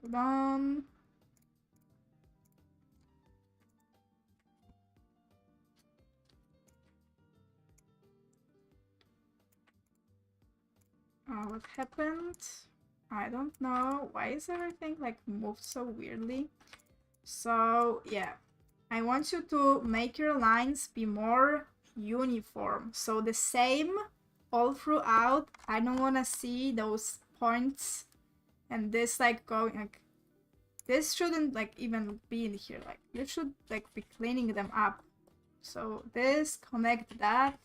Hold on. What happened? I don't know. Why is everything like moved so weirdly? So yeah, I want you to make your lines be more uniform. So the same all throughout. I don't want to see those points and this like going like, this shouldn't like even be in here. Like you should like be cleaning them up. So this, connect that,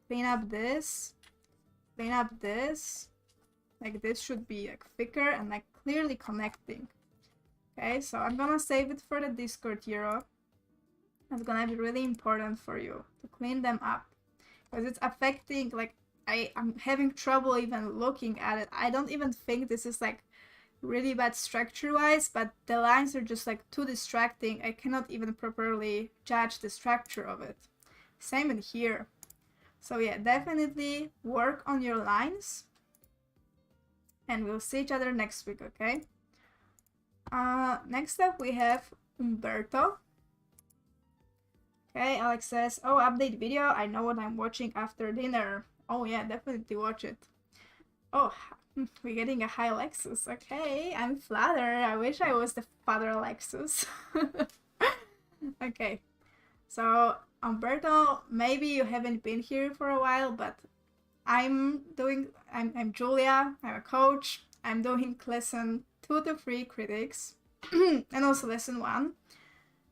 clean up this, clean up this. Like this should be like thicker and like clearly connecting. Okay, so I'm gonna save it for the Discord, Hero. It's gonna be really important for you to clean them up because it's affecting, like I'm having trouble even looking at it. I don't even think this is like really bad structure wise, but the lines are just like too distracting. I cannot even properly judge the structure of it. Same in here. So yeah, definitely work on your lines. And we'll see each other next week, okay? Next up we have Umberto. Okay, Alex says, oh, update video. I know what I'm watching after dinner. Oh yeah, definitely watch it. Oh, we're getting a high Lexus. Okay, I'm flattered. I wish I was the father Lexus. Okay, so Umberto, maybe you haven't been here for a while, but I'm Julia. I'm a coach. I'm doing lesson 2 to 3 critics and also lesson 1.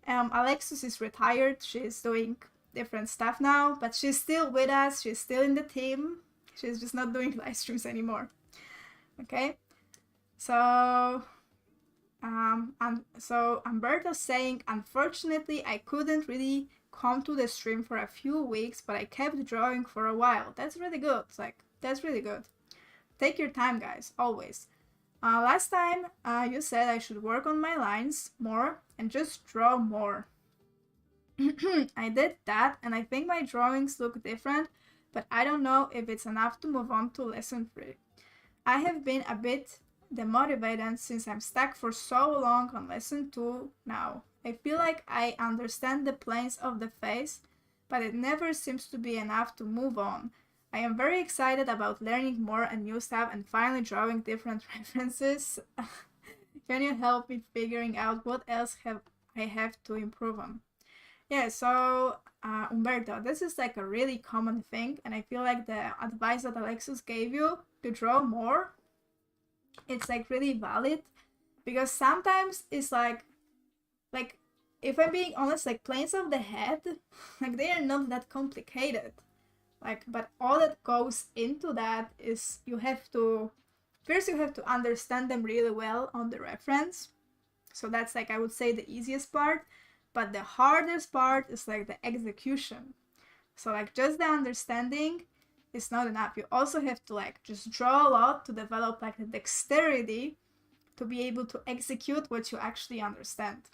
Alexis is retired. She's doing different stuff now, but she's still with us. She's still in the team. She's just not doing live streams anymore. Okay, so so Umberto's saying, unfortunately, I couldn't really come to the stream for a few weeks, but I kept drawing for a while. That's really good. It's like, that's really good. Take your time, guys, always. Last time, you said I should work on my lines more and just draw more. I did that, and I think my drawings look different, but I don't know if it's enough to move on to lesson 3. I have been a bit demotivated since I'm stuck for so long on lesson 2 now. I feel like I understand the planes of the face, but it never seems to be enough to move on. I am very excited about learning more and new stuff and finally drawing different references. Can you help me figuring out what else I have to improve on? Yeah, so Umberto, this is like a really common thing, and I feel like the advice that Alexis gave you to draw more, it's like really valid, because sometimes it's like if I'm being honest, like planes of the head, like they are not that complicated. Like, but all that goes into that is you have to understand them really well on the reference. So that's like, I would say, the easiest part, but the hardest part is like the execution. So like just the understanding is not enough. You also have to like just draw a lot to develop like the dexterity to be able to execute what you actually understand.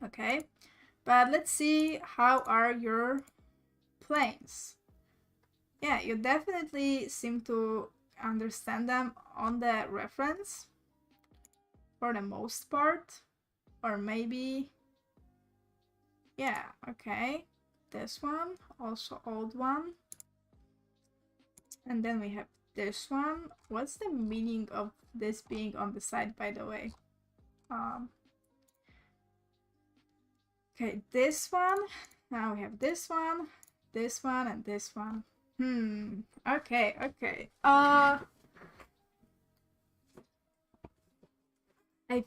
Okay, but let's see, how are your planes? Yeah, you definitely seem to understand them on the reference for the most part, or maybe, yeah, okay, this one, also old one, and then we have this one. What's the meaning of this being on the side, by the way? Okay, this one, now we have this one, and this one. Okay, okay. I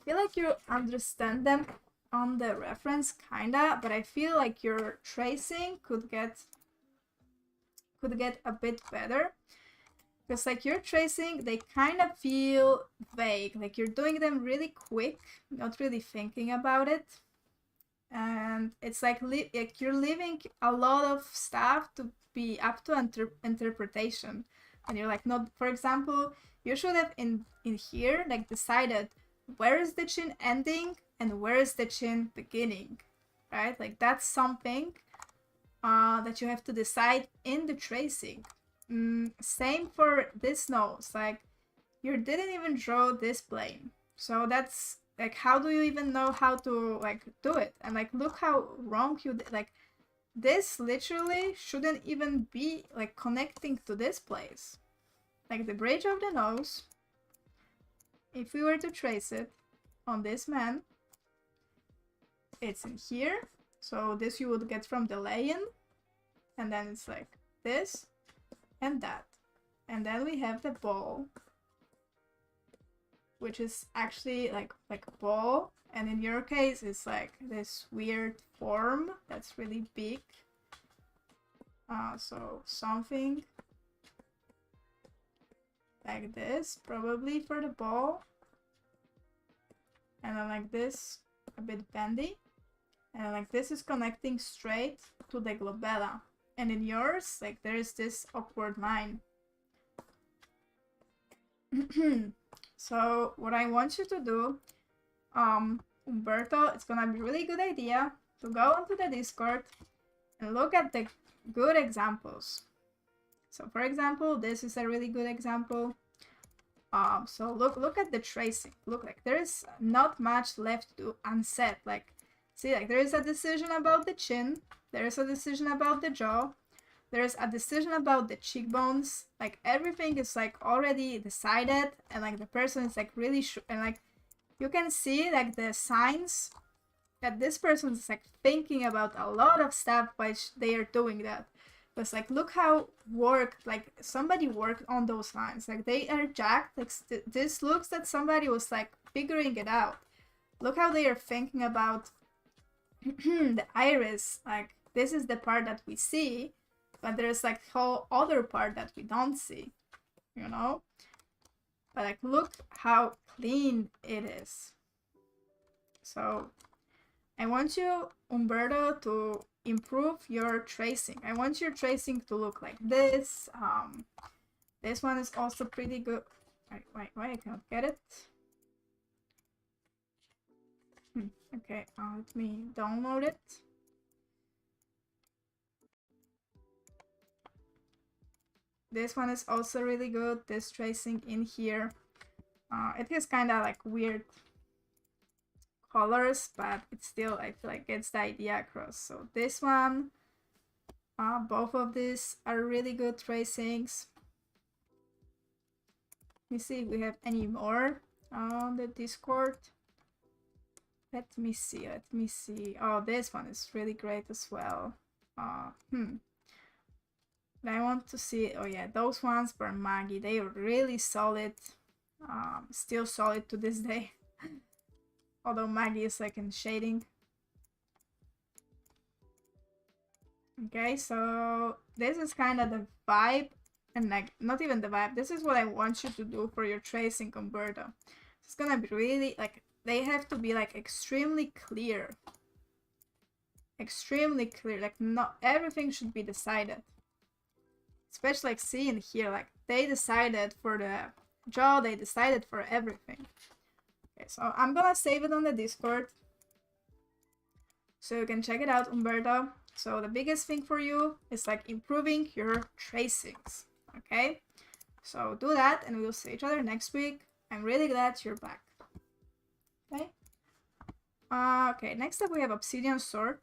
feel like you understand them on the reference, kinda, but I feel like your tracing could get a bit better. Because like your tracing, they kind of feel vague, like you're doing them really quick, not really thinking about it. And it's like you're leaving a lot of stuff to be up to interpretation, and you're like, not, for example, you should have in here like decided where is the chin ending and where is the chin beginning, right? Like that's something that you have to decide in the tracing. Same for this nose, like you didn't even draw this plane, so that's like, how do you even know how to like do it? And like, look how wrong you did. Like this literally shouldn't even be like connecting to this place. Like the bridge of the nose, if we were to trace it on this man, it's in here. So this you would get from the lay-in, and then it's like this and that. And then we have the ball, which is actually like a ball, and in your case it's like this weird form that's really big. So something like this, probably for the ball, and then like this, a bit bendy, and like this is connecting straight to the glabella, and in yours, like there's this awkward line. So what I want you to do, Umberto, it's gonna be a really good idea to go onto the Discord and look at the good examples. So for example, this is a really good example. So look at the tracing. Look, like there is not much left to unset. Like, see, like there is a decision about the chin, there is a decision about the jaw, there is a decision about the cheekbones. Like everything is like already decided, and like the person is like really and like you can see like the signs that this person is like thinking about a lot of stuff while they are doing that. Because like look how like somebody worked on those lines. Like they are jacked. Like this looks that somebody was like figuring it out. Look how they are thinking about the iris. Like this is the part that we see, but there's like whole other part that we don't see, you know? But like look how clean it is. So I want you, Umberto, to improve your tracing. I want your tracing to look like this. This one is also pretty good. Wait, I can't get it. Okay, let me download it. This one is also really good. This tracing in here. It has kind of like weird colors, but it still, I feel like, gets the idea across. So this one, both of these are really good tracings. Let me see if we have any more on the Discord. Let me see. Oh, this one is really great as well. I want to see, oh yeah, those ones were Maggie. They are really solid. Still solid to this day. Although Maggie is like in shading. Okay, so this is kind of the vibe, and like not even the vibe. This is what I want you to do for your tracing, Umberto. It's gonna be really like, they have to be like extremely clear. Extremely clear. Like not everything should be decided. Especially like seeing here, like they decided for the jaw, they decided for everything. Okay, so I'm gonna save it on the Discord so you can check it out, Umberto. So the biggest thing for you is like improving your tracings. Okay, so do that and we'll see each other next week. I'm really glad you're back. Okay. Okay, next up we have Obsidian Sword.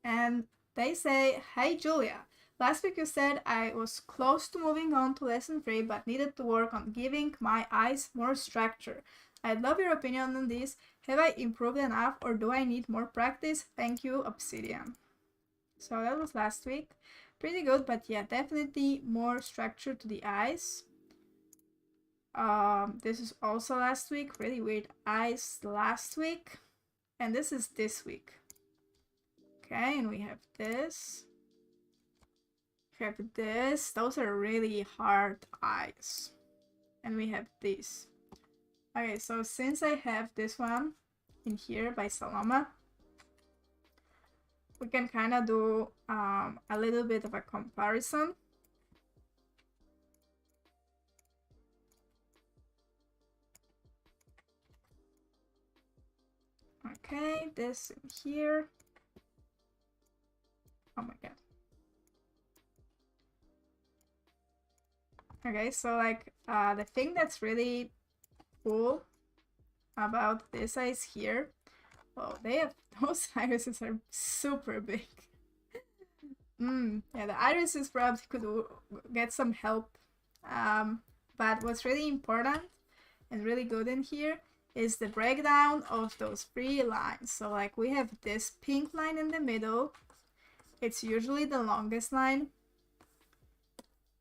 And they say, "Hey Julia, last week you said I was close to moving on to lesson 3 but needed to work on giving my eyes more structure. I'd love your opinion on this. Have I improved enough or do I need more practice? Thank you, Obsidian." So that was last week. Pretty good, but yeah, definitely more structure to the eyes. This is also last week. Really weird eyes last week. And this is this week. Okay, and we have this. We have this. Those are really hard eyes. And we have this. Okay, so since I have this one in here by Saloma, we can kind of do a little bit of a comparison. Okay, this in here. Oh my god. Okay, so like the thing that's really cool about this eyes here, well, they have, those irises are super big. Yeah, the irises probably could get some help. But what's really important and really good in here is the breakdown of those 3 lines. So like we have this pink line in the middle. It's usually the longest line.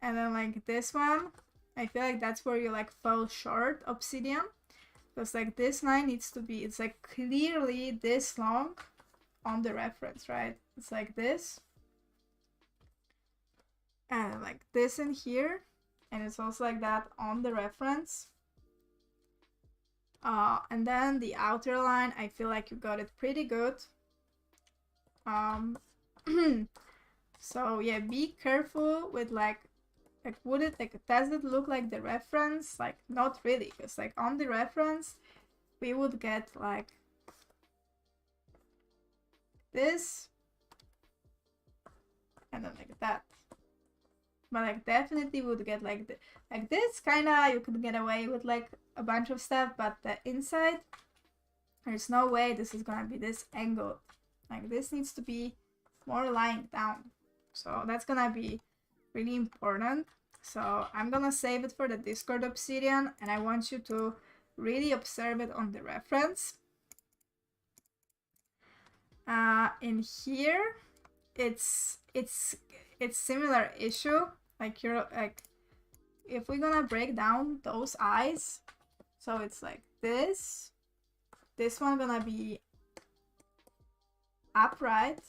And then like this one, I feel like that's where you like fall short, Obsidian. Because like this line needs to be, it's like clearly this long on the reference, right? It's like this. And like this in here. And it's also like that on the reference. And then the outer line, I feel like you got it pretty good. So yeah, be careful with like would it, like, does it look like the reference? Like, not really, because like on the reference, we would get like this. and then like that. But like definitely would get like like this kinda you could get away with like a bunch of stuff, but the inside there's no way this is gonna be this angled. Like this needs to be more lying down. So that's gonna be really important. So I'm gonna save it for the Discord obsidian, and I want you to really observe it on the reference. In here, it's similar issue. Like you're like, if we're gonna break down those eyes, so it's like this one gonna be upright,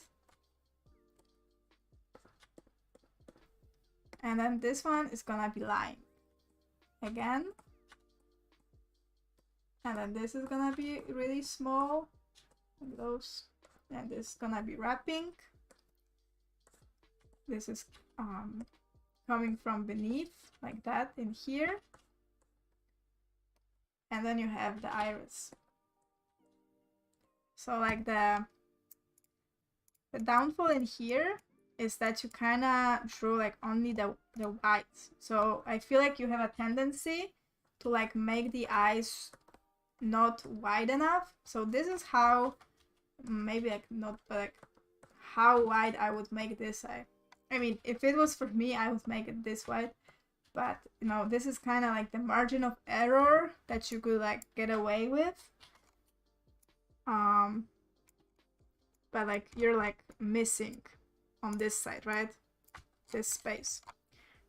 and then this one is gonna be lying again, and then this is gonna be really small, like those, and this is gonna be wrapping. This is coming from beneath like that in here, and then you have the iris. So like the downfall in here is that you kind of drew like only the whites. So I feel like you have a tendency to like make the eyes not wide enough. So this is how, maybe like not, but like how wide I would make this eye. I mean, if it was for me, I would make it this wide. But, you know, this is kind of like the margin of error that you could like get away with. But like you're like missing on this side, right? This space.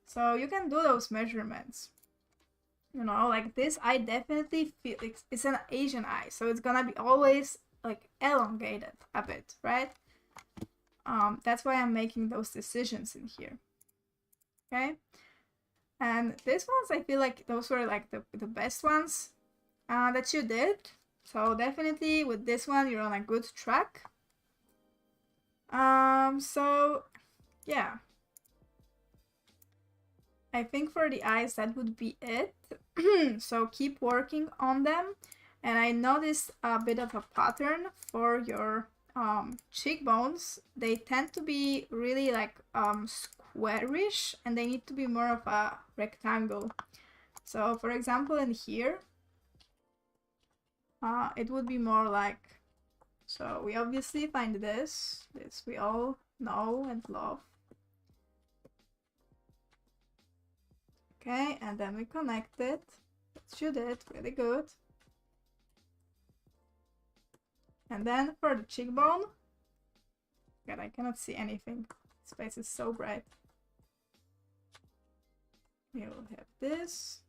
So you can do those measurements. You know, like this eye definitely feel it's an Asian eye, so it's gonna be always like elongated a bit, right? That's why I'm making those decisions in here. Okay, and these ones I feel like those were like the best ones that you did. So definitely with this one you're on a good track. So yeah, I think for the eyes that would be it. So keep working on them. And I noticed a bit of a pattern for your cheekbones. They tend to be really like squarish, and they need to be more of a rectangle. So for example in here, it would be more like, so we obviously find this we all know and love. Okay, and then we connect it. Let's shoot it, really good. And then for the cheekbone, God, I cannot see anything. Space is so bright. We will have this.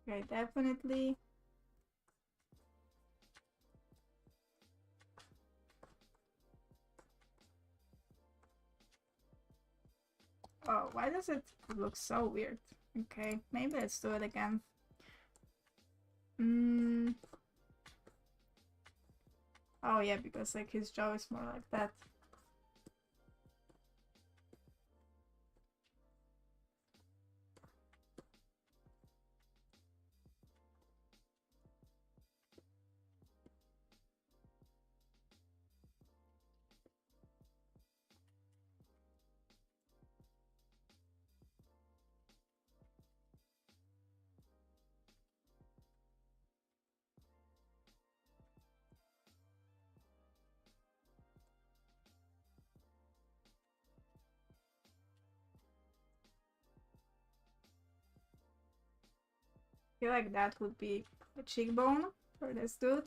Okay, definitely. Oh, why does it look so weird? Okay, maybe let's do it again. Oh yeah, because like his jaw is more like that. I feel like that would be a cheekbone for this dude.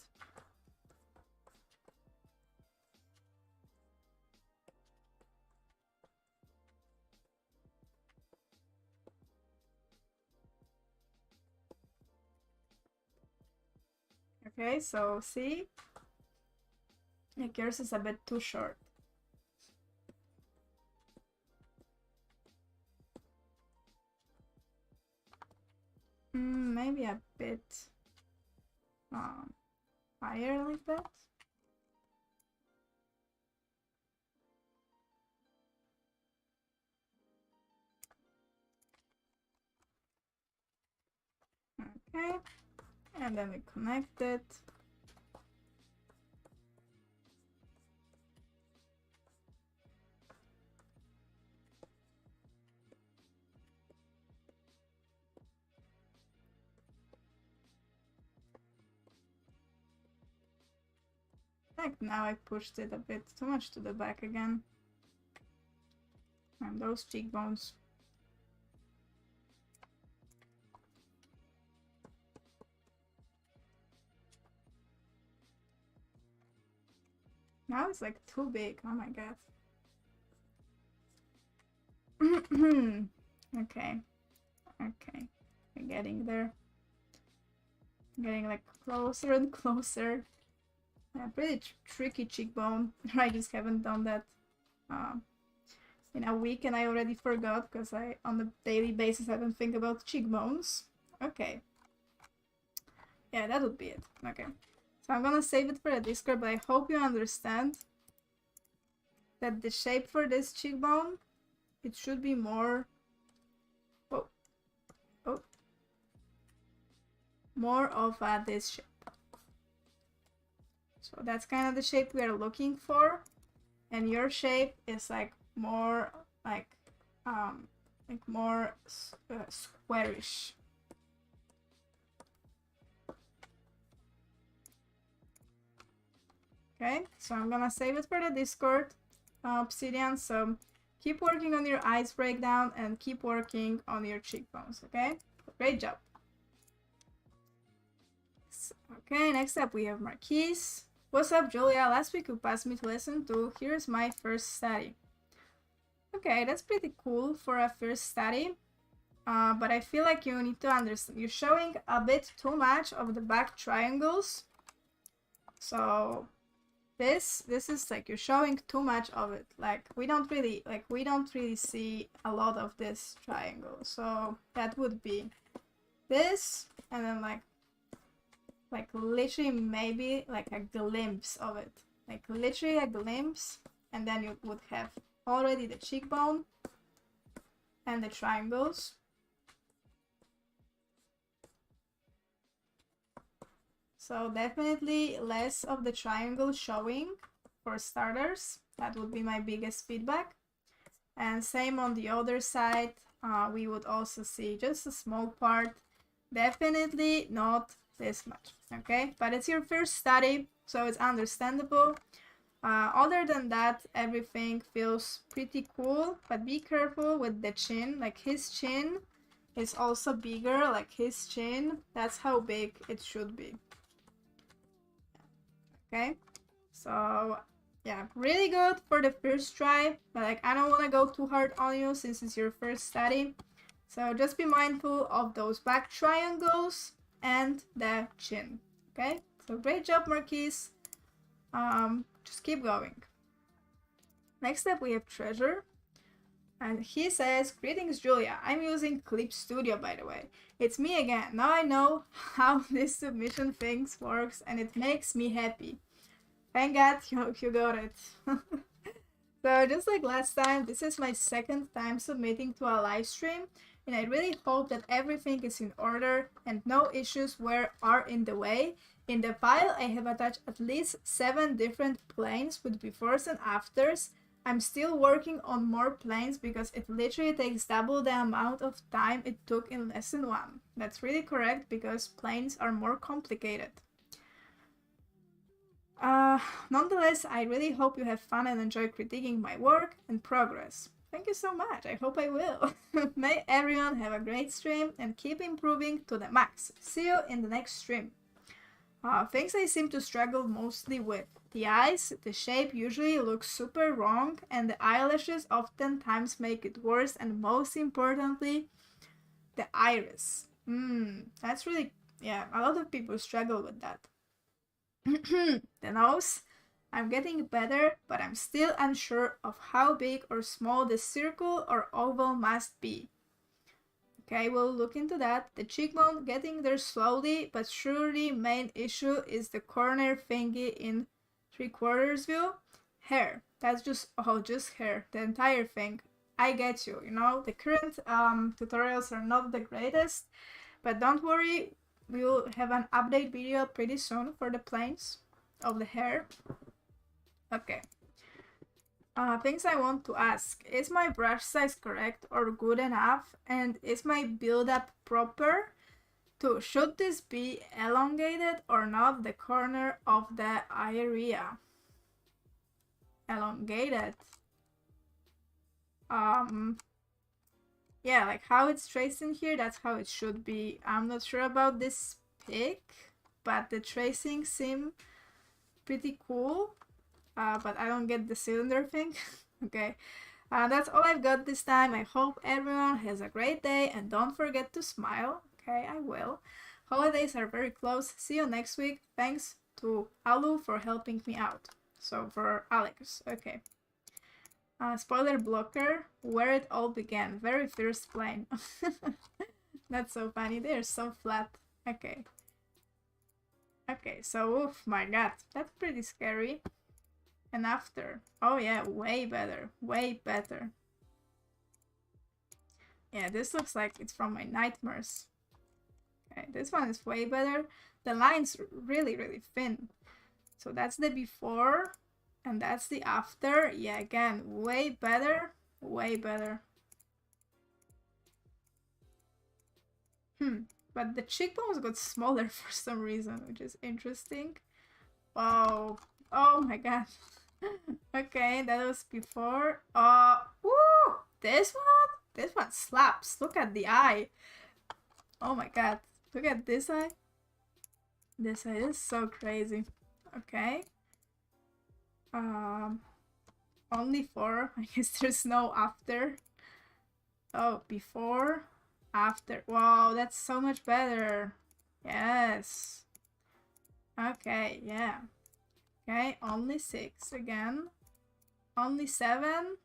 Okay, so see? Like yours is a bit too short. Maybe a bit higher like that. Okay, and then we connect it. Like now I pushed it a bit too much to the back again. And those cheekbones. Now it's like too big. Oh my god. Okay. Okay. We're getting there. Getting like closer and closer. Yeah, pretty tricky cheekbone. I just haven't done that in a week and I already forgot because I, on a daily basis, I don't think about cheekbones. Okay. Yeah, that would be it. Okay. So I'm gonna save it for a Discord, but I hope you understand that the shape for this cheekbone, it should be more... Oh. Oh. More of this shape. So that's kind of the shape we are looking for. And your shape is like more like more squarish. Okay, so I'm gonna save it for the Discord, Obsidian. So keep working on your eyes breakdown and keep working on your cheekbones. Okay, great job. Okay, next up we have Marquise. What's up, Julia? Last week you passed me to lesson 2. Here's my first study. Okay, that's pretty cool for a first study. But I feel like you need to understand. You're showing a bit too much of the back triangles. So this is like you're showing too much of it. Like we don't really see a lot of this triangle. So that would be this, and then like literally maybe like a glimpse of it, like literally a glimpse, and then you would have already the cheekbone and the triangles. So definitely less of the triangle showing for starters. That would be my biggest feedback. And same on the other side, we would also see just a small part. Definitely not this much, okay? But it's your first study, so it's understandable. Other than that, everything feels pretty cool, but be careful with the chin. Like his chin is also bigger, like his chin, that's how big it should be. Okay, so yeah, really good for the first try, but like I don't want to go too hard on you since it's your first study. So just be mindful of those back triangles and the chin. Okay, so great job, Marquise. Just keep going. Next up we have Treasure, and he says, greetings Julia, I'm using Clip Studio by the way. It's me again. Now I know how this submission things works and it makes me happy. Thank God you got it. So just like last time, this is my second time submitting to a live stream, and I really hope that everything is in order and no issues are in the way. In the file, I have attached at least 7 different planes with befores and afters. I'm still working on more planes because it literally takes double the amount of time it took in lesson 1. That's really correct because planes are more complicated. Nonetheless, I really hope you have fun and enjoy critiquing my work and progress. Thank you so much. I hope I will. May everyone have a great stream and keep improving to the max. See you in the next stream. Things I seem to struggle mostly with. The eyes, the shape usually looks super wrong, and the eyelashes oftentimes make it worse, and most importantly, the iris. That's really, yeah, a lot of people struggle with that. The nose, I'm getting better, but I'm still unsure of how big or small the circle or oval must be. Okay, we'll look into that. The cheekbone, getting there slowly, but surely main issue is the corner thingy in 3/4 view. Hair, that's just hair, the entire thing. I get you, you know, the current tutorials are not the greatest, but don't worry, we'll have an update video pretty soon for the planes of the hair. Okay. Things I want to ask. Is my brush size correct or good enough? And is my build up proper? Should this be elongated or not? The corner of the area. Elongated. Yeah, like how it's traced in here, that's how it should be. I'm not sure about this pic, but the tracing seem pretty cool. But I don't get the cylinder thing. Okay, that's all I've got this time. I hope everyone has a great day and don't forget to smile. Okay, I will. Holidays are very close. See you next week. Thanks to Alu for helping me out. So for Alex, okay. Spoiler blocker, where it all began. Very first plane. That's so funny. They're so flat. Okay. Okay, so, oof, my god. That's pretty scary. And after. Oh yeah, way better. Way better. Yeah, this looks like it's from my nightmares. Okay, this one is way better. The line's really, really thin. So that's the before. And that's the after. Yeah, again, way better. Way better. But the cheekbones got smaller for some reason, which is interesting. Wow. Oh my god. Okay, that was before. Woo! This one? This one slaps. Look at the eye. Oh my god. Look at this eye. This eye is so crazy. Okay. Only 4. I guess there's no after. Oh, before, after. Wow, that's so much better. Yes. Okay, yeah. Okay, only 6 again. Only 7.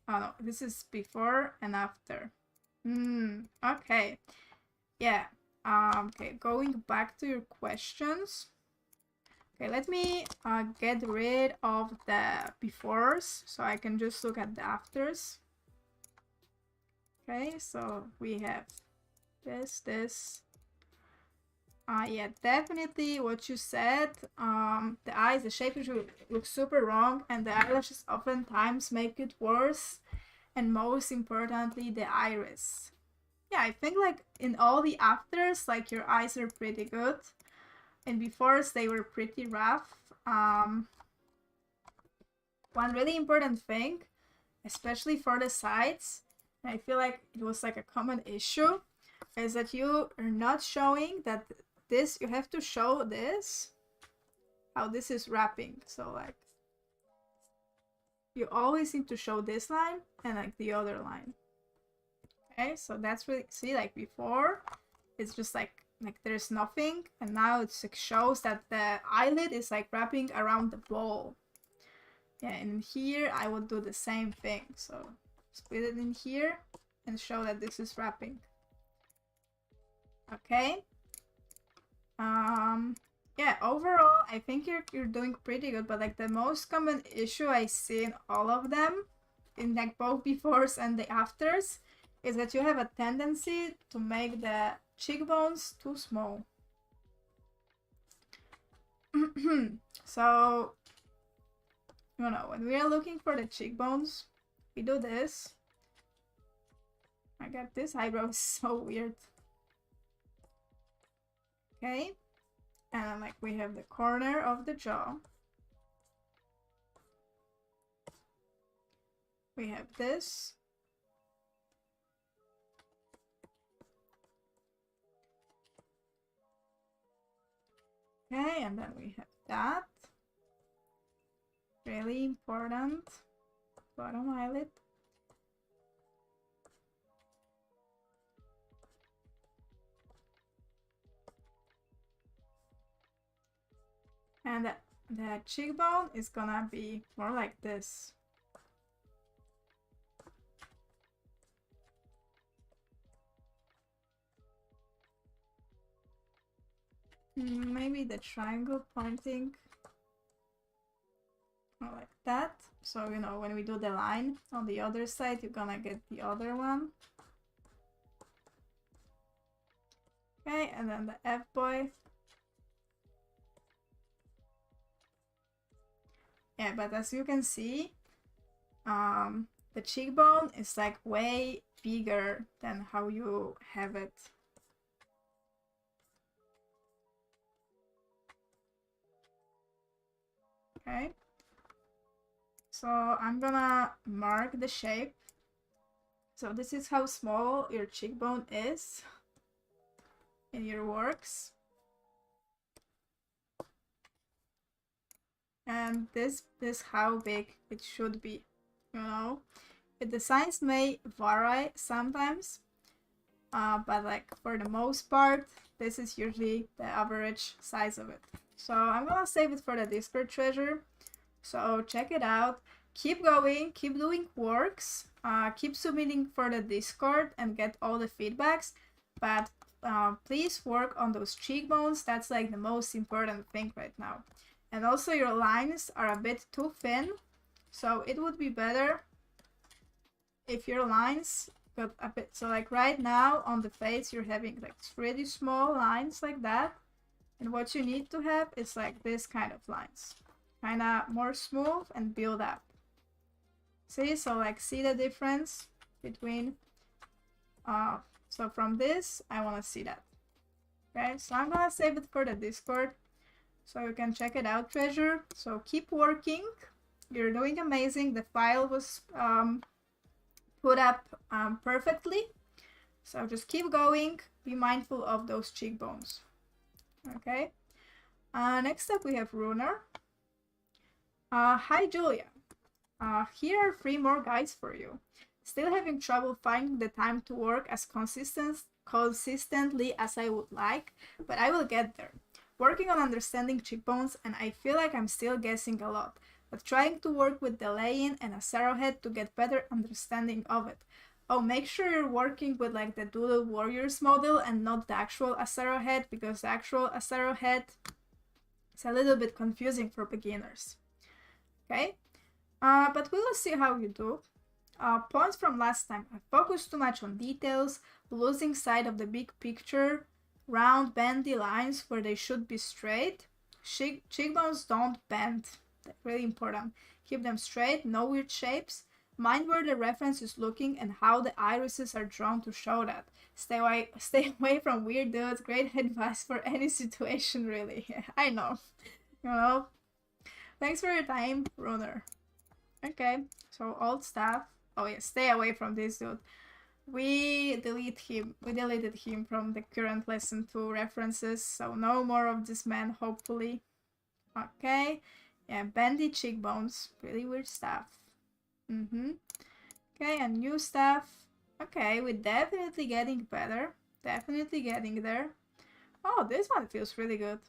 Oh no, this is before and after. Okay. Yeah. Okay, going back to your questions. Okay, let me get rid of the befores so I can just look at the afters. Okay, so we have this. Yeah, definitely what you said. The eyes, the shape usually look super wrong, and the eyelashes oftentimes make it worse. And most importantly, the iris. Yeah, I think like in all the afters, like your eyes are pretty good. And befores they were pretty rough. One really important thing, especially for the sides, and I feel like it was like a common issue, is that you are not showing that this, you have to show this, how this is wrapping. So like, you always need to show this line and like the other line. Okay, so that's really, see, like before, it's just like there's nothing, and now it shows that the eyelid is like wrapping around the ball. Yeah, and here I would do the same thing. So split it in here and show that this is wrapping. Okay. Yeah, overall I think you're doing pretty good, but like the most common issue I see in all of them, in like both befores and the afters, is that you have a tendency to make the cheekbones too small. So, you know, when we are looking for the cheekbones, we do this. I got this eyebrow is so weird. Okay, and then like we have the corner of the jaw. We have this. Okay, and then we have that. Really important. Bottom eyelid. And the cheekbone is gonna be more like this. Maybe the triangle pointing like that. So, you know, when we do the line on the other side, you're gonna get the other one. Okay, and then the F-boy. Yeah, but as you can see, the cheekbone is like way bigger than how you have it. Okay, so I'm gonna mark the shape. So this is how small your cheekbone is in your works. And this is how big it should be, you know. The designs may vary sometimes, but like for the most part, this is usually the average size of it. So I'm gonna save it for the Discord treasure. So check it out. Keep going, keep doing works, keep submitting for the Discord and get all the feedbacks. But please work on those cheekbones. That's like the most important thing right now. And also your lines are a bit too thin. So it would be better if your lines got a bit, so like right now on the face you're having like really small lines like that, and what you need to have is like this kind of lines, kind of more smooth and build up. See, so like see the difference between so from this I want to see that. Okay, so I'm gonna save it for the Discord so you can check it out, treasure. So keep working, you're doing amazing. The file was put up perfectly, so just keep going, be mindful of those cheekbones. Okay, next up we have Runer. Hi Julia, here are 3 more guides for you. Still having trouble finding the time to work as consistently as I would like, but I will get there. Working on understanding cheekbones, and I feel like I'm still guessing a lot, but trying to work with the lay-in and a arrowhead to get better understanding of it. Oh, make sure you're working with like the Doodle Warriors model and not the actual arrowhead, because the actual arrowhead is a little bit confusing for beginners. Okay, but we will see how you do. Points from last time: I focused too much on details, losing sight of the big picture, round bendy lines where they should be straight. Cheekbones don't bend. That's really important. Keep them straight, no weird shapes. Mind where the reference is looking and how the irises are drawn to show that. Stay away from weird dudes. Great advice for any situation, really. I know. You know. Thanks for your time, Runner. Okay, so old stuff. Oh yeah, stay away from this dude. We deleted him from the current lesson 2 references, so no more of this man, hopefully. Okay, yeah, bendy cheekbones, really weird stuff. Okay, and new stuff. Okay, we're definitely getting better, definitely getting there. Oh, this one feels really good.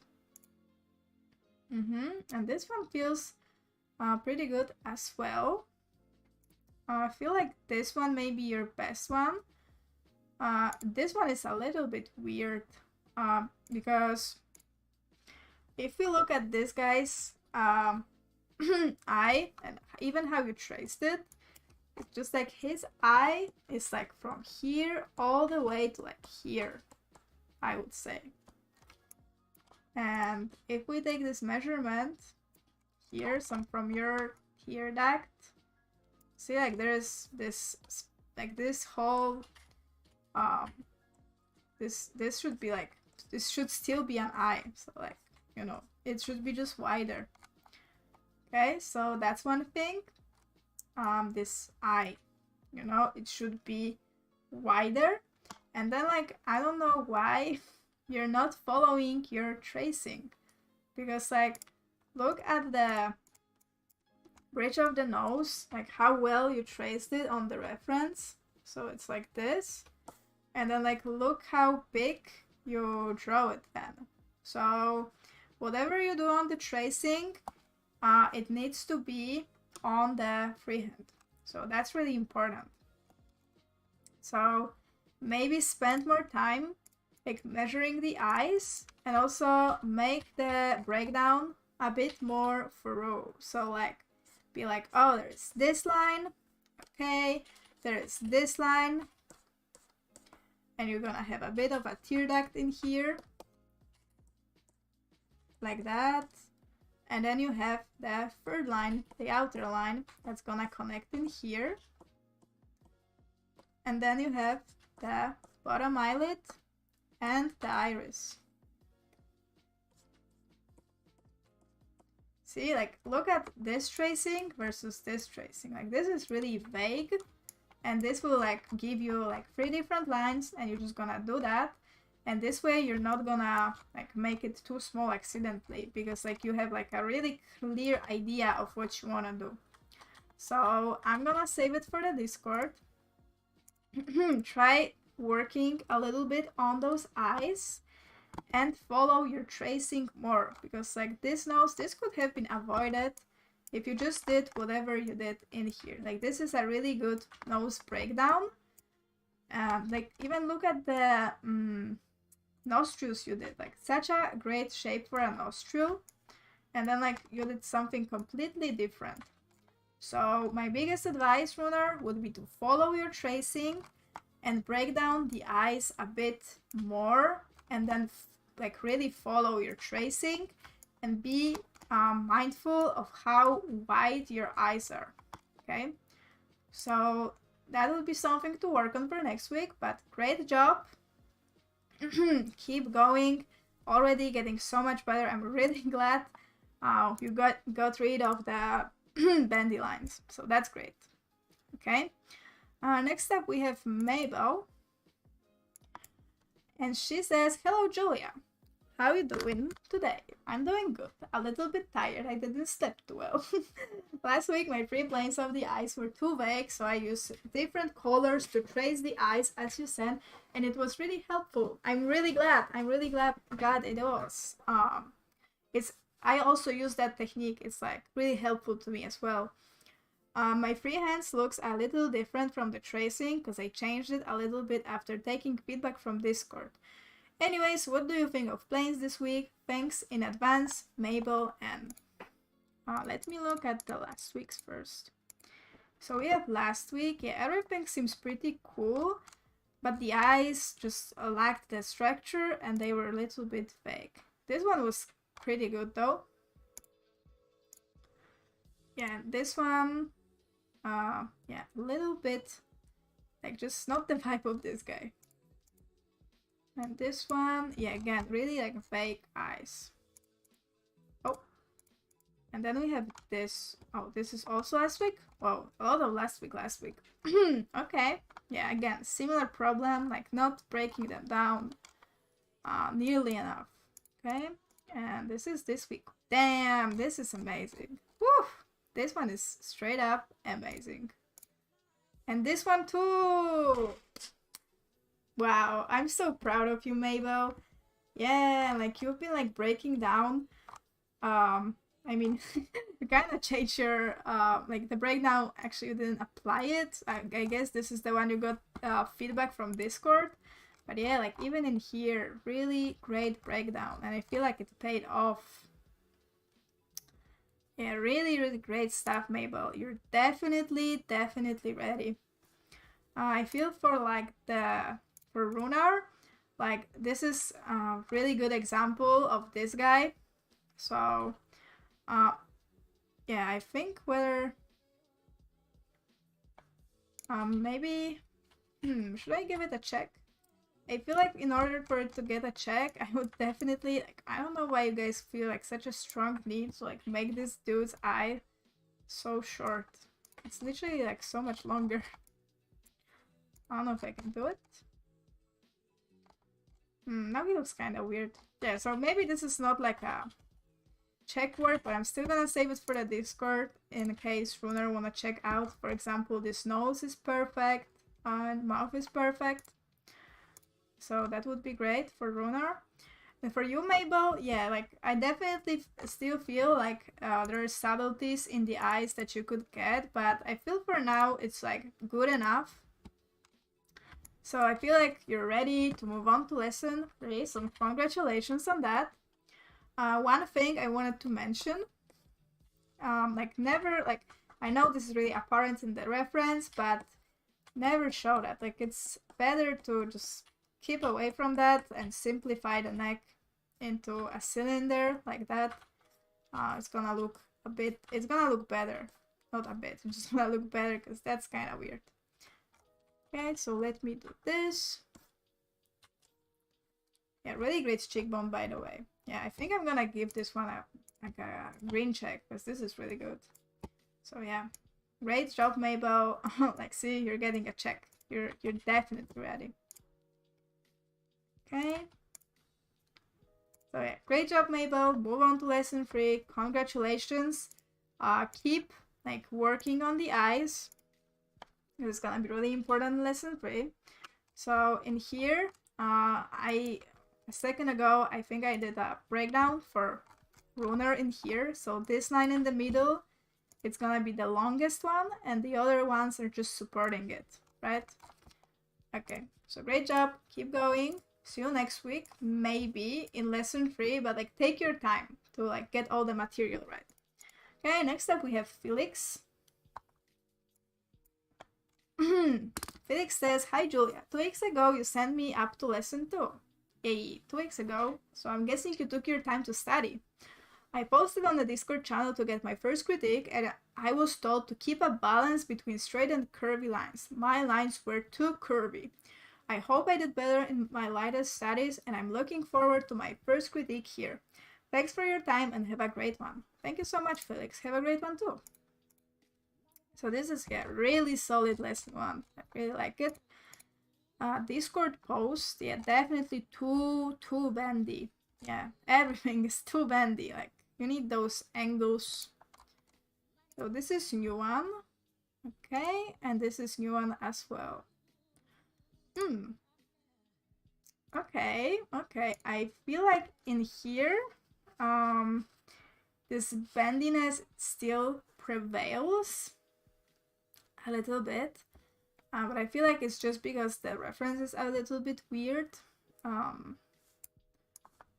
And this one feels pretty good as well. I feel like this one may be your best one. This one is a little bit weird because if we look at this guy's eye and even how you traced it, it's just like his eye is like from here all the way to like here, I would say. And if we take this measurement here, some from your tear duct, see, like there's this, like this whole this should be like, this should still be an eye, so like, you know, it should be just wider. Okay, so that's one thing. This eye, you know, it should be wider. And then like, I don't know why you're not following your tracing, because like, look at the bridge of the nose, like how well you traced it on the reference. So it's like this, and then like look how big you draw it then. So whatever you do on the tracing, it needs to be on the freehand. So that's really important. So maybe spend more time like measuring the eyes, and also make the breakdown a bit more thorough. So like, be like, oh, there's this line, okay, there's this line, and you're gonna have a bit of a tear duct in here, like that. And then you have the third line, the outer line, that's gonna connect in here. And then you have the bottom eyelid and the iris. See, like, look at this tracing versus this tracing. Like, this is really vague, and this will like give you like 3 different lines, and you're just gonna do that. And this way you're not gonna like make it too small accidentally, because like you have like a really clear idea of what you wanna do. So I'm gonna save it for the Discord. Try working a little bit on those eyes and follow your tracing more, because like this nose, this could have been avoided if you just did whatever you did in here. Like, this is a really good nose breakdown. Like, even look at the nostrils you did. Like, such a great shape for a nostril, and then like you did something completely different. So my biggest advice, runner, would be to follow your tracing and break down the eyes a bit more, and then like really follow your tracing and be mindful of how wide your eyes are. Okay, so that will be something to work on for next week, but great job. Keep going. Already getting so much better. I'm really glad you got rid of the bandy lines, so that's great. Okay, next up we have Mabel, and she says, hello Julia, how you doing today? I'm doing good, a little bit tired, I didn't sleep too well. Last week my 3 planes of the eyes were too vague, so I used different colors to trace the eyes as you said, and it was really helpful. I'm really glad God it was. I also use that technique, it's like really helpful to me as well. My freehands looks a little different from the tracing because I changed it a little bit after taking feedback from Discord. Anyways, what do you think of planes this week? Thanks in advance, Mabel. And let me look at the last week's first. So we have last week, yeah, everything seems pretty cool, but the eyes just lacked the structure and they were a little bit vague. This one was pretty good though. Yeah, this one, yeah, a little bit, like just not the vibe of this guy. And this one, yeah, again, really like fake eyes. Oh, and then we have this. Oh, this is also last week? Whoa, a lot of last week. Okay, yeah, again, similar problem, like not breaking them down nearly enough. Okay, and this is this week. Damn, this is amazing. Woo! This one is straight up amazing. And this one too! Wow, I'm so proud of you, Mabel. Yeah, like you've been like breaking down. I mean, you kind of changed your like the breakdown. Actually, you didn't apply it. I guess this is the one you got feedback from Discord. But yeah, like even in here, really great breakdown, and I feel like it paid off. Yeah, really great stuff, Mabel. You're definitely ready. I feel for like for Runar, like this is a really good example of this guy. So yeah, I think whether maybe should I give it a check? I feel like in order for it to get a check, I would definitely, like, I don't know why you guys feel like such a strong need to like make this dude's eye so short. It's literally like so much longer. I don't know if I can do it. Now he looks kind of weird. Yeah, so maybe this is not like a check word, but I'm still gonna save it for the Discord in case Runer wanna check out. For example, this nose is perfect and mouth is perfect. So that would be great for Runar. And for you, Mabel, yeah, like I definitely still feel like there are subtleties in the eyes that you could get, but I feel for now it's like good enough. So I feel like you're ready to move on to lesson 3, so congratulations on that. One thing I wanted to mention, like never, like I know this is really apparent in the reference, but never show that. Like it's better to just keep away from that and simplify the neck into a cylinder like that. It's gonna look a bit, it's gonna look better. Not a bit, it's just gonna look better because that's kind of weird. Okay, so let me do this. Yeah, really great cheekbone, by the way. Yeah, I think I'm gonna give this one a green check because this is really good. So yeah, great job, Mabel. Like, see, you're getting a check. You're definitely ready. Okay. So yeah, great job, Mabel. Move on to lesson 3. Congratulations. Keep like working on the eyes. It's gonna be really important in lesson 3. So in here, a second ago, I think I did a breakdown for runner in here. So this line in the middle, it's gonna be the longest one, and the other ones are just supporting it, right? Okay, so great job. Keep going. See you next week, maybe in lesson 3, but like take your time to like get all the material right. Okay, next up we have Felix. Felix says, hi Julia, 2 weeks ago you sent me up to lesson 2. Hey, 2 weeks ago, so I'm guessing you took your time to study. I posted on the Discord channel to get my first critique, and I was told to keep a balance between straight and curvy lines. My lines were too curvy. I hope I did better in my latest studies, and I'm looking forward to my first critique here. Thanks for your time and have a great one. Thank you so much, Felix. Have a great one too. So this is a really solid lesson 1. I really like it. Discord post, yeah, definitely too bendy. Yeah, everything is too bendy. Like, you need those angles. So this is new one. Okay, and this is new one as well. Okay, I feel like in here, this bendiness still prevails a little bit, but I feel like it's just because the reference is a little bit weird.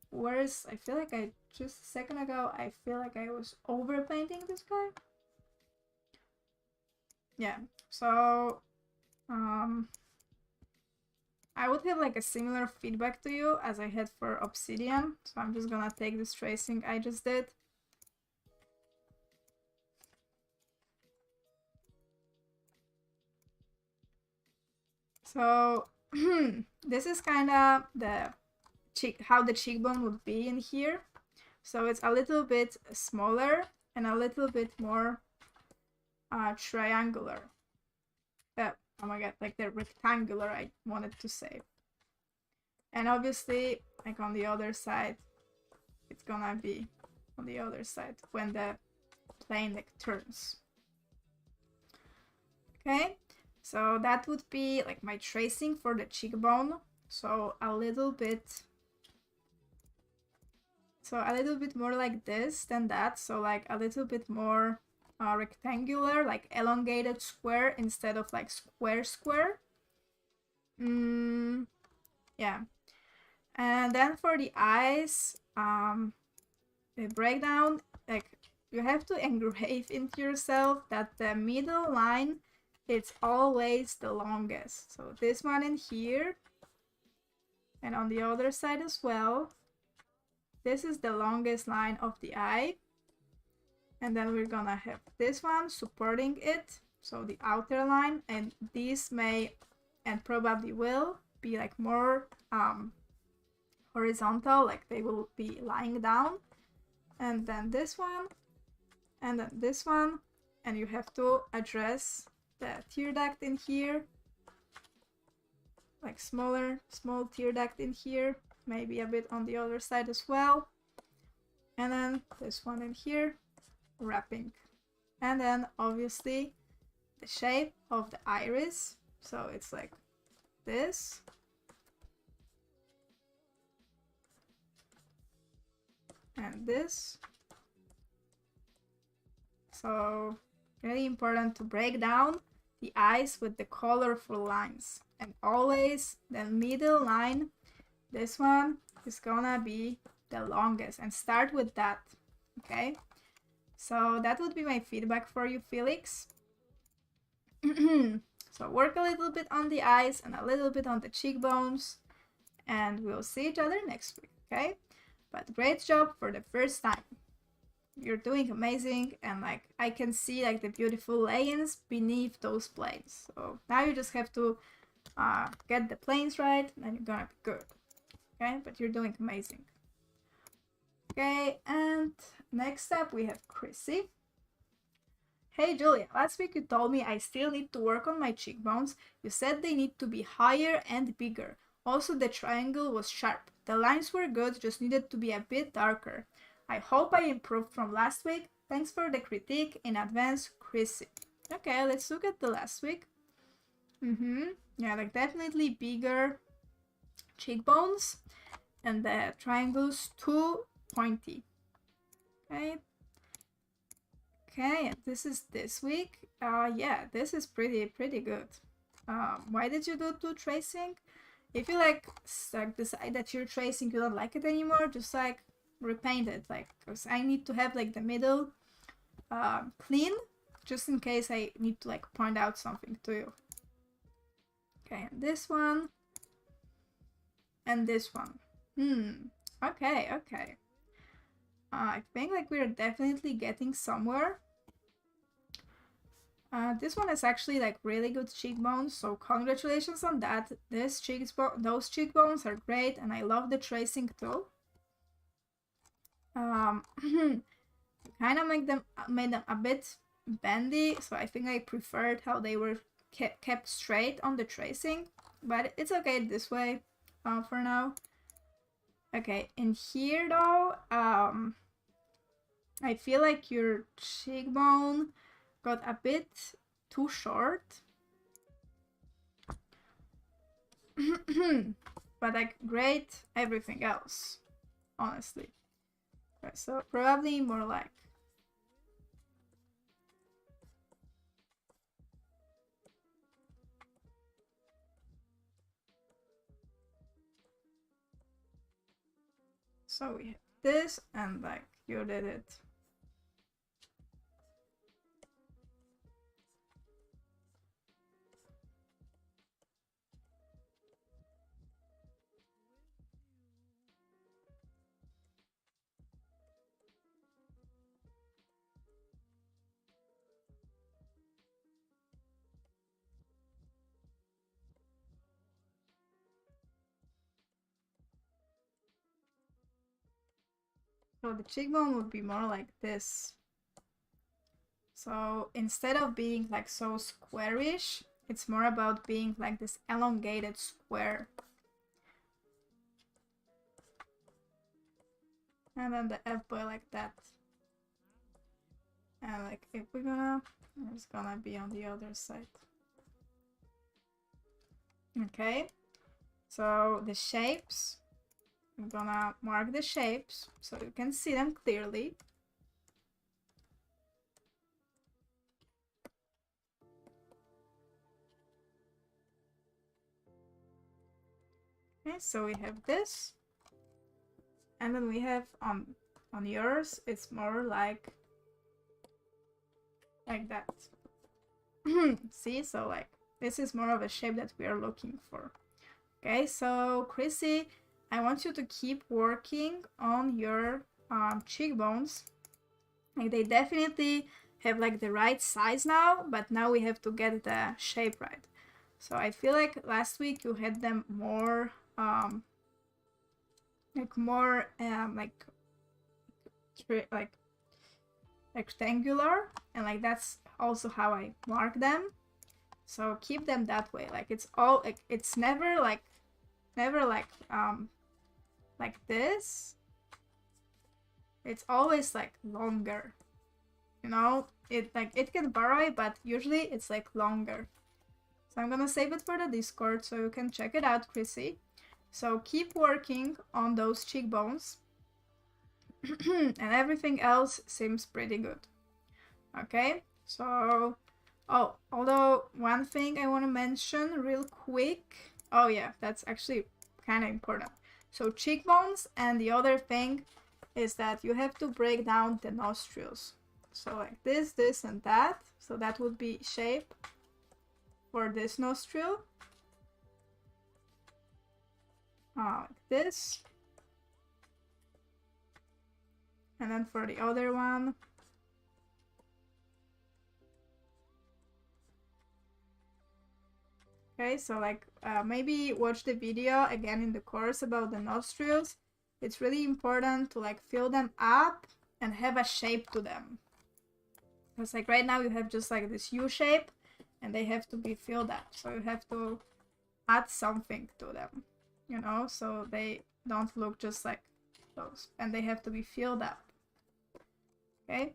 Whereas I feel like just a second ago, I feel like I was overpainting this guy. Yeah, so I would have like a similar feedback to you as I had for Obsidian. So I'm just gonna take this tracing I just did. So this is kind of how the cheekbone would be in here. So it's a little bit smaller and a little bit more triangular. Oh my god, like the rectangular I wanted to say. And obviously, like on the other side, it's gonna be on the other side when the plane like turns. Okay, so that would be like my tracing for the cheekbone. So a little bit more like this than that. So like a little bit more rectangular, like elongated square instead of like square. Yeah. And then for the eyes, the breakdown, like you have to engrave into yourself that the middle line, it's always the longest. So this one in here, and on the other side as well, this is the longest line of the eye. And then we're gonna have this one supporting it, so the outer line, and these may and probably will be like more horizontal, like they will be lying down. And then this one, and then this one, and you have to address the tear duct in here, like small tear duct in here, maybe a bit on the other side as well. And then this one in here, wrapping. And then obviously the shape of the iris, so it's like this. And this. So really important to break down the eyes with the colorful lines. And always the middle line, this one is gonna be the longest, and start with that. Okay, so that would be my feedback for you, Felix. So work a little bit on the eyes and a little bit on the cheekbones. and we'll see each other next week, okay? But great job for the first time. You're doing amazing, and like I can see like the beautiful lines beneath those planes. So now you just have to get the planes right, and you're gonna be good. Okay, but you're doing amazing. Okay, and next up we have Chrissy. Hey Julia, last week you told me I still need to work on my cheekbones. You said they need to be higher and bigger. Also, the triangle was sharp. The lines were good, just needed to be a bit darker. I hope I improved from last week. Thanks for the critique in advance, Chrissy. Okay, let's look at the last week. Yeah, like definitely bigger cheekbones, and the triangle's too pointy. Okay. Okay, and this is this week. Yeah, this is pretty good. Why did you do tracing? If you like decide that you're tracing, you don't like it anymore, just like repaint it, like, because I need to have like the middle clean, just in case I need to like point out something to you. Okay, and this one, and this one. Okay. I think like we're definitely getting somewhere. This one is actually like really good cheekbones, so congratulations on that. Those cheekbones are great, and I love the tracing too. Kind of made them a bit bendy, so I think I preferred how they were kept straight on the tracing, but it's okay this way for now. Okay, in here though, I feel like your cheekbone got a bit too short. But like great everything else, honestly. Okay, so probably more like so we have this, and like you did it. So the cheekbone would be more like this. So instead of being like so squarish, it's more about being like this elongated square. And then the F-boy like that. And like if we're gonna, it's gonna be on the other side. Okay, so the shapes, I'm gonna mark the shapes so you can see them clearly. Okay, so we have this, and then we have on yours, it's more like that. See, so like this is more of a shape that we are looking for. Okay, so Chrissy, I want you to keep working on your cheekbones. Like they definitely have like the right size now, but now we have to get the shape right. So I feel like last week you had them more like rectangular, and like that's also how I mark them. So keep them that way. Like it's all like it's never like this. It's always like longer. You know, it can vary, but usually it's like longer. So I'm gonna save it for the Discord so you can check it out, Chrissy. So keep working on those cheekbones. And everything else seems pretty good. Okay, so although one thing I want to mention real quick. Oh yeah, that's actually kind of important. So cheekbones, and the other thing is that you have to break down the nostrils. So like this, and that. So that would be shape for this nostril. like this. And then for the other one, okay, so like maybe watch the video again in the course about the nostrils. It's really important to like fill them up and have a shape to them. Because like right now you have just like this U shape and they have to be filled up. So you have to add something to them, you know, so they don't look just like those. And they have to be filled up. Okay,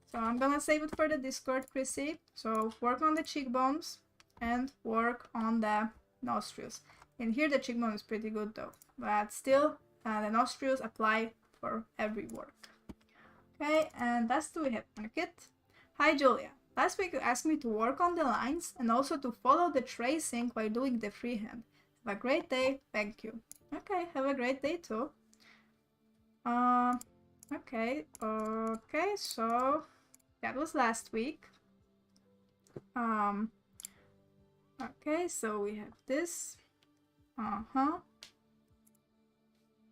so I'm gonna save it for the Discord, Chrissy. So work on the cheekbones and work on the nostrils. And here the cheekbone is pretty good though, but still the nostrils apply for every work. Okay, and last we have Ankit. Hi Julia. Last week you asked me to work on the lines and also to follow the tracing while doing the freehand. Have a great day. Thank you. Okay, have a great day too. Okay, so that was last week. Okay, so we have this.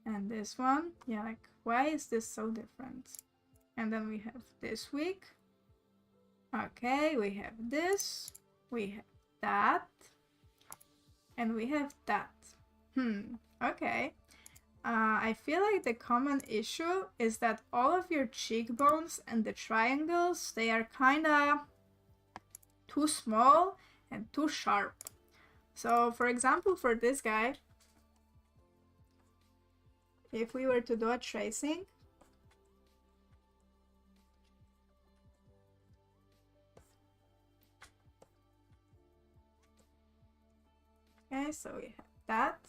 And this one. Yeah, like, why is this so different? And then we have this week. Okay, we have this. We have that. And we have that. Okay. I feel like the common issue is that all of your cheekbones and the triangles, they are kind of too small and too sharp. So for example, for this guy, if we were to do a tracing, okay, so we have that.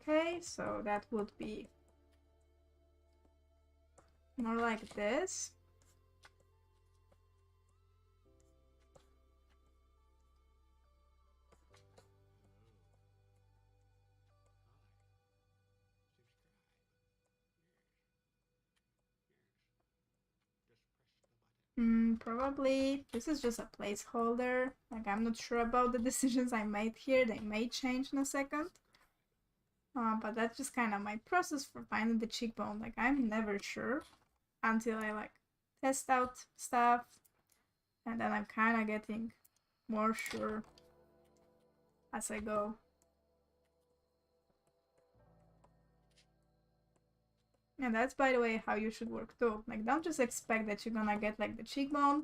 Okay, so that would be more like this. Probably this is just a placeholder. Like, I'm not sure about the decisions I made here. They may change in a second. But that's just kind of my process for finding the cheekbone. Like, I'm never sure until I like test out stuff, and then I'm kind of getting more sure as I go. And that's, by the way, how you should work too. Like, don't just expect that you're gonna get like the cheekbone.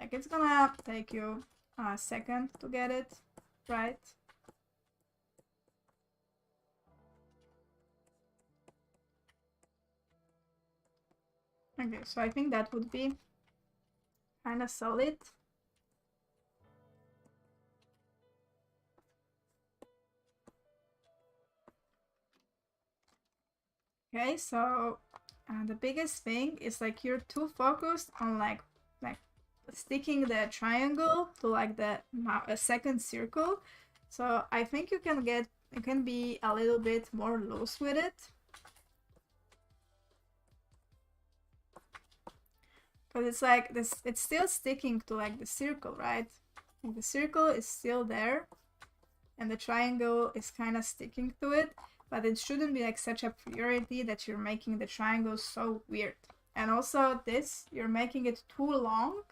Like, it's gonna take you a second to get it right. Okay, so I think that would be kind of solid. Okay, so the biggest thing is like you're too focused on like sticking the triangle to like the second circle. So I think you can be a little bit more loose with it. Because it's like this, it's still sticking to like the circle, right? Like the circle is still there and the triangle is kind of sticking to it, but it shouldn't be like such a priority that you're making the triangle so weird. And also this, you're making it too long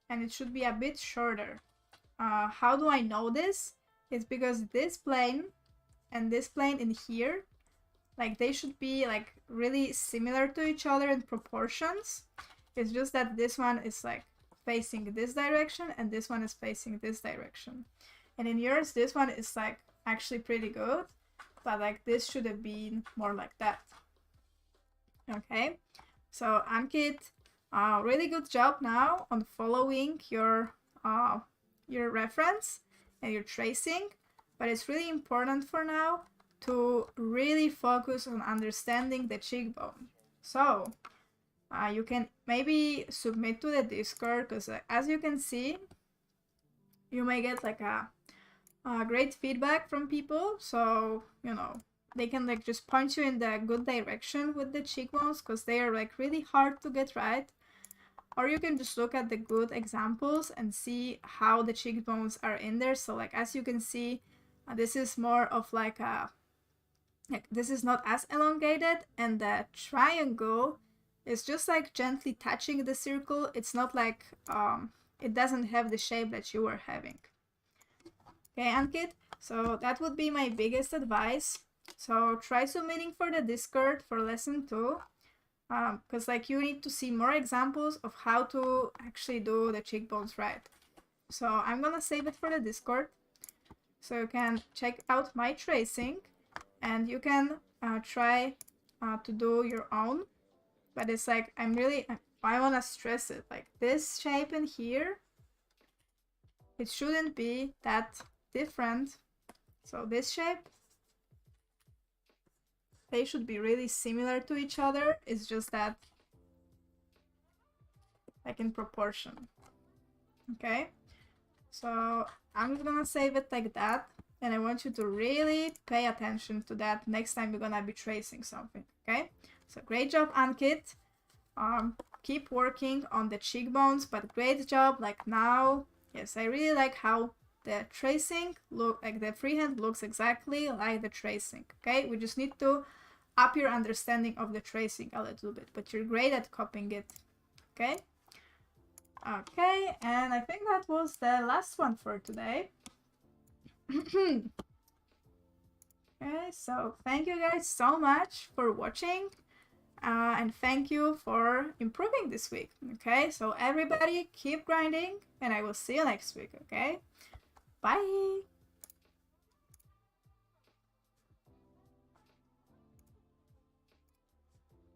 and it should be a bit shorter. How do I know this? It's because this plane and this plane in here, like they should be like really similar to each other in proportions. It's just that this one is like facing this direction and this one is facing this direction. And in yours, this one is like actually pretty good, but like this should have been more like that. Okay, so Ankit, really good job now on following your reference and your tracing, but it's really important for now to really focus on understanding the cheekbone. So You can maybe submit to the Discord, because as you can see, you may get like a great feedback from people. So, you know, they can like just point you in the good direction with the cheekbones, because they are like really hard to get right. Or you can just look at the good examples and see how the cheekbones are in there. So like, as you can see, this is more of like a, like this is not as elongated, and the triangle is just like gently touching the circle. It's not like, it doesn't have the shape that you were having. Okay, Ankit? So that would be my biggest advice. So try submitting for the Discord for lesson 2. Because like you need to see more examples of how to actually do the cheekbones right. So I'm gonna save it for the Discord, so you can check out my tracing, and you can try to do your own. But it's like, I want to stress it, like this shape in here, it shouldn't be that different. So this shape, they should be really similar to each other. It's just that like in proportion. Okay, so I'm just gonna save it like that, and I want you to really pay attention to that next time you're gonna be tracing something. Okay, so great job, Ankit. Keep working on the cheekbones, but great job. Like now, yes, I really like how the tracing look, like the freehand looks exactly like the tracing. Okay, we just need to up your understanding of the tracing a little bit, but you're great at copying it. Okay. Okay, and I think that was the last one for today. Okay, so thank you guys so much for watching, and thank you for improving this week. Okay, so everybody keep grinding, and I will see you next week. Okay, bye.